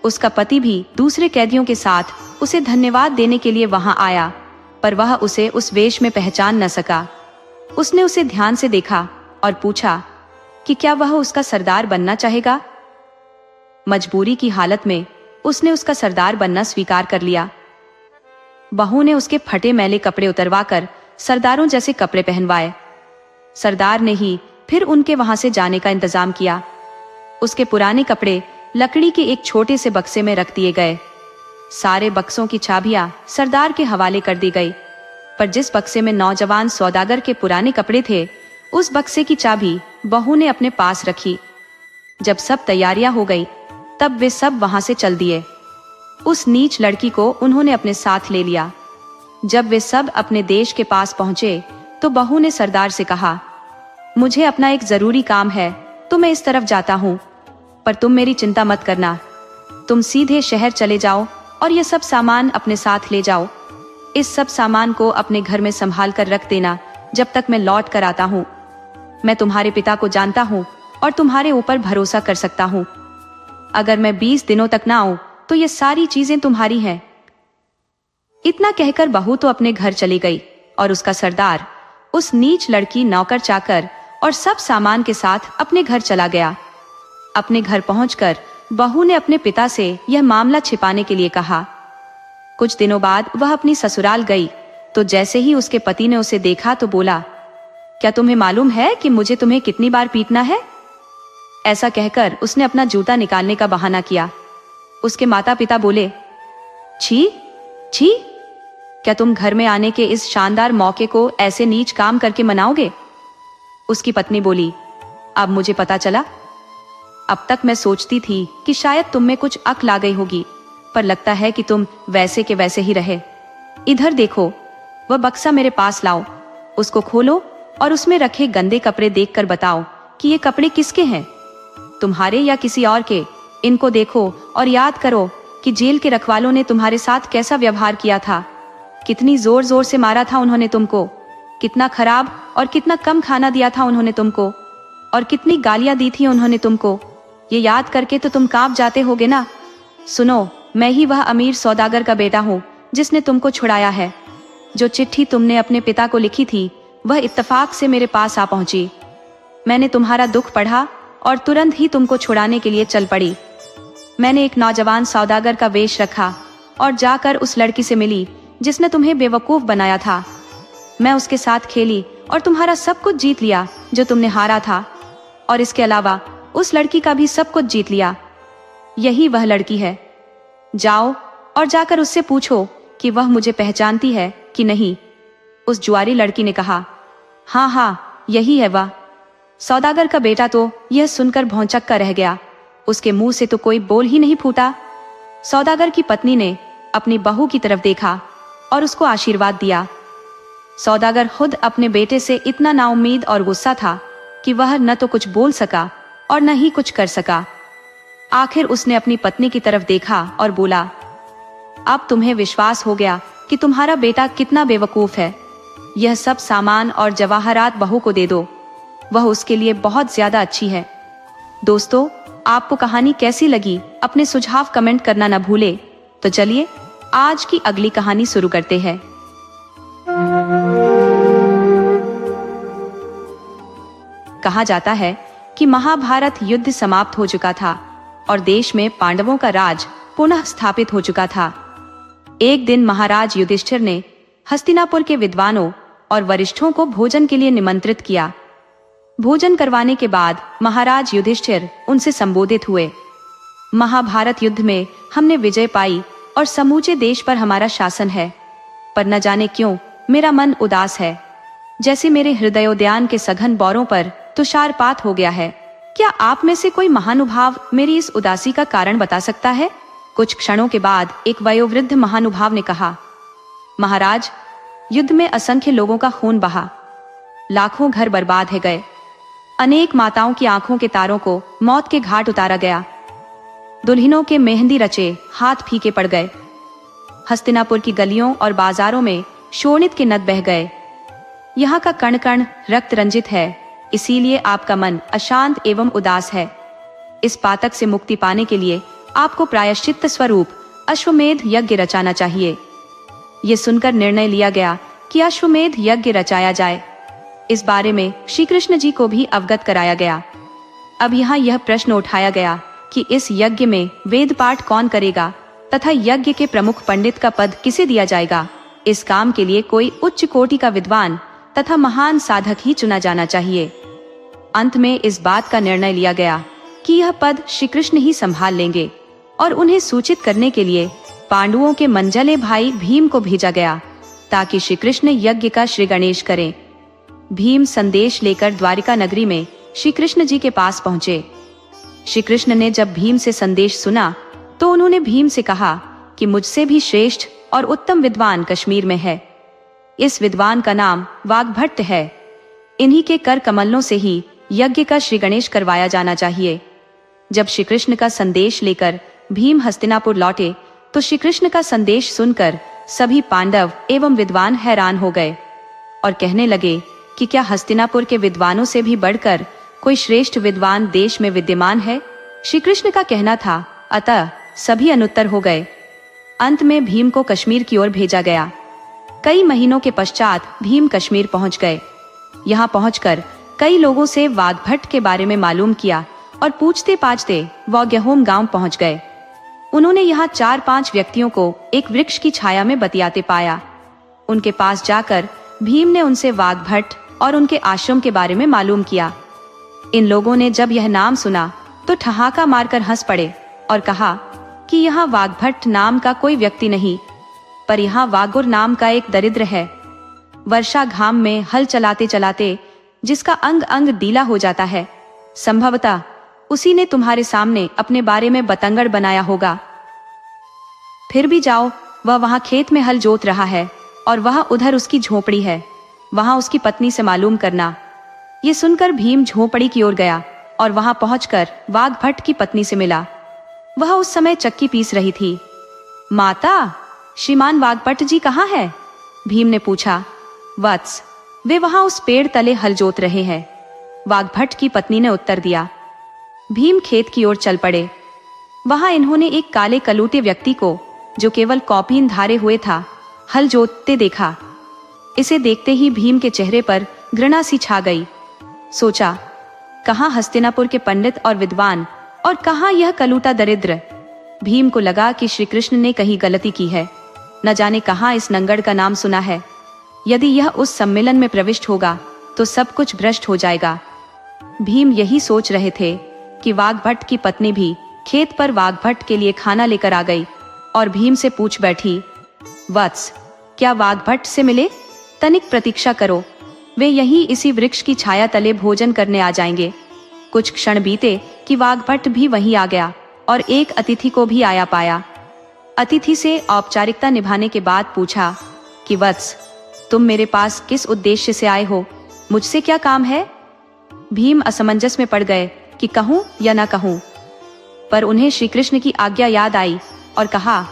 उसका पति भी दूसरे कैदियों के साथ उसे धन्यवाद देने के लिए वहां आया, पर वह उसे उस वेश में पहचान न सका। उसने उसे ध्यान से देखा और पूछा कि क्या वह उसका सरदार बनना चाहेगा। मजबूरी की हालत में उसने उसका सरदार बनना स्वीकार कर लिया। बहू ने उसके फटे मैले कपड़े उतरवाकर सरदारों जैसे कपड़े पहनवाए। सरदार ने ही फिर उनके वहां से जाने का इंतजाम किया। उसके पुराने कपड़े लकड़ी के एक छोटे से बक्से में रख दिए गए। सारे बक्सों की चाबियां सरदार के हवाले कर दी गई, पर जिस बक्से में नौजवान सौदागर के पुराने कपड़े थे, उस बक्से की चाबी बहू ने अपने पास रखी। जब सब तैयारियां हो गई तब वे सब वहां से चल दिए। उस नीच लड़की को उन्होंने अपने साथ ले लिया। जब वे सब अपने देश के पास पहुंचे तो बहू ने सरदार से कहा, मुझे अपना एक जरूरी काम है तो मैं इस तरफ जाता हूं, पर तुम मेरी चिंता मत करना। तुम सीधे शहर चले जाओ और ये सब सामान अपने साथ ले जाओ। इस सब सामान को अपने घर में संभाल कर रख देना जब तक मैं लौट कर आता हूँ। मैं तुम्हारे पिता को जानता हूँ और तुम्हारे ऊपर भरोसा कर सकता हूँ। अगर मैं 20 दिनों तक ना आऊं तो ये सारी चीजें तुम्हारी हैं। इतना कहकर बहू तो अपने घर चली गई और उसका सरदार, उस नीच लड़की, नौकर चाकर और सब सामान के साथ अपने घर चला गया। अपने घर पहुंचकर बहू ने अपने पिता से यह मामला छिपाने के लिए कहा। कुछ दिनों बाद वह अपनी ससुराल गई तो जैसे ही उसके पति ने उसे देखा तो बोला, क्या तुम्हें मालूम है कि मुझे तुम्हें कितनी बार पीटना है? ऐसा कहकर उसने अपना जूता निकालने का बहाना किया। उसके माता पिता बोले, छी छी, क्या तुम घर में आने के इस शानदार मौके को ऐसे नीच काम करके मनाओगे? उसकी पत्नी बोली, अब मुझे पता चला। अब तक मैं सोचती थी कि शायद तुम में कुछ अक्ल आ गई होगी, पर लगता है कि तुम वैसे के वैसे ही रहे। इधर देखो, वह बक्सा मेरे पास लाओ, उसको खोलो और उसमें रखे गंदे कपड़े देखकर बताओ कि ये कपड़े किसके हैं, तुम्हारे या किसी और के। इनको देखो और याद करो कि जेल के रखवालों ने तुम्हारे साथ कैसा व्यवहार किया था, कितनी जोर जोर से मारा था उन्होंने तुमको, कितना खराब और कितना कम खाना दिया था उन्होंने तुमको, और कितनी गालियां दी थी उन्होंने तुमको। ये याद करके तो तुम कांप जाते होगे ना। सुनो, मैं ही वह अमीर सौदागर का बेटा हूँ जिसने तुमको छुड़ाया है। जो चिट्ठी तुमने अपने पिता को लिखी थी वह इत्तेफाक से मेरे पास आ पहुंची। मैंने तुम्हारा दुख पढ़ा और तुरंत ही तुमको छुड़ाने के लिए चल पड़ी। मैंने एक नौजवान सौदागर का वेश रखा और जाकर उस लड़की से मिली जिसने तुम्हें बेवकूफ बनाया था। मैं उसके साथ खेली और तुम्हारा सब कुछ जीत लिया जो तुमने हारा था, और इसके अलावा उस लड़की का भी सब कुछ जीत लिया। यही वह लड़की है। जाओ और जाकर उससे पूछो कि वह मुझे पहचानती है कि नहीं। उस जुआरी लड़की ने कहा, हाँ हाँ, यही है वह। सौदागर का बेटा तो यह सुनकर भौंचक्का रह गया। उसके मुंह से तो कोई बोल ही नहीं फूटा। सौदागर की पत्नी ने अपनी बहू की तरफ देखा और उसको आशीर्वाद दिया। सौदागर खुद अपने बेटे से इतना नाउम्मीद और गुस्सा था कि वह न तो कुछ बोल सका और न ही कुछ कर सका। आखिर उसने अपनी पत्नी की तरफ देखा और बोला, अब तुम्हें विश्वास हो गया कि तुम्हारा बेटा कितना बेवकूफ है। यह सब सामान और जवाहरात बहू को दे दो, वह उसके लिए बहुत ज्यादा अच्छी है। दोस्तों, आपको कहानी कैसी लगी अपने सुझाव कमेंट करना न भूले। तो चलिए आज की अगली कहानी शुरू करते हैं। कहा जाता है कि महाभारत युद्ध समाप्त हो चुका था और देश में पांडवों का राज पुनः स्थापित हो चुका था। एक दिन महाराज युधिष्ठिर ने हस्तिनापुर के विद्वानों और वरिष्ठों को भोजन के लिए निमंत्रित किया। भोजन करवाने के बाद महाराज युधिष्ठिर उनसे संबोधित हुए, महाभारत युद्ध में हमने विजय पाई और समूचे देश पर हमारा शासन है, पर न जाने क्यों मेरा मन उदास है, जैसे मेरे हृदयोद्यान के सघन बौरों पर तुषारपात हो गया है। क्या आप में से कोई महानुभाव मेरी इस उदासी का कारण बता सकता है? कुछ क्षणों के बाद एक वयोवृद्ध महानुभाव ने कहा, महाराज, युद्ध में असंख्य लोगों का खून बहा, लाखों घर बर्बाद है गए, अनेक माताओं की आंखों के तारों को मौत के घाट उतारा गया, दुल्हनों के मेहंदी रचे हाथ फीके पड़ गए, हस्तिनापुर की गलियों और बाजारों में शोणित के नद बह गए। यहाँ का कण कण रक्त रंजित है, इसीलिए आपका मन अशांत एवं उदास है। इस पातक से मुक्ति पाने के लिए आपको प्रायश्चित्त स्वरूप अश्वमेध यज्ञ रचाना चाहिए। ये सुनकर निर्णय लिया गया कि अश्वमेध यज्ञ रचाया जाए। इस बारे में श्री कृष्ण जी को भी अवगत कराया गया। अब यहाँ यह प्रश्न उठाया गया कि इस यज्ञ में वेद पाठ कौन करेगा तथा यज्ञ के प्रमुख पंडित का पद किसे दिया जाएगा। इस काम के लिए कोई उच्च कोटि का विद्वान तथा महान साधक ही चुना जाना चाहिए। अंत में इस बात का निर्णय लिया गया कि यह पद श्री कृष्ण ही संभाल लेंगे और उन्हें सूचित करने के लिए पांडवों के मंझले भाई भीम को भेजा गया ताकि श्री कृष्ण यज्ञ का श्री गणेश करें। भीम संदेश लेकर द्वारिका नगरी में श्री कृष्ण जी के पास पहुँचे। श्री कृष्ण ने जब भीम से संदेश सुना तो उन्होंने भीम से कहा कि मुझसे भी श्रेष्ठ और उत्तम विद्वान कश्मीर में है। इस विद्वान का नाम वाग्भट्ट है। इन्हीं के कर कमलों से ही यज्ञ का श्री गणेश करवाया जाना चाहिए। जब श्री कृष्ण का संदेश लेकर भीम हस्तिनापुर लौटे तो श्री कृष्ण का संदेश सुनकर सभी पांडव एवं विद्वान हैरान हो गए और कहने लगे कि क्या हस्तिनापुर के विद्वानों से भी बढ़कर कोई श्रेष्ठ विद्वान देश में विद्यमान है। श्री कृष्ण का कहना था, अतः सभी अनुत्तर हो गए। अंत में भीम को कश्मीर की ओर भेजा गया। कई महीनों के पश्चात भीम कश्मीर पहुंच गए। यहाँ पहुंचकर कई लोगों से वाग्भट्ट के बारे में मालूम किया और पूछते पाछते वह गेहूम गांव पहुंच गए। उन्होंने यहाँ 4-5 व्यक्तियों को एक वृक्ष की छाया में बतियाते पाया। उनके पास जाकर भीम ने उनसे वाग्भट्ट और उनके आश्रम के बारे में मालूम किया। इन लोगों ने जब यह नाम सुना तो ठहाका मारकर हंस पड़े और कहा कि यहाँ वाग्भट्ट नाम का कोई व्यक्ति नहीं, पर यहाँ वागुर नाम का एक दरिद्र है। वर्षा घाम में हल चलाते चलाते जिसका अंग अंग डीला हो जाता है, संभवतः उसी ने तुम्हारे सामने अपने बारे में बतंगड़ बनाया होगा। फिर भी जाओ, वह वहां खेत में हल जोत रहा है और वह उधर उसकी झोपड़ी है। वहां उसकी पत्नी से मालूम करना। ये सुनकर भीम झोपड़ी की ओर गया और वहां पहुंचकर वाघभट्ट की पत्नी से मिला। वह उस समय चक्की पीस रही थी। माता, श्रीमान वाघभट्ट जी कहाँ है? भीम ने पूछा। वत्स, वे वहां उस पेड़ तले हल जोत रहे हैं, वाघभट्ट की पत्नी ने उत्तर दिया। भीम खेत की ओर चल पड़े। वहां इन्होंने एक काले कलूटे व्यक्ति को, जो केवल कौपीन धारे हुए था, हल जोतते देखा। इसे देखते ही भीम के चेहरे पर घृणा सी छा गई। सोचा, कहाँ हस्तिनापुर के पंडित और विद्वान और कहाँ यह कलूटा दरिद्र। भीम को लगा कि श्री कृष्ण ने कहीं गलती की है। न जाने कहाँ इस नंगड़ का नाम सुना है। यदि यह उस सम्मेलन में प्रविष्ट होगा तो सब कुछ भ्रष्ट हो जाएगा। भीम यही सोच रहे थे कि वाघभट्ट की पत्नी भी खेत पर वाघभट्ट के लिए खाना लेकर आ गई और भीम से पूछ बैठी, वत्स, क्या वाघभट्ट से मिले? तनिक प्रतीक्षा करो, वे यहीं इसी वृक्ष की छाया तले भोजन करने आ जाएंगे। कुछ क्षण बीते कि वाघभट्ट भी वहीं आ गया और एक अतिथि को भी आया पाया। अतिथि से औपचारिकता निभाने के बाद पूछा कि वत्स, तुम मेरे पास किस उद्देश्य से आए हो? मुझसे क्या काम है? भीम असमंजस में पड़ गए कि कहूं या न कहूं, पर उन्हें श्री कृष्ण की आज्ञा याद आई और कहा,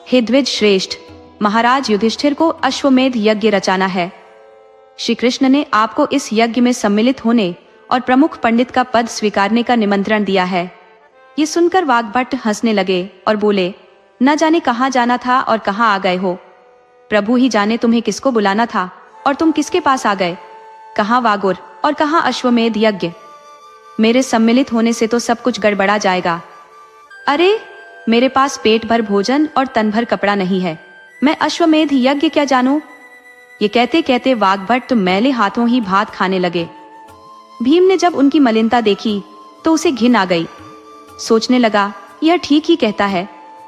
हे द्विज श्रेष्ठ, महाराज युधिष्ठिर को अश्वमेध यज्ञ रचाना है। श्री कृष्ण ने आपको इस यज्ञ में सम्मिलित होने और प्रमुख पंडित का पद स्वीकारने का निमंत्रण दिया है। ये सुनकर वाघभट्ट हंसने लगे और बोले, न जाने कहाँ जाना था और कहाँ आ गए हो। प्रभु ही जाने तुम्हें किसको बुलाना था और तुम किसके पास आ गए। कहाँ वागुर और कहाँ अश्वमेध यज्ञ। मेरे सम्मिलित होने से तो सब कुछ गड़बड़ा जाएगा। अरे, मेरे पास पेट भर भोजन और तन भर कपड़ा नहीं है, मैं अश्वमेध यज्ञ क्या जानूं। ये कहते कहते वाघभट्ट मैले हाथों ही भात खाने लगे। भीम ने जब उनकी मलिनता देखी तो उसे घिन आ गई। सोचने लगा, यह ठीक ही कहता है,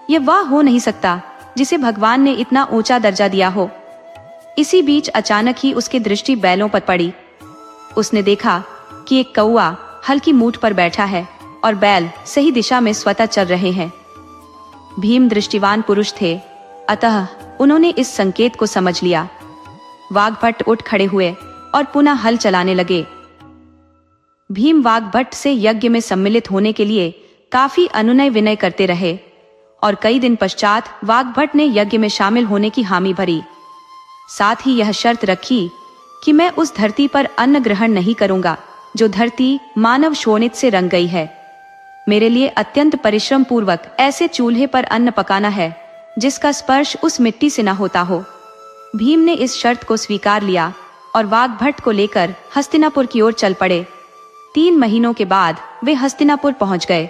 यह वह हो नहीं सकता जिसे भगवान ने इतना ऊंचा दर्जा दिया हो। इसी बीच अचानक ही उसकी दृष्टि बैलों पर पड़ी। उसने देखा कि एक कौआ हल्की मूठ पर बैठा है और बैल सही दिशा में स्वतः चल रहे हैं। भीम दृष्टिवान पुरुष थे, अतः उन्होंने इस संकेत को समझ लिया। वाघभट्ट उठ खड़े हुए और पुनः हल चलाने लगे। भीम वाघभट्ट से यज्ञ में सम्मिलित होने के लिए काफी अनुनय विनय करते रहे और कई दिन पश्चात वाघभट्ट ने यज्ञ में शामिल होने की हामी भरी। साथ ही यह शर्त रखी कि मैं उस धरती पर अन्न ग्रहण नहीं करूंगा जो धरती मानव शोणित से रंग गई है। मेरे लिए अत्यंत परिश्रम पूर्वक ऐसे चूल्हे पर अन्न पकाना है जिसका स्पर्श उस मिट्टी से न होता हो। भीम ने इस शर्त को स्वीकार लिया और वाघभट्ट को लेकर हस्तिनापुर की ओर चल पड़े। 3 महीनों के बाद वे हस्तिनापुर पहुंच गए।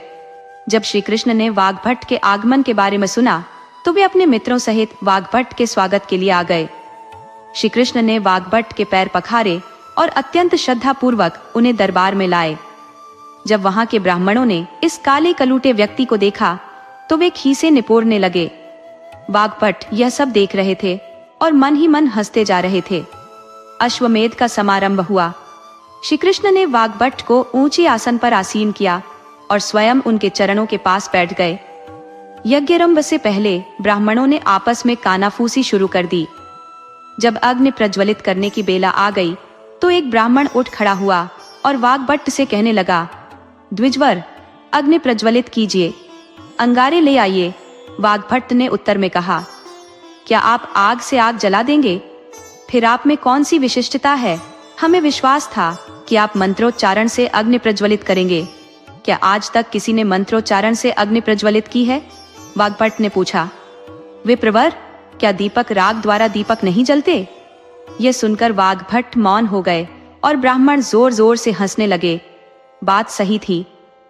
जब श्री कृष्ण ने वाघभट्ट के आगमन के बारे में सुना तो वे अपने मित्रों सहित वाघभट्ट के स्वागत के लिए आ गए। श्री कृष्ण ने वाघभट्ट के पैर पखारे और अत्यंत श्रद्धा पूर्वक उन्हें दरबार में लाए। जब वहां के ब्राह्मणों ने इस काले कलूटे व्यक्ति को देखा तो वे खीसे निपोरने लगे। वाघभट्ट यह सब देख रहे थे और मन ही मन हंसते जा रहे थे। अश्वमेध का समारंभ हुआ। श्री कृष्ण ने वाघभट्ट को ऊंचे आसन पर आसीन किया और स्वयं उनके चरणों के पास बैठ गए। यज्ञारंभ से पहले ब्राह्मणों ने आपस में कानाफूसी शुरू कर दी। जब अग्नि प्रज्वलित करने की बेला आ गई तो एक ब्राह्मण उठ खड़ा हुआ और वाघभट्ट से कहने लगा, द्विजवर, अग्नि प्रज्वलित कीजिए, अंगारे ले आइए। वाघभट्ट ने उत्तर में कहा, क्या आप आग से आग जला देंगे? फिर आप में कौन सी विशिष्टता है? हमें विश्वास था कि आप मंत्रोच्चारण से अग्नि प्रज्वलित करेंगे। क्या आज तक किसी ने मंत्रोच्चारण से अग्नि प्रज्वलित की है? वाघभट्ट ने पूछा। विप्रवर, क्या दीपक राग द्वारा दीपक नहीं जलते? यह सुनकर वाघभट्ट मौन हो गए और ब्राह्मण जोर जोर से हंसने लगे। बात सही थी।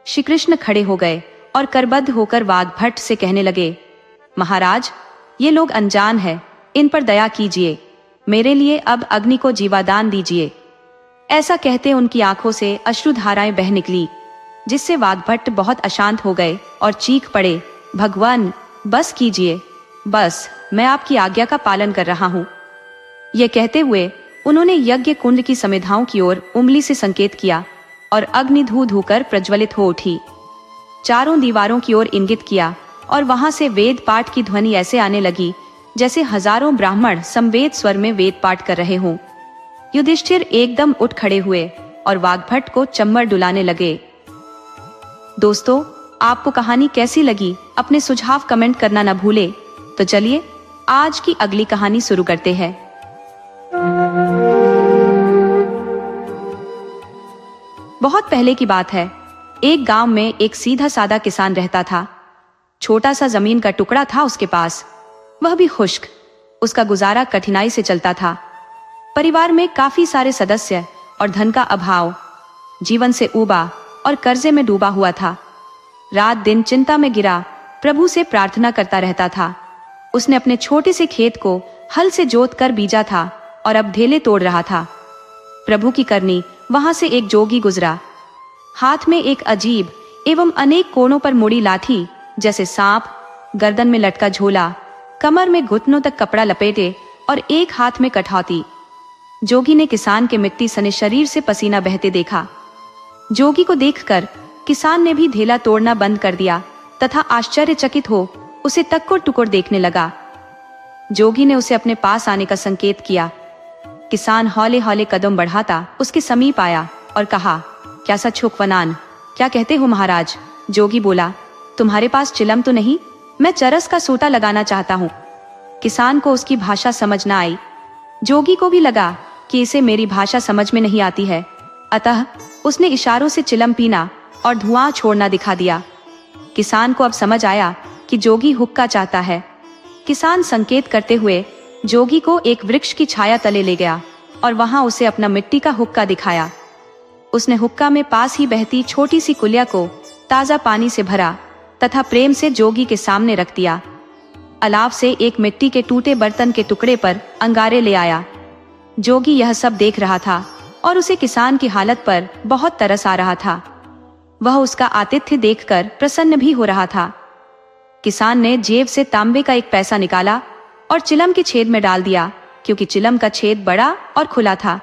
श्री कृष्ण खड़े हो गए और करबद्ध होकर वाघभट्ट से कहने लगे, महाराज, ये लोग अनजान हैं, इन पर दया कीजिए। मेरे लिए अब अग्नि को जीवादान दीजिए। ऐसा कहते उनकी आंखों से अश्रुधाराएं बह निकली, जिससे वाघभट्ट बहुत अशांत हो गए और चीख पड़े, भगवान, बस कीजिए, बस, मैं आपकी आज्ञा का पालन कर रहा हूँ। यह कहते हुए उन्होंने यज्ञ कुंड की समिधाओं की ओर उंगली से संकेत किया और अग्नि धू धू कर प्रज्वलित हो उठी। चारों दीवारों की ओर इंगित किया और वहां से वेद पाठ की ध्वनि ऐसे आने लगी जैसे हजारों ब्राह्मण समवेत स्वर में वेद पाठ कर रहे हों। युधिष्ठिर एकदम उठ खड़े हुए और वाग्भट को चम्मर डुलाने लगे। दोस्तों, आपको कहानी कैसी लगी? अपने सुझाव कमेंट करना न भूले। तो चलिए आज की अगली कहानी शुरू करते हैं। बहुत पहले की बात है। एक गांव में एक सीधा साधा किसान रहता था। छोटा सा जमीन का टुकड़ा था उसके पास, वह भी खुश्क। उसका गुजारा कठिनाई से चलता था। परिवार में काफी सारे सदस्य और धन का अभाव। जीवन से ऊबा और कर्जे में डूबा हुआ था। रात दिन चिंता में गिरा प्रभु से प्रार्थना करता रहता था। उसने अपने छोटे से खेत को हल से जोत कर बीजा था और अब ढेले तोड़ रहा था। प्रभु की करनी वहां से एक जोगी गुजरा। हाथ में एक अजीब एवं अनेक कोणों पर मुड़ी लाठी, जैसे सांप, गर्दन में लटका झोला, कमर में घुटनों तक कपड़ा लपेटे और एक हाथ में कठौती। जोगी ने किसान के मिट्टी सने शरीर से पसीना बहते देखा। जोगी को देखकर किसान ने भी ढेला तोड़ना बंद कर दिया तथा आश्चर्यचकित हो उसे टुकुर टुकुर देखने लगा। जोगी ने उसे अपने पास आने का संकेत किया। किसान हौले हौले कदम बढ़ाता उसके समीप आया और कहा, क्या सच हुक्मनान, क्या कहते हो महाराज? जोगी बोला, तुम्हारे पास चिलम तो नहीं? मैं चरस का सूटा लगाना चाहता हूँ। किसान को उसकी भाषा समझ न आई। जोगी को भी लगा कि इसे मेरी भाषा समझ में नहीं आती है, अतः उसने इशारों से चिलम पीना और धुआं छोड़ना दिखा दिया। किसान को अब समझ आया कि जोगी हुक्का चाहता है। किसान संकेत करते हुए जोगी को एक वृक्ष की छाया तले ले गया और वहां उसे अपना मिट्टी का हुक्का दिखाया। उसने हुक्का में पास ही बहती छोटी सी कुलिया को ताजा पानी से भरा तथा प्रेम से जोगी के सामने रख दिया। अलाव से एक मिट्टी के टूटे बर्तन के टुकड़े पर अंगारे ले आया। जोगी यह सब देख रहा था और उसे किसान की हालत पर बहुत तरस आ रहा था। वह उसका आतिथ्य देखकर प्रसन्न भी हो रहा था। किसान ने जेब से तांबे का एक पैसा निकाला और चिलम के छेद में डाल दिया, क्योंकि चिलम का छेद बड़ा और खुला था।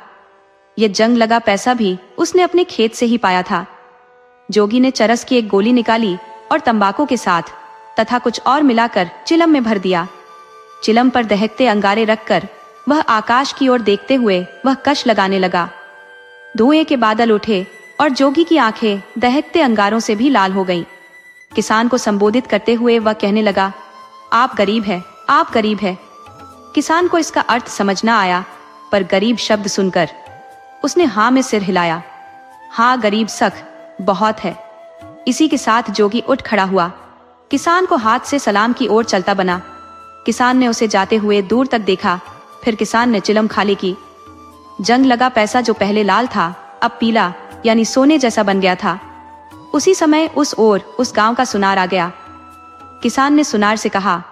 यह जंग लगा पैसा भी उसने अपने खेत से ही पाया था। जोगी ने चरस की एक गोली निकाली और तंबाकू के साथ तथा कुछ और मिलाकर चिलम में भर दिया। चिलम पर दहकते अंगारे रखकर वह आकाश की ओर देखते हुए वह कश लगाने लगा। धुएं के बादल उठे और जोगी की आंखें दहकते अंगारों से भी लाल हो गईं। किसान को संबोधित करते हुए वह कहने लगा, आप गरीब है, आप गरीब है। किसान को इसका अर्थ समझ न आया, पर गरीब शब्द सुनकर उसने हाँ में सिर हिलाया। हाँ, गरीब सख बहुत है। इसी के साथ जोगी उठ खड़ा हुआ, किसान को हाथ से सलाम की ओर चलता बना। किसान ने उसे जाते हुए दूर तक देखा, फिर किसान ने चिलम खाली की। जंग लगा पैसा जो पहले लाल था अब पीला यानी सोने जैसा बन गया था। उसी समय उस ओर उस गांव का सुनार आ गया। किसान ने सुनार से कहा,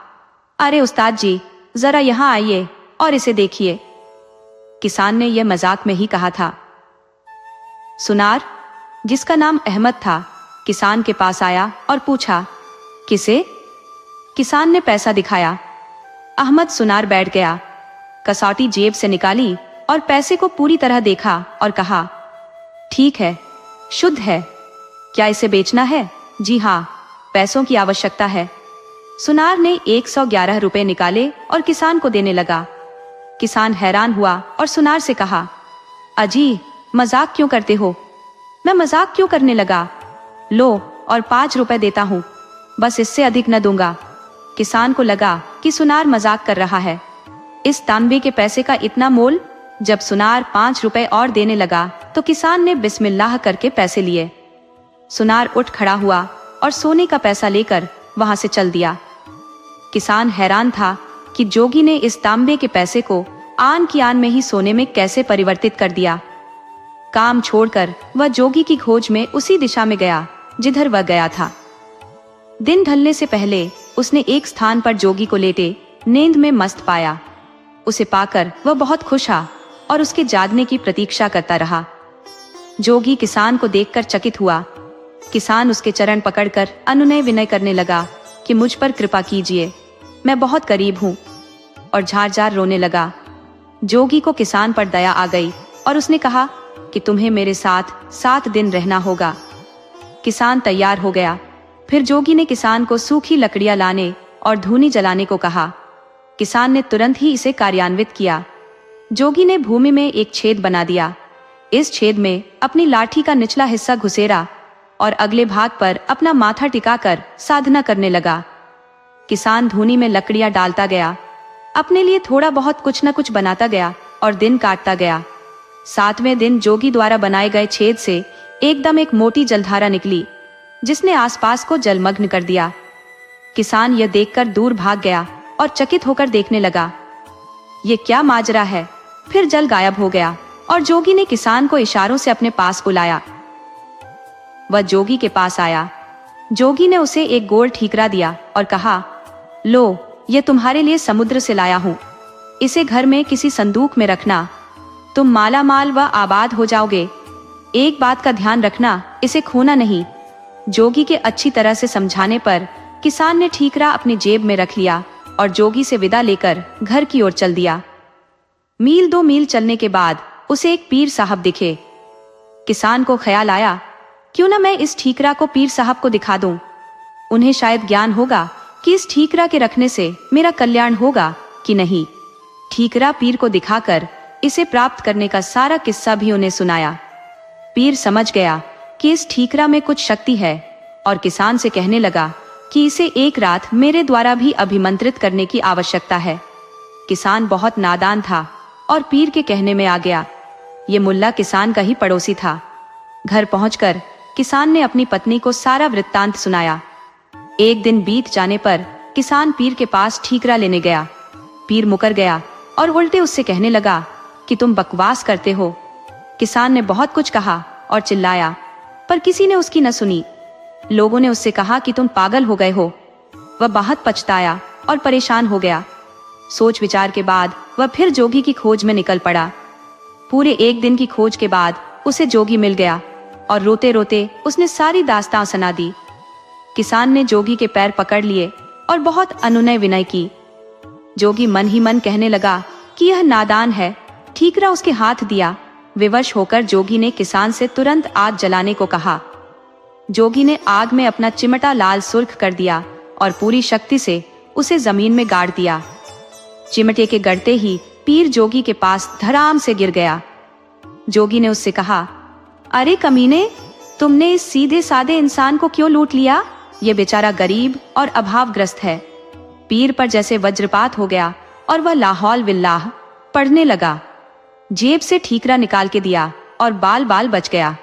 अरे उस्ताद जी, जरा यहाँ आइए और इसे देखिए। किसान ने यह मजाक में ही कहा था। सुनार, जिसका नाम अहमद था, किसान के पास आया और पूछा, किसे? किसान ने पैसा दिखाया। अहमद सुनार बैठ गया, कसौटी जेब से निकाली और पैसे को पूरी तरह देखा और कहा, ठीक है, शुद्ध है। क्या इसे बेचना है? जी हाँ, पैसों की आवश्यकता है। सुनार ने 111 रुपए निकाले और किसान को देने लगा। किसान हैरान हुआ और सुनार से कहा, अजी, मजाक क्यों करते हो? मैं मजाक क्यों करने लगा? लो, और 5 रुपए देता हूँ, बस इससे अधिक न दूंगा। किसान को लगा कि सुनार मजाक कर रहा है। इस तांबे के पैसे का इतना मोल? जब सुनार 5 रुपए और देने लगा तो किसान ने बिस्मिल्लाह करके पैसे लिए। सुनार उठ खड़ा हुआ और सोने का पैसा लेकर वहां से चल दिया। किसान हैरान था कि जोगी ने इस तांबे के पैसे को आन की आन में ही सोने में कैसे परिवर्तित कर दिया। काम छोड़कर वह जोगी की खोज में उसी दिशा में गया जिधर वह गया था। दिन ढलने से पहले उसने एक स्थान पर जोगी को लेटे नींद में मस्त पाया। उसे पाकर वह बहुत खुश था और उसके जागने की प्रतीक्षा करता रहा। जोगी किसान को देखकर चकित हुआ। किसान उसके चरण पकड़कर अनुनय विनय करने लगा कि मुझ पर कृपा कीजिए, मैं बहुत गरीब हूँ, और झार-झार रोने लगा। जोगी को किसान पर दया आ गई और उसने कहा कि तुम्हें मेरे साथ 7 दिन रहना होगा। किसान तैयार हो गया। फिर जोगी ने किसान को सूखी लकड़ियां लाने और धूनी जलाने को कहा। किसान ने तुरंत ही इसे कार्यान्वित किया। जोगी ने भूमि में एक छेद बना दिया। इस छेद में अपनी लाठी का निचला हिस्सा घुसेरा और अगले भाग पर अपना माथा टिकाकर साधना करने लगा। किसान धूनी में लकड़ियां डालता गया, अपने लिए थोड़ा बहुत कुछ न कुछ बनाता गया और दिन काटता गया। 7वें दिन जोगी द्वारा बनाए गए छेद से एकदम एक मोटी जलधारा निकली, जिसने आसपास को जलमग्न कर दिया। किसान यह देखकर दूर भाग गया और चकित होकर देखने लगा, ये क्या माजरा है। फिर जल गायब हो गया और जोगी ने किसान को इशारों से अपने पास बुलाया। वह जोगी के पास आया। जोगी ने उसे एक गोल ठीकरा दिया और कहा, लो, ये तुम्हारे लिए समुद्र से लाया हूं। इसे घर में किसी संदूक में रखना। तुम माला माल व आबाद हो जाओगे। एक बात का ध्यान रखना, इसे खोना नहीं। जोगी के अच्छी तरह से समझाने पर किसान ने ठीकरा अपनी जेब में रख लिया और जोगी से विदा लेकर घर की ओर चल दिया। मील 2 मील चलने के बाद उसे एक पीर साहब दिखे। किसान को ख्याल आया, क्यों ना मैं इस ठीकरा को पीर साहब को दिखा दूं। उन्हें शायद ज्ञान होगा कि इस ठीकरा के रखने से मेरा कल्याण होगा कि नहीं। ठीकरा पीर को दिखाकर इसे प्राप्त करने का सारा किस्सा भी उन्हें सुनाया। पीर समझ गया कि इस ठीकरा में कुछ शक्ति है और किसान से कहने लगा कि इसे एक रात मेरे द्वारा भी अभिमंत्रित करने की आवश्यकता है। किसान बहुत नादान था और पीर के कहने में आ गया। ये मुल्ला किसान का ही पड़ोसी था। घर पहुंचकर किसान ने अपनी पत्नी को सारा वृत्तांत सुनाया। एक दिन बीत जाने पर किसान पीर के पास ठीकरा लेने गया। पीर मुकर गया और उल्टे उससे कहने लगा कि तुम बकवास करते हो। किसान ने बहुत कुछ कहा और चिल्लाया, पर किसी ने उसकी न सुनी। लोगों ने उससे कहा कि तुम पागल हो गए हो। वह बहुत पछताया और परेशान हो गया। सोच विचार के बाद वह फिर जोगी की खोज में निकल पड़ा। पूरे 1 दिन की खोज के बाद उसे जोगी मिल गया और रोते रोते उसने सारी दास्तां सुना दी। किसान ने जोगी के पैर पकड़ लिए और बहुत अनुनय विनय की। जोगी मन ही मन कहने लगा कि यह नादान है। ठीकरा उसके हाथ दिया। विवश होकर जोगी ने किसान से तुरंत आग जलाने को कहा। जोगी ने आग में अपना चिमटा लाल सुर्ख कर दिया और पूरी शक्ति से उसे जमीन में गाड़ दिया। चिमटे के गड़ते ही पीर जोगी के पास धड़ाम से गिर गया। जोगी ने उससे कहा, अरे कमीने, तुमने इस सीधे सादे इंसान को क्यों लूट लिया? ये बेचारा गरीब और अभावग्रस्त है। पीर पर जैसे वज्रपात हो गया और वह लाहौल विल्लाह पढ़ने लगा। जेब से ठीकरा निकाल के दिया और बाल बाल बच गया।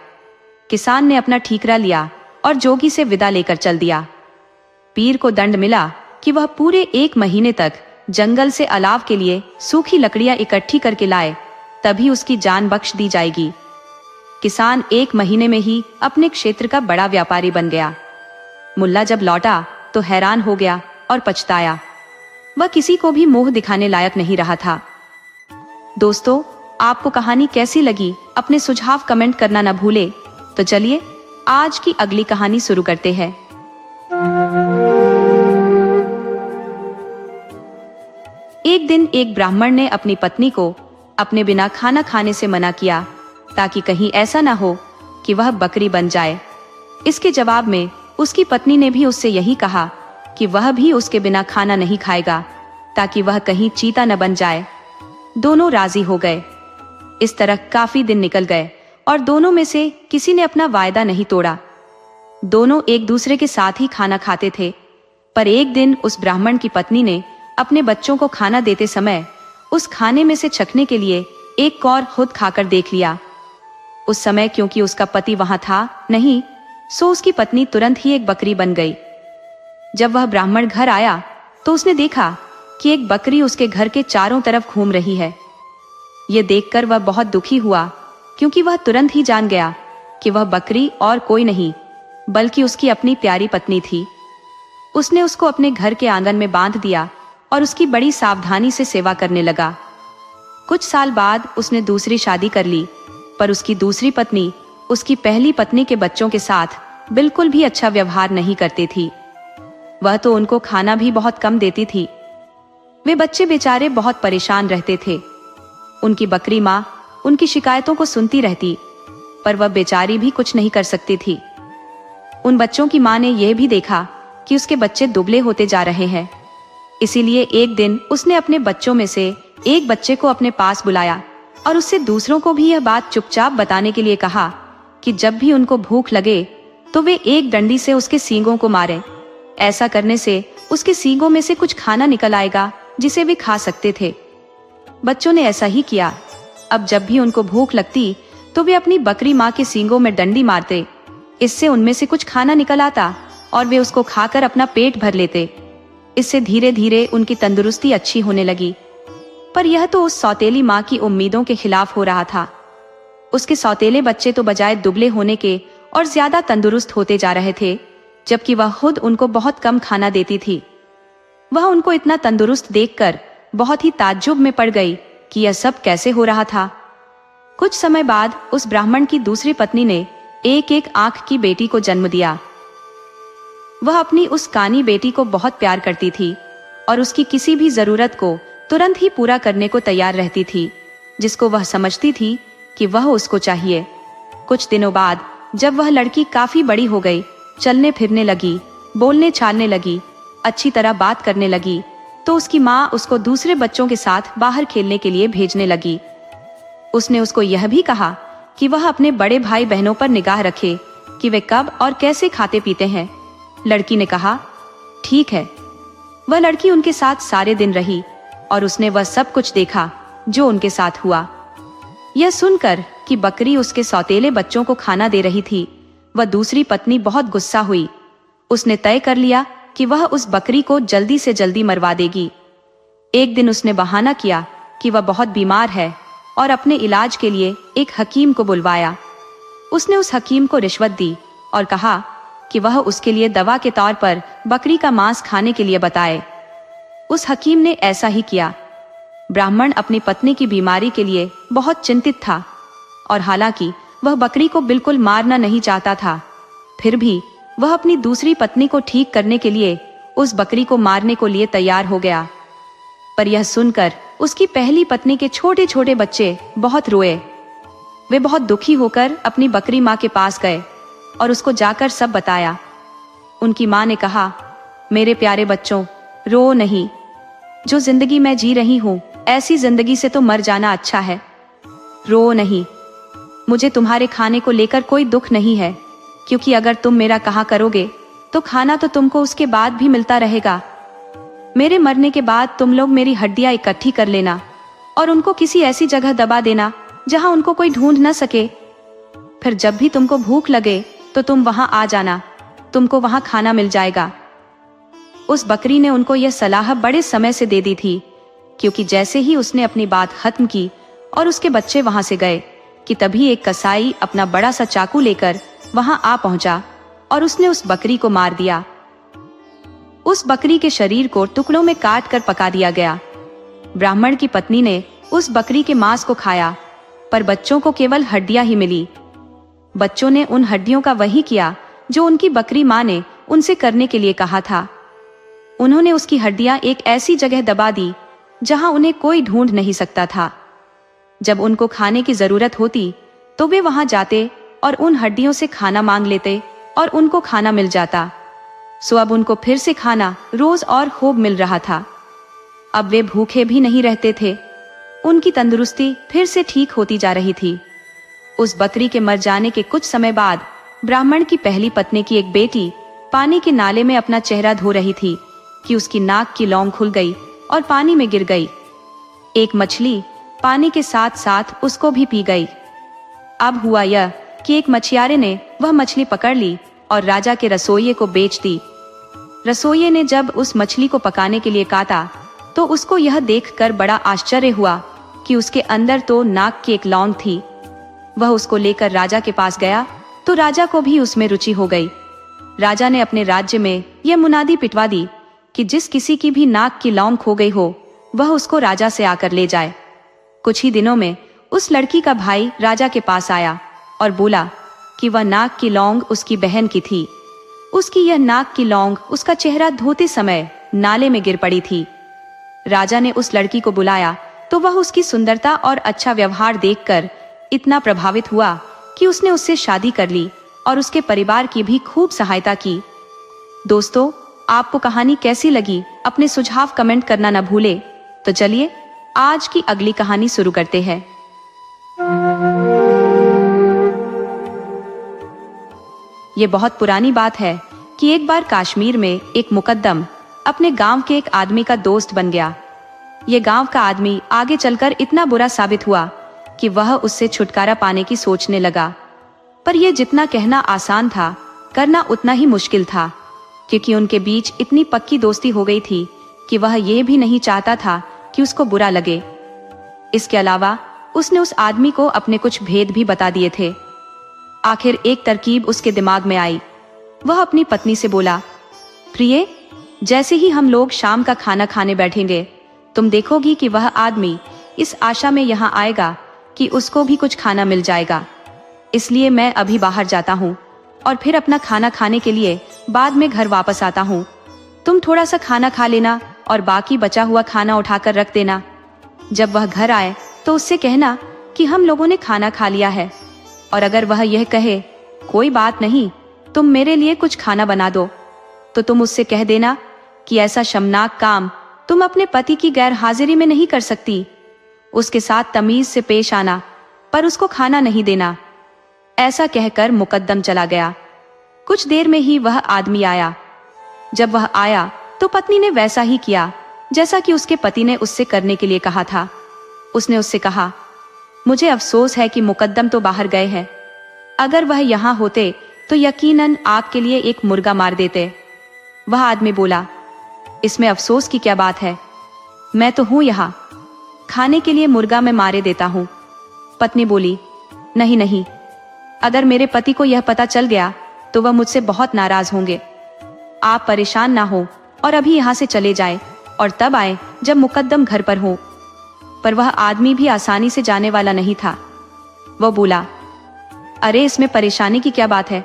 किसान ने अपना ठीकरा लिया और जोगी से विदा लेकर चल दिया। पीर को दंड मिला कि वह पूरे 1 महीने तक जंगल से अलाव के लिए सूखी लकड़ियां इकट्ठी करके लाए, तभी उसकी जान बख्श दी जाएगी। किसान 1 महीने में ही अपने क्षेत्र का बड़ा व्यापारी बन गया। मुल्ला जब लौटा तो हैरान हो गया और पछताया। वह किसी को भी मुंह दिखाने लायक नहीं रहा था। दोस्तों, आपको कहानी कैसी लगी? अपने सुझाव कमेंट करना न भूले। तो चलिए आज की अगली कहानी शुरू करते हैं। एक दिन एक ब्राह्मण ने अपनी पत्नी को अपने बिना खाना खाने से मना किया, ताकि कहीं ऐसा ना हो कि वह बकरी बन जाए। इसके जवाब में उसकी पत्नी ने भी उससे यही कहा कि वह भी उसके बिना खाना नहीं खाएगा, ताकि वह कहीं चीता न बन जाए। दोनों राजी हो गए। इस तरह काफी दिन निकल गए और दोनों में से किसी ने अपना वायदा नहीं तोड़ा। दोनों एक दूसरे के साथ ही खाना खाते थे। पर एक दिन उस ब्राह्मण की पत्नी ने अपने बच्चों को खाना देते समय उस खाने में से चखने के लिए एक कौर खुद खाकर देख लिया। उस समय क्योंकि उसका पति वहां था नहीं, सो उसकी पत्नी तुरंत ही एक बकरी बन गई। जब वह ब्राह्मण घर आया तो उसने देखा कि एक बकरी उसके घर के चारों तरफ घूम रही है। ये देखकर वह बहुत दुखी हुआ, क्योंकि वह तुरंत ही जान गया कि वह बकरी और कोई नहीं बल्कि उसकी अपनी प्यारी पत्नी थी। उसने उसको अपने घर के आंगन में बांध दिया और उसकी बड़ी सावधानी से सेवा करने लगा। कुछ साल बाद उसने दूसरी शादी कर ली, पर उसकी दूसरी पत्नी उसकी पहली पत्नी के बच्चों के साथ बिल्कुल भी अच्छा व्यवहार नहीं करती थी। वह तो उनको खाना भी बहुत कम देती थी। वे बच्चे बेचारे बहुत परेशान रहते थे। उनकी बकरी माँ उनकी शिकायतों को सुनती रहती, पर वह बेचारी भी कुछ नहीं कर सकती थी। उन बच्चों की माँ ने यह भी देखा कि उसके बच्चे दुबले होते जा रहे हैं। इसीलिए एक दिन उसने अपने बच्चों में से एक बच्चे को अपने पास बुलाया और उससे दूसरों को भी यह बात चुपचाप बताने के लिए कहा कि जब भी उनको भूख लगे तो वे एक डंडी से उसके सींगों को मारें। ऐसा करने से उसके सींगों में से कुछ खाना निकल आएगा जिसे वे खा सकते थे। बच्चों ने ऐसा ही किया। अब जब भी उनको भूख लगती तो वे अपनी बकरी माँ के सींगों में डंडी मारते। इससे उनमें से कुछ खाना निकल आता और वे उसको खाकर अपना पेट भर लेते। इससे धीरे धीरे उनकी तंदुरुस्ती अच्छी होने लगी। पर यह तो उस सौतेली माँ की उम्मीदों के खिलाफ हो रहा था। उसके सौतेले बच्चे तो बजाय दुबले होने के और ज्यादा तंदुरुस्त होते जा रहे थे, जबकि वह खुद उनको बहुत कम खाना देती थी। वह उनको इतना तंदुरुस्त देखकर बहुत ही ताज्जुब में पड़ गई कि यह सब कैसे हो रहा था। कुछ समय बाद उस ब्राह्मण की दूसरी पत्नी ने एक एक आंख की बेटी को जन्म दिया। वह अपनी उस कानी बेटी को बहुत प्यार करती थी और उसकी किसी भी जरूरत को तुरंत ही पूरा करने को तैयार रहती थी, जिसको वह समझती थी कि वह उसको चाहिए। कुछ दिनों बाद जब वह लड़की काफी बड़ी हो गई, चलने फिरने लगी, बोलने चालने लगी, अच्छी तरह बात करने लगी, तो उसकी माँ उसको दूसरे बच्चों के साथ बाहर खेलने के लिए भेजने लगी। उसने उसको यह भी कहा कि वह अपने बड़े भाई बहनों पर निगाह रखे कि वे कब और कैसे खाते पीते हैं। लड़की ने कहा, ठीक है। वह लड़की उनके साथ सारे दिन रही और उसने वह सब कुछ देखा जो उनके साथ हुआ। यह सुनकर कि बकरी उसके सौतेले बच्चों को खाना दे रही थी, वह दूसरी पत्नी बहुत गुस्सा हुई। उसने तय कर लिया कि वह उस बकरी को जल्दी से जल्दी मरवा देगी। एक दिन उसने बहाना किया कि वह बहुत बीमार है और अपने इलाज के लिए एक हकीम को बुलवाया। उसने उस हकीम को रिश्वत दी और कहा कि वह उसके लिए दवा के तौर पर बकरी का मांस खाने के लिए बताए। उस हकीम ने ऐसा ही किया। ब्राह्मण अपनी पत्नी की बीमारी के लिए बहुत चिंतित था और हालांकि वह बकरी को बिल्कुल मारना नहीं चाहता था, फिर भी वह अपनी दूसरी पत्नी को ठीक करने के लिए उस बकरी को मारने को लिए तैयार हो गया। पर यह सुनकर उसकी पहली पत्नी के छोटे छोटे बच्चे बहुत रोए। वे बहुत दुखी होकर अपनी बकरी माँ के पास गए और उसको जाकर सब बताया। उनकी माँ ने कहा, मेरे प्यारे बच्चों, रो नहीं। जो जिंदगी मैं जी रही हूँ, ऐसी जिंदगी से तो मर जाना अच्छा है। रो नहीं। मुझे तुम्हारे खाने को लेकर कोई दुख नहीं है, क्योंकि अगर तुम मेरा कहा करोगे तो खाना तो तुमको उसके बाद भी मिलता रहेगा। मेरे मरने के बाद तुम लोग मेरी हड्डियां इकट्ठी कर लेना और उनको किसी ऐसी जगह दबा देना जहां उनको कोई ढूंढ न सके। फिर जब भी तुमको भूख लगे तो तुम वहां आ जाना, तुमको वहां खाना मिल जाएगा। उस बकरी ने उनको यह सलाह बड़े समय से दे दी थी, क्योंकि जैसे ही उसने अपनी बात खत्म की और उसके बच्चे वहां से गए कि तभी एक कसाई अपना बड़ा सा चाकू लेकर वहां आ पहुंचा और उसने उस बकरी को मार दिया। उस बकरी के शरीर को टुकड़ों में काट कर पका दिया गया। ब्राह्मण की पत्नी ने उस बकरी के मांस को खाया, पर बच्चों को केवल हड्डियां ही मिली। बच्चों ने उन हड्डियों का वही किया जो उनकी बकरी माँ ने उनसे करने के लिए कहा था। उन्होंने उसकी हड्डियां एक ऐसी जगह दबा दी जहां उन्हें कोई ढूंढ नहीं सकता था। जब उनको खाने की जरूरत होती तो वे वहां जाते और उन हड्डियों से खाना मांग लेते और उनको खाना मिल जाता। सो अब उनको फिर से खाना रोज और खूब मिल रहा था। अब वे भूखे भी नहीं रहते थे। उनकी तंदुरुस्ती फिर से ठीक होती जा रही थी। उस बकरी के मर जाने के कुछ समय बाद ब्राह्मण की पहली पत्नी की एक बेटी पानी के नाले में अपना चेहरा धो रही थी कि उसकी नाक की लौंग खुल गई और पानी में गिर गई। एक मछली पानी के साथ साथ उसको भी पी गई। अब हुआ यह कि एक मछियारे ने वह मछली पकड़ ली और राजा के रसोइये को बेच दी। रसोइये ने जब उस मछली को पकाने के लिए काटा तो उसको यह देखकर बड़ा आश्चर्य हुआ कि उसके अंदर तो नाक की एक लौंग थी। वह उसको लेकर राजा के पास गया तो राजा को भी उसमें रुचि हो गई। राजा ने अपने राज्य में यह मुनादी पिटवा दी कि जिस किसी की भी नाक की लौंग खो गई हो वह उसको राजा से आकर ले जाए। कुछ ही दिनों में उस लड़की का भाई राजा के पास आया और बोला कि वह नाक की लौंग उसकी बहन की थी। उसकी यह नाक की लौंग उसका चेहरा धोते समय नाले में गिर पड़ी थी। राजा ने उस लड़की को बुलाया तो वह उसकी सुंदरता और अच्छा व्यवहार देखकर इतना प्रभावित हुआ कि उसने उससे शादी कर ली और उसके परिवार की भी खूब सहायता की। दोस्तों, आपको कहानी कैसी लगी? अपने सुझाव कमेंट करना न भूले। तो चलिए आज की अगली कहानी शुरू करते हैं। ये बहुत पुरानी बात है कि एक बार कश्मीर में एक मुकद्दम अपने गांव के एक आदमी का दोस्त बन गया। ये गांव का आदमी आगे चलकर इतना बुरा साबित हुआ कि वह उससे छुटकारा पाने की सोचने लगा। पर यह जितना कहना आसान था, करना उतना ही मुश्किल था, क्योंकि उनके बीच इतनी पक्की दोस्ती हो गई थी कि वह यह भी नहीं चाहता था कि उसको बुरा लगे। इसके अलावा उसने उस आदमी को अपने कुछ भेद भी बता दिए थे। आखिर एक तरकीब उसके दिमाग में आई। वह अपनी पत्नी से बोला, प्रिय, जैसे ही हम लोग शाम का खाना खाने बैठेंगे, तुम देखोगी कि वह आदमी इस आशा में यहाँ आएगा कि उसको भी कुछ खाना मिल जाएगा। इसलिए मैं अभी बाहर जाता हूँ और फिर अपना खाना खाने के लिए बाद में घर वापस आता हूँ। तुम थोड़ा सा खाना खा लेना और बाकी बचा हुआ खाना उठाकर रख देना। जब वह घर आए तो उससे कहना कि हम लोगों ने खाना खा लिया है, और अगर वह यह कहे कोई बात नहीं, तुम मेरे लिए कुछ खाना बना दो, तो तुम उससे कह देना कि ऐसा शर्मनाक काम तुम अपने पति की गैर हाजिरी में नहीं कर सकती। उसके साथ तमीज से पेश आना, पर उसको खाना नहीं देना। ऐसा कहकर मुकद्दम चला गया। कुछ देर में ही वह आदमी आया। जब वह आया तो पत्नी ने वैसा ही किया जैसा कि उसके पति ने उससे करने के लिए कहा था। उसने उससे कहा, मुझे अफसोस है कि मुकद्दम तो बाहर गए हैं। अगर वह यहाँ होते तो यकीनन आपके लिए एक मुर्गा मार देते। वह आदमी बोला, इसमें अफसोस की क्या बात है, मैं तो हूं यहाँ, खाने के लिए मुर्गा मैं मारे देता हूँ। पत्नी बोली, नहीं नहीं, अगर मेरे पति को यह पता चल गया तो वह मुझसे बहुत नाराज होंगे। आप परेशान ना हो और अभी यहाँ से चले जाएं और तब आए जब मुकद्दम घर पर हो। पर वह आदमी भी आसानी से जाने वाला नहीं था। वह बोला, अरे इसमें परेशानी की क्या बात है,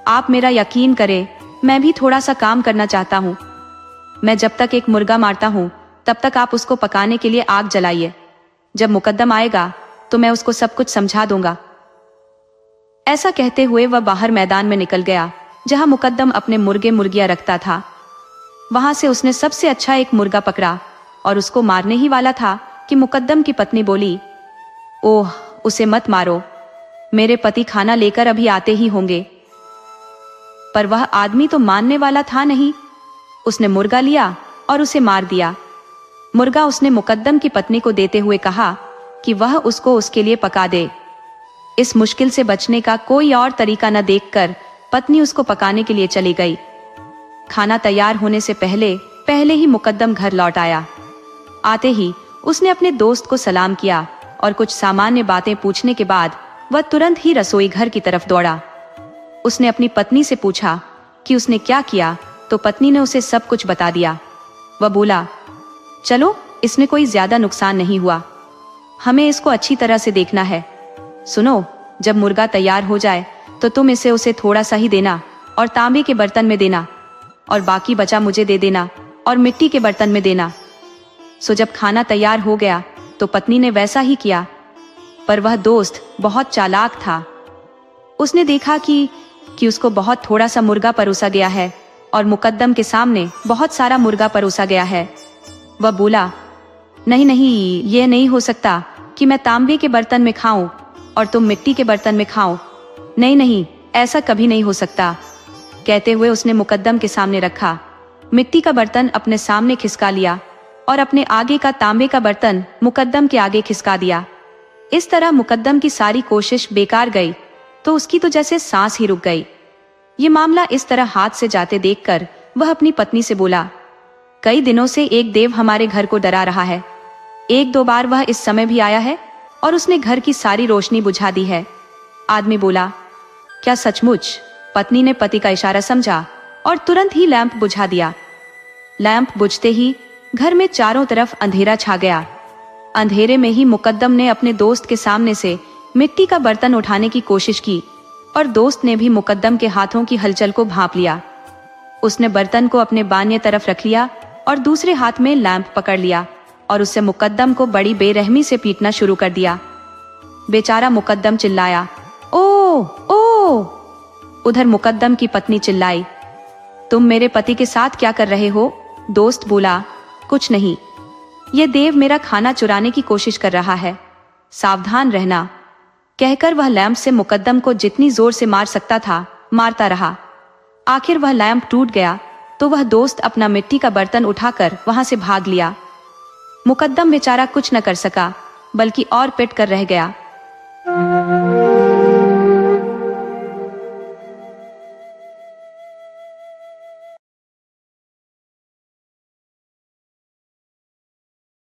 आप मेरा यकीन करें, मैं भी थोड़ा सा काम करना चाहता हूँ। मैं जब तक एक मुर्गा मारता हूँ तब तक आप उसको पकाने के लिए आग जलाइए। जब मुकद्दम आएगा तो मैं उसको सब कुछ समझा दूंगा। ऐसा कहते हुए वह बाहर मैदान में निकल गया जहां मुकद्दम अपने मुर्गे मुर्गियां रखता था। वहां से उसने सबसे अच्छा एक मुर्गा पकड़ा और उसको मारने ही वाला था कि मुकद्दम की पत्नी बोली, ओह उसे मत मारो, मेरे पति खाना लेकर अभी आते ही होंगे। पर वह आदमी तो मानने वाला था नहीं। उसने मुर्गा लिया और उसे मार दिया। मुर्गा उसने मुकद्दम की पत्नी को देते हुए कहा कि वह उसको उसके लिए पका दे। इस मुश्किल से बचने का कोई और तरीका न देखकर पत्नी उसको पकाने के लिए चली गई। खाना तैयार होने से पहले ही मुकद्दम घर लौट आया। आते ही उसने अपने दोस्त को सलाम किया और कुछ सामान्य बातें पूछने के बाद वह तुरंत ही रसोई घर की तरफ दौड़ा। उसने अपनी पत्नी से पूछा कि उसने क्या किया, तो पत्नी ने उसे सब कुछ बता दिया। वह बोला, चलो इसमें कोई ज्यादा नुकसान नहीं हुआ, हमें इसको अच्छी तरह से देखना है। सुनो, जब मुर्गा तैयार हो जाए तो तुम इसे उसे थोड़ा सा ही देना और तांबे के बर्तन में देना, और बाकी बचा मुझे दे देना और मिट्टी के बर्तन में देना। सो जब खाना तैयार हो गया तो पत्नी ने वैसा ही किया। पर वह दोस्त बहुत चालाक था। उसने देखा कि उसको बहुत थोड़ा सा मुर्गा परोसा गया है और मुकद्दम के सामने बहुत सारा मुर्गा परोसा गया है। वह बोला, नहीं नहीं, ये नहीं हो सकता कि मैं तांबे के बर्तन में खाऊं और तुम मिट्टी के बर्तन में खाओ। नहीं नहीं, ऐसा कभी नहीं हो सकता। कहते हुए उसने मुकद्दम के सामने रखा, मिट्टी का बर्तन अपने सामने खिसका लिया और अपने आगे का तांबे का बर्तन मुकद्दम के आगे खिसका दिया। इस तरह मुकद्दम की सारी कोशिश बेकार गई, तो उसकी तो जैसे सांस ही रुक गई। ये मामला इस तरह हाथ से जाते देखकर वह अपनी पत्नी से बोला, कई दिनों से एक देव हमारे घर को डरा रहा है। एक दो बार वह इस समय भी आया है और उसने घर की सारी रोशनी बुझा दी है। आदमी बोला, क्या सचमुच? पत्नी ने पति का इशारा समझा और तुरंत ही लैंप बुझा दिया। लैंप बुझते ही घर में चारों तरफ अंधेरा छा गया। अंधेरे में ही मुकद्दम ने अपने दोस्त के सामने से मिट्टी का बर्तन उठाने की कोशिश की और दोस्त ने भी मुकद्दम के हाथों की हलचल को भांप लिया। उसने बर्तन को अपने बान्य तरफ रख लिया और दूसरे हाथ में लैंप पकड़ लिया और उससे मुकद्दम को बड़ी बेरहमी से पीटना शुरू कर दिया। बेचारा मुकद्दम चिल्लाया, ओ ओ। उधर मुकद्दम की पत्नी चिल्लाई, तुम मेरे पति के साथ क्या कर रहे हो? दोस्त बोला, कुछ नहीं। ये देव मेरा खाना चुराने की कोशिश कर रहा है, सावधान रहना। कहकर वह लैंप से मुकद्दम को जितनी जोर से मार सकता था मारता रहा। आखिर वह लैंप टूट गया तो वह दोस्त अपना मिट्टी का बर्तन उठाकर वहां से भाग लिया। मुकद्दम बेचारा कुछ न कर सका, बल्कि और पिट कर रह गया।